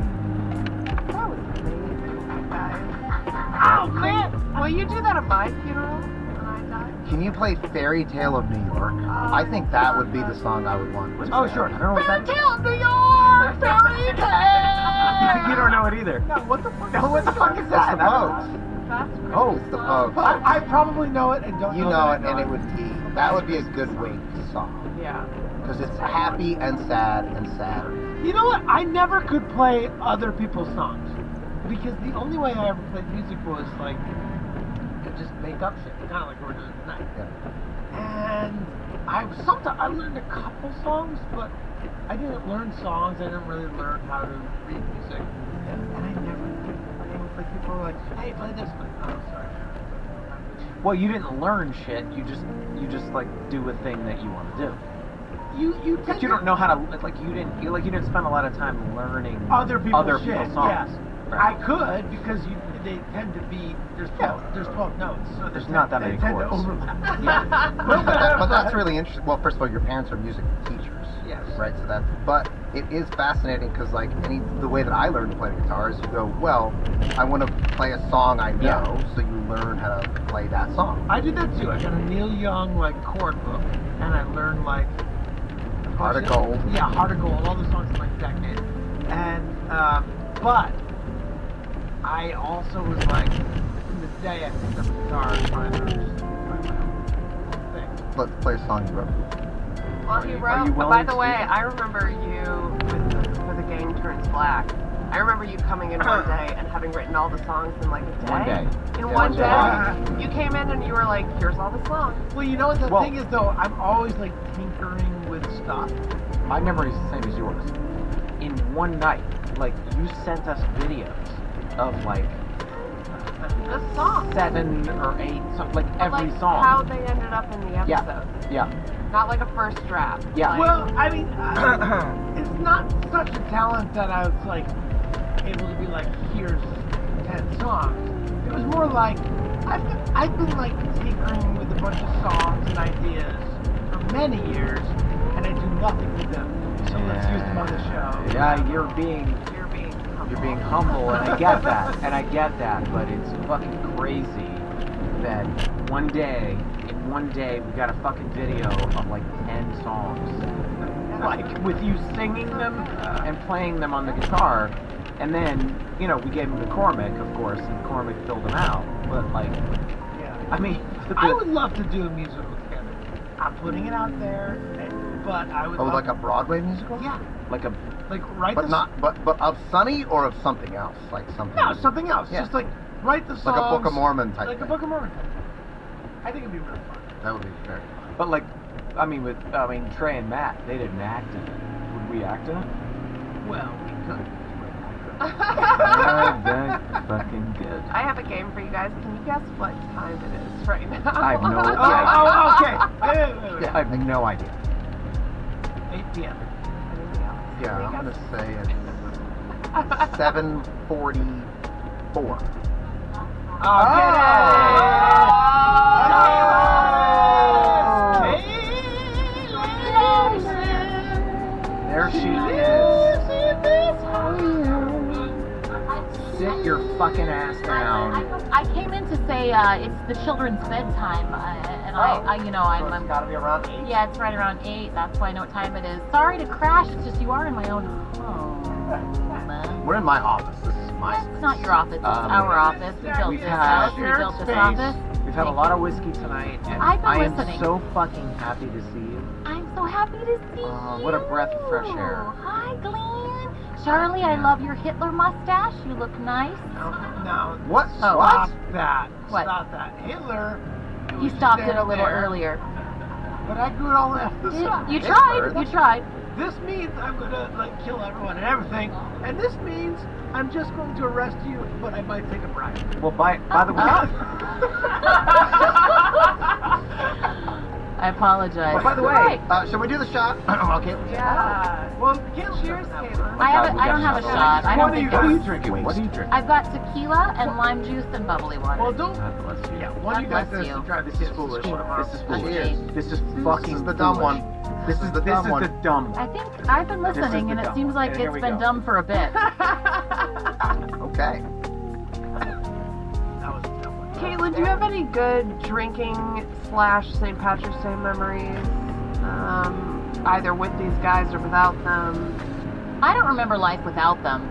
That was amazing, guys. Oh man! Will you do that at my funeral when I die? Can you play Fairy Tale of New York? I think that would be the song I would want. Oh, sure. I don't know what that Tale of New York! Fairy tale! You don't know it either. No, what the fuck? No, what the fuck is That's that? the boat. Fest? Oh, it's the Pogues. I probably know it and don't You know know that it, I and know it would be that would be a good wake song Yeah. because it's happy and sad and sad. You know what? I never could play other people's songs because the only way I ever played music was like to just make up shit, kind of like we're doing tonight. Yeah. And I learned a couple songs, but I didn't learn songs. I didn't really learn how to read music, and I never did. It was like people were like, "Hey, play this." Like, oh, sorry. Well, you didn't learn shit. You just like do a thing that you want to do. You But you don't know how to like you didn't spend a lot of time learning other people's songs. Yes. Right. I could because they tend to be there's 12 notes, so There's not that many they tend chords. to overlap. Yeah. But that's really interesting. Well, first of all, your parents are music teachers. Yes. Right. So that's. But it is fascinating because like the way that I learned to play the guitar is you go, well, I want to play a song I know, so you learn how to play that song. I did that too. I got a Neil Young like chord book, and I learned like Heart of Gold. Yeah, Heart of Gold, all the songs in like decade. And but I also was like, in the day I picked up a guitar and tried to just play my own thing. Let's play a song you wrote. Well, he Are wrote. you By willing the to way, do that? I remember you with the Gang Turns Black. I remember you coming in one day and having written all the songs in like a day. One day. In Yeah, one one day. You came in and you were like, "Here's all the songs." Well, you know what the Well- thing is though? I'm always like tinkering with stuff. My memory is the same as yours. In one night, like you sent us videos of like The song. 7 or 8, something like But, every like, song. How they ended up in the episode. Yeah. Not like a first draft. Yeah. Like, Well, I mean, it's not such a talent that I was like able to be like, here's 10 songs. It was more like I've been like tinkering with a bunch of songs and ideas for many years, and I do nothing with them. So let's use them on the show. Yeah, you're being you're being humble, and I get that, but it's fucking crazy that one day we got a fucking video of like 10 songs, like with you singing them and playing them on the guitar, and then we gave them to Cormac, of course, and Cormac filled them out. But like, Yeah. I mean, I would love to do a musical together. I'm putting it out there, but I would. Oh, love like a Broadway musical? Yeah, like a like write But the not, but of Sunny or of something else, like something. No, something else. Yeah. Just like write the songs. Like a Book of Mormon type Like thing. a Book of Mormon type. I think it'd be really fun. That would be very fun. But like, I mean Trey and Matt, they didn't act in it. Would we act in it? Well, we could. Very fucking good. I have a game for you guys. Can you guess what time it is right now? I have no idea. Oh, okay. Wait. I have no idea. 8 p.m. Yeah, I'm gonna say it's 7:44. There she is. Sit your fucking ass down. I came in to say it's the children's bedtime, and I'm Gotta be around 8. yeah, it's right around 8. That's why I know what time it is. Sorry to crash. It's just you are in my own home. We're in my office. This is my space. It's not your office. It's our office. We built we've this had- house. We built this Space. office. We've had a lot of whiskey tonight, and I've been I am listening. so fucking happy to see you. I'm so happy to see you. What a breath of fresh air. Hi, Glenn. Charlie, I love your Hitler mustache. You look nice. No. What? Oh. Stop that. What? Stop that. Hitler. You stopped it a little earlier. But I grew it all after the summer. You tried. You tried. This means I'm gonna kill everyone and everything, and this means I'm just going to arrest you, but I might take a bribe. Well, by the way, I apologize. well, by the way, Right. Shall we do the shot? Okay. Yeah. Well, cheers, Caitlin. I don't have a shot. I don't What are you think drinking? What are you drinking? I've got tequila and lime juice and bubbly water. Well, don't. God bless you. Yeah, one of you guys God bless has to you. drive the This kids is to foolish. school tomorrow. This is foolish. Cheers. This is fucking This is the dumb foolish. one. This is the This dumb is one. the dumb. I think I've been This is listening, the and it dumb seems one. like And here it's we been go. dumb for a bit. Okay. That was a dumb one. Caitlin, do you have any good drinking / St. Patrick's Day memories? Either with these guys or without them? I don't remember life without them.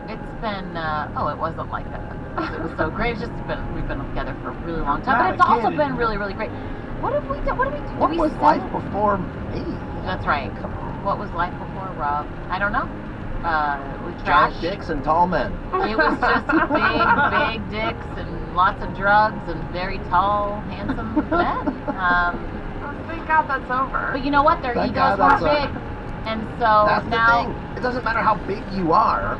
It's been, it wasn't like that. because it was so great. It's just we've been together for a really long time, but it's also been really, really great. What have we done? What did we do? What was life before me? That's right. What was life before Rob? I don't know. We Giant trashed. dicks and tall men. It was just big dicks and lots of drugs and very tall, handsome men. Thank God that's over. But you know what? Their Thank egos God were that's big, and so That's now. the thing. It doesn't matter how big you are.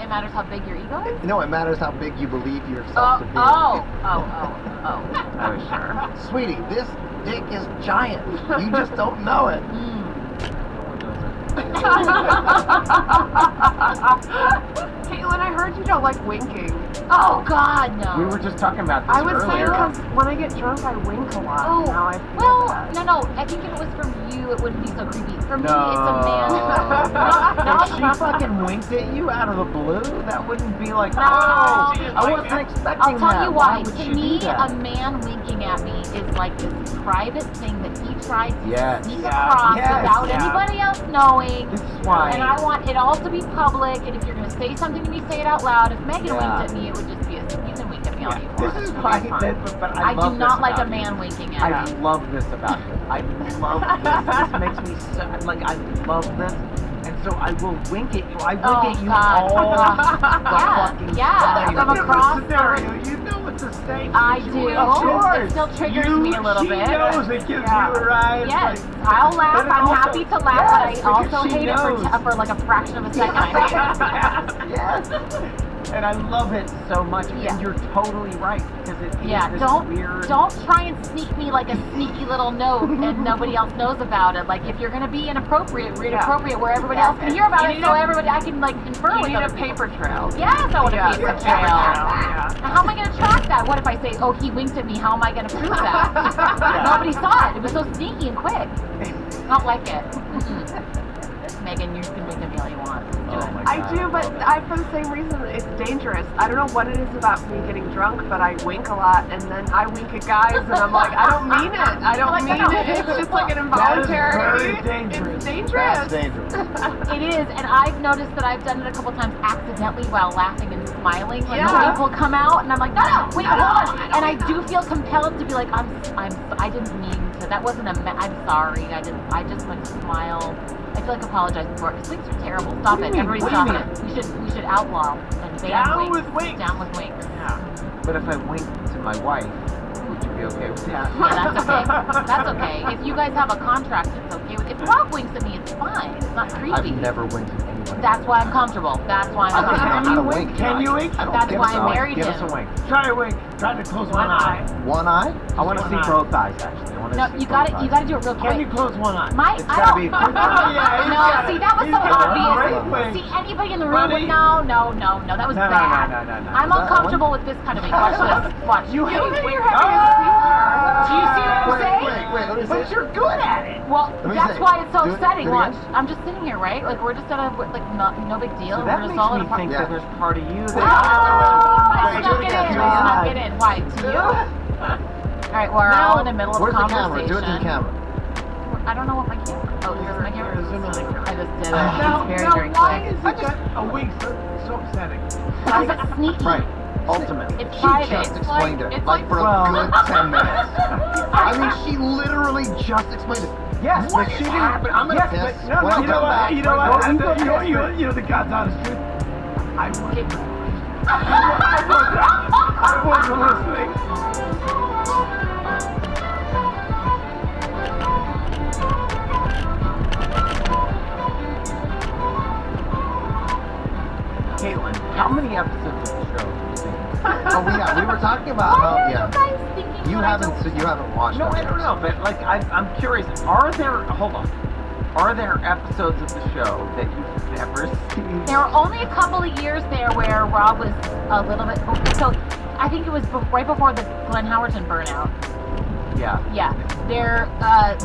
It matters how big your ego is. No, it matters how big you believe yourself to be. Oh. Oh, sure. Sweetie, this dick is giant. You just don't know it. Caitlin, I heard you don't like winking. Oh God, no. We were just talking about this I was saying earlier. because when I get drunk, I wink a lot. Oh, Now I feel well, bad. no. I think if it was from you, it wouldn't be so creepy. For me, No. it's a man. If she fucking winked at you out of the blue, that wouldn't be like, No. oh, I wasn't expecting I'll tell that. you why. would To she me, do that? a man winking at me is like this private thing that he tries to Yes. sneak Yeah. across Yes. without Yeah. anybody else knowing. This is why. And I want it all to be public. And if you're going to say something to me, say it out loud. If Megan Yeah. winked at me, it would just be you can wink at me all you want. This is why, but I I love do not this like a about you. man winking at I me. love this about you. I love this. This makes me so, like, I love this. And so I will wink at you. I wink Oh, at you God. all the fucking time. Look From at across the scenario. You know it's a safe I do. situation. It still triggers me a little she bit. knows it gives you a rise. Yes, like- I'll laugh. but it I'm also- happy to laugh, Yes, but I because also she hate knows. it for like a fraction of a second. I hate it. Yes. And I love it so much. Yeah. And you're totally right. Because it is Yeah, this don't weird... try and sneak me like a sneaky little note and nobody else knows about it. Like if you're gonna be inappropriate, read appropriate where everybody else can hear about You it, need so a- everybody I can like confer You with need a other people. paper trail. Yes, I want a paper trail. Yeah. Now, how am I gonna track that? What if I say, oh, he winked at me? How am I gonna prove that? Nobody saw it. It was so sneaky and quick. I don't like it. Megan, you can wink at me all you want. Do Oh it. my I God, do, but love it. for the same reason, it's dangerous. I don't know what it is about me getting drunk, but I wink a lot, and then I wink at guys, and I'm like, I don't mean it. I don't Like, mean no. it. It's just like an That is involuntary. very dangerous. It's dangerous. That's dangerous. It is, and I've noticed that I've done it a couple times accidentally while laughing and smiling. Like Yeah. the wink will come out, and I'm like, no, wait, hold on. And I do feel compelled to be like, I didn't mean to. That wasn't I'm sorry. I just went to smile. I feel like apologizing for it. Because winks are terrible. Stop What it. do you mean? Everybody What do stop you it. We should outlaw and ban Down winks. with winks. Down with winks. But if I wink to my wife, would you be okay with that? Yeah, that's okay. That's okay. If you guys have a contract, it's okay. If Rob winks at me, it's fine. It's not creepy. I've never winked at anybody. That's why I'm comfortable. That's why I'm I don't comfortable. wink. Can you wink? I don't That's think why so. I married Give him. us a wink. Try to wink. Try to close one eye. One eye? I want to see One eye. both eyes, actually. I want to No, see you both gotta eyes. do it real quick. Can you close one eye? My, It's I gotta don't. be- Oh, yeah, he's No, got see, it. that was He's so got a great obvious. wink. See, anybody in the room Buddy. would no, that was No, no, bad. no. I'm uncomfortable with this kind of wink. Watch this. Watch. You hate You're wink. having a seizure. Do you see what I'm saying? Wait, let me see. But you're good at it. Well, Let me that's see. why it's so Do it- upsetting. do it Watch. again. I'm just sitting here, right? Like we're just at a no big deal. So We're that just makes all in me a think Yeah. that there's part of you that... Oh, I Wait, snuck do it it again, in. do it I again. snuck it in. Why? To you? All right, we're all in the middle of Where's the conversation. camera? Do it to the camera. I don't know what my camera. Oh, this is my camera. Zoom in. I just did it. Now, It's very, now very why quick. is it that a wink so upsetting? Because it's sneaky. Right. Ultimately. It's She private. just explained it. It's Like for a well- good 10 minutes. I mean, she literally just explained it. Yes, What but is she didn't. happening? I'm gonna yes, piss. but no, When I you know come what? back, You know what? right, I- go, you know the God's honest truth. I wasn't. I wasn't listening. Caitlin, how many episodes of the show do you think? Oh, yeah, we were talking about how, Why are yeah. you guys thinking You that I haven't, don't- you haven't watched No, it. I don't know, but like I'm curious. Are there episodes of the show that you've never seen? There were only a couple of years there where Rob was a little bit. So I think it was right before the Glenn Howerton burnout. Yeah. Yeah. There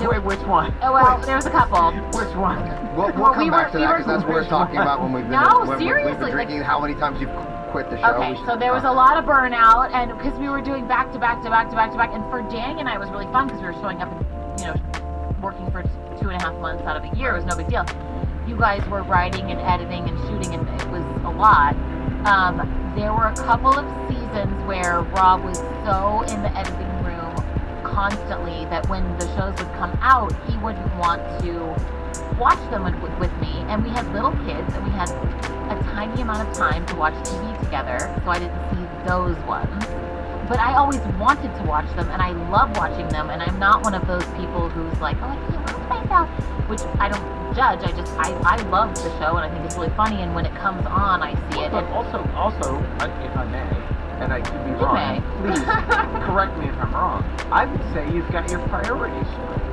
Wait, which one? Oh, well, there was a couple. Which one? We'll Well, come we back were- to that we because that's what we're talking about when we've been, No, when we've seriously, been drinking, how many times you've quit the show. Okay, We should so there was a talk. lot of burnout, and because we were doing back to back, and for Dang and I it was really fun because we were showing up and working for 2.5 months out of the year. It was no big deal. You guys were writing and editing and shooting, and it was a lot. there were a couple of seasons where Rob was so in the editing room constantly that when the shows would come out, he wouldn't want to watch them with me. And we had little kids, and we had a tiny amount of time to watch TV together, so I didn't see those ones. But I always wanted to watch them, and I love watching them, and I'm not one of those people who's like, oh, I can't watch myself, which I don't judge. I love the show, and I think it's really funny, and when it comes on, I see it. But also, if I may, and I could be wrong, may. please correct me if I'm wrong. I would say you've got your priorities straight.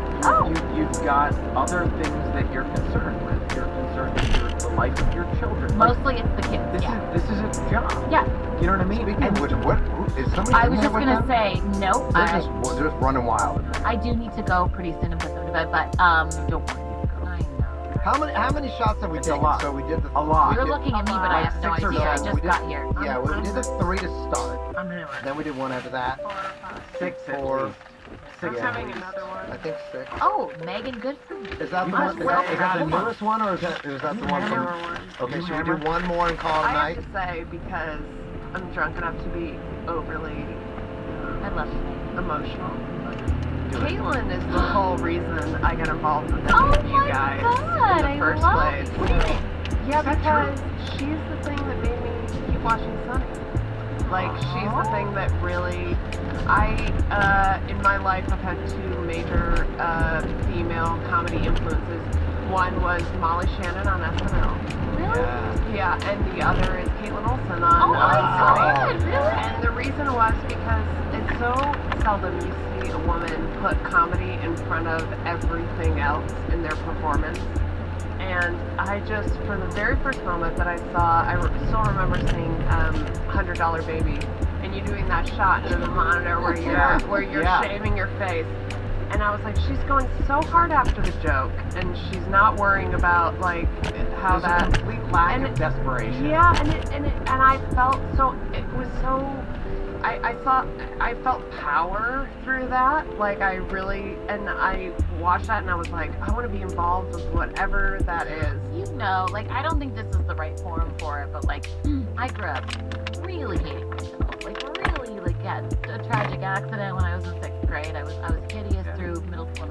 You've got other things that you're concerned with. You're concerned with the life of your children. Mostly it's the kids. This is a job. Yeah. You know what I mean? Speaking of which, what is somebody? I in was there just with gonna them? say nope. They're just running wild. I do need to go pretty soon and put them to bed, but Don't want you to go. I know. How many shots have we It's a taken? lot. So we did the A lot. You're looking at me, but I have no 6 or idea. I 7. just got here. Yeah, we did the 3 to start. I'm hammered. Then we did one after that. 6 at 4. least. I'm 6 having another one. I think 6. Oh, Megan, good for you. Is that the You one? must Is that say- the newest one, or is that the one Newer from? one. Okay, You should we do hammer? one more and call it a I night? have to say, because I'm drunk enough to be overly I love you. emotional. Caitlin is the whole reason I got involved with Oh any of you my guys God, in the first I love place. it. What do you mean? Yeah, because she's the thing that made me keep watching Sunny. Like, she's the thing that really, in my life, I've had 2 major female comedy influences. One was Molly Shannon on SNL. Really? Yeah, and the other is Caitlin Olsen on Oh my Sunny. God, really? And the reason was because it's so seldom you see a woman put comedy in front of everything else in their performance. And I just, for the very first moment that I saw, still remember seeing $100 Baby, and you doing that shot into the monitor where you're shaving your face. And I was like, she's going so hard after the joke, and she's not worrying about like how There's a that complete lack of desperation. Yeah, and I felt so. It was so. I felt power through that. Like I really, and I watched that, and I was like, I want to be involved with whatever that is. You know, like, I don't think this is the right forum for it, but like, I grew up really hating myself. Like, really, like, had a tragic accident when I was in 6th grade. I was hideous through middle school.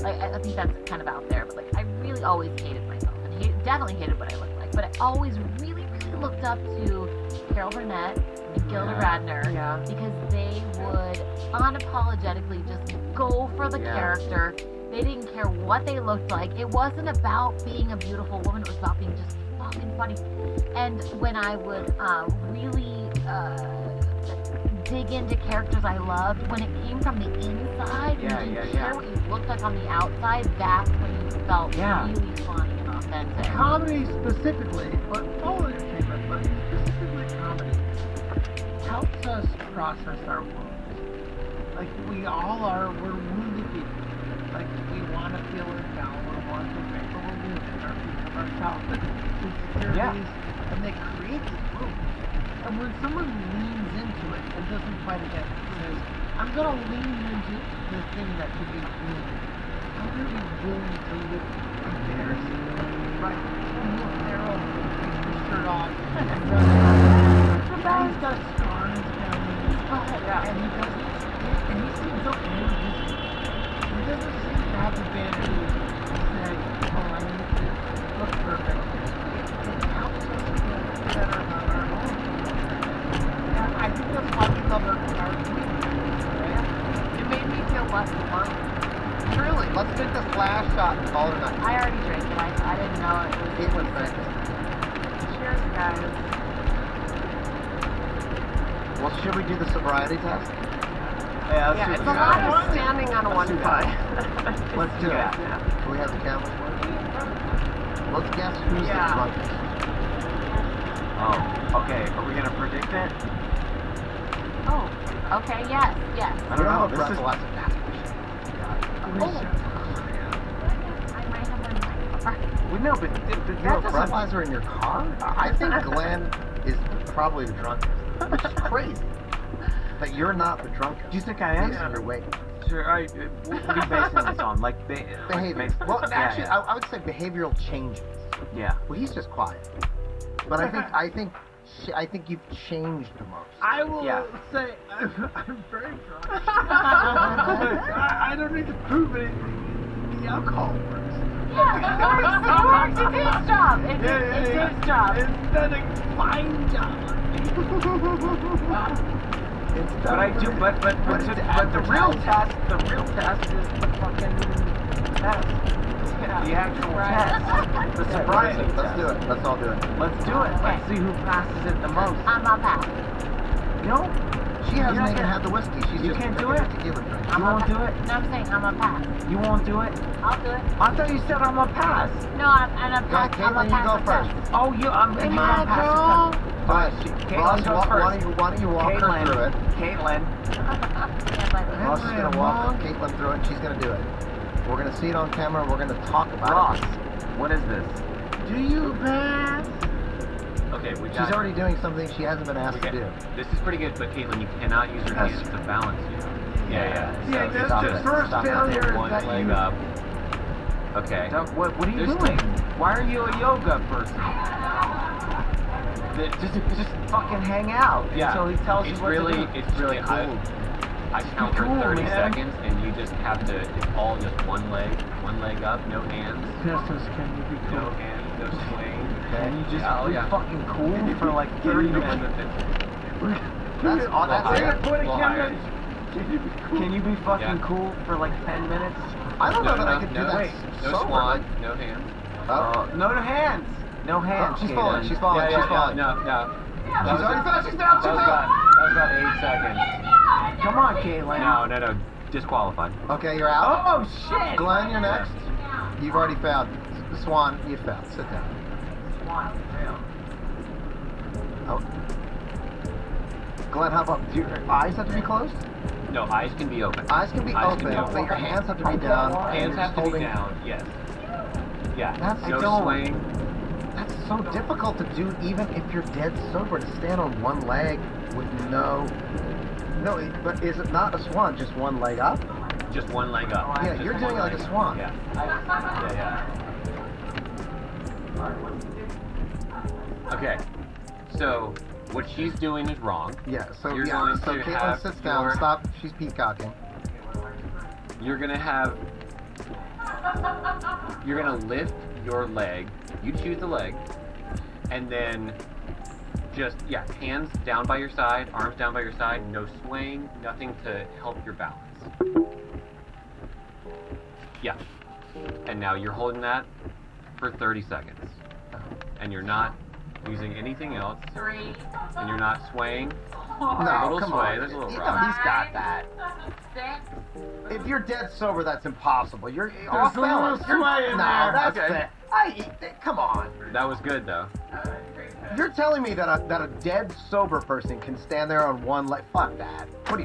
Like, I think that's kind of out there, but like, I really always hated myself, and definitely hated what I looked like. But I always really, really looked up to Carol Burnett and Gilda Radner because they would unapologetically just go for the character. They didn't care what they looked like. It wasn't about being a beautiful woman. It was about being just fucking funny. And when I would really dig into characters I loved, when it came from the inside, and you didn't care what you looked like on the outside, that's when you felt really funny and authentic. Comedy specifically, but all entertainment, but specifically comedy, helps us process our wounds. Like, we all are, we're wounded people. Like, we want to feel it down, we want to think, but we're wounded, our people, ourselves, and insecurities, and they create these wounds. And when someone leans into it and doesn't fight against it, says, I'm going to lean into the thing that could be wounded. I'm going to be willing to look embarrassing. Right? You look narrow, take your shirt off, and he's got a scar on his belly, and he doesn't, and he seems okay with his, he doesn't seem to have the vanity to say, oh, I need to look perfect. It helps us feel better about our own. And I think that's why we love our community, right? It made me feel less alone. Truly, let's take this last shot and call it a night. I already drank it. I didn't know it was. Caitlin drank it. Cheers, guys. Well, should we do the sobriety test? Yeah, it's a lot of standing on one do foot. that. Let's do it. Do we have the cameras working? Let's guess who's the drunkest. Oh, okay. Are we gonna predict it? Oh, okay, yes. I don't know. This is. breathalyzer. I might have one in my car. Well, no, but You have a breathalyzer in your car? I think Glenn is probably the drunkest, which is crazy. But you're not the drunkest. Do you think I am? Based on your weight. Sure. What are you basing this on? Like Behavior. Well, actually, I would say behavioral changes. Yeah. Well, he's just quiet. But I think I think you've changed the most. I will Yeah. say I'm very drunk. I don't need to prove anything. The alcohol works. Yeah, it works. It did its job. It did its job. It's done a fine job. But I do, but the real test is the fucking test. The actual test. The sobriety test. Let's do it. Let's all do it. Let's do it. Let's see who passes it the most. I'm on pass. No, She hasn't even had the whiskey. She's You just can't do drinking it? a tequila drink. you won't do it. No, I'm saying I'm on pass. You won't do it. I'll do it. I thought you said I'm a pass. No, I'm a Go pass. ahead, I'm a Caitlin, you go pass. first. Oh, I'm Come on on, pass. girl. All right, Caitlin Ross, goes first. why don't you walk her through it? Caitlin. Ross is going to walk Caitlin through it. She's going to do it. We're going to see it on camera. We're going to talk about Ross, it. what is this? Do you pass? Okay, we got She's already doing something she hasn't been asked to do. This is pretty good, but Caitlin, you cannot use your hands to balance you. Yeah. Yeah, So that's stop the it. first Stop it. failure One that leg you- up. Okay. What are you There's- doing? Why are you a yoga person? Just fucking hang out until he tells you it's what really, to do. It's really, I count for cool, 30 man. seconds, and you just have to, it's all just one leg up, no hands, Pistos, can you be no cool? hands, no swing. And you just Oh, be yeah. fucking cool for like 30 minutes. That's all. That's higher. it. Put a Little camera. higher. Can you be fucking Yeah. cool for like 10 minutes? I don't know that I could do that. Wait, no sober. swan, no hands. No hands. No hands. She's Caitlin. falling. She's falling. Yeah, She's falling. No. She's already fell. She's down. She's That was about 8 seconds. Come on, Caitlin. No. Disqualified. Okay, you're out. Oh shit. Glenn, you're next. You've already failed. Swan, you failed. Sit down. Oh. Glenn, how about do your eyes have to be closed? No, eyes can be open. Eyes can be Eyes can open, be open. but your hands have to be down. and Hands you're have just to be holding- down, yes. Yeah, That's no swing. That's so difficult to do, even if you're dead sober, to stand on one leg with no. No, but is it not a swan? Just one leg up? Just one leg up. Yeah, Just you're one doing it like leg a up. swan. Yeah. Okay, so what she's doing is wrong. Yeah. So You're yeah. going So to Caitlin have sits down. your- Stop. She's peacocking. You're gonna lift your leg. You choose the leg, and then just hands down by your side, arms down by your side, no swing, nothing to help your balance. Yeah. And now you're holding that for 30 seconds. And you're not using anything else. 3, And you're not swaying. No, a little come sway, on. there's a little He's rock. got that. 6. If you're dead sober, that's impossible. You're There's off a little balance. sway in No, there. that's Okay. it. Come on. That was good though. You're telling me that a dead sober person can stand there on one leg? Fuck that. What do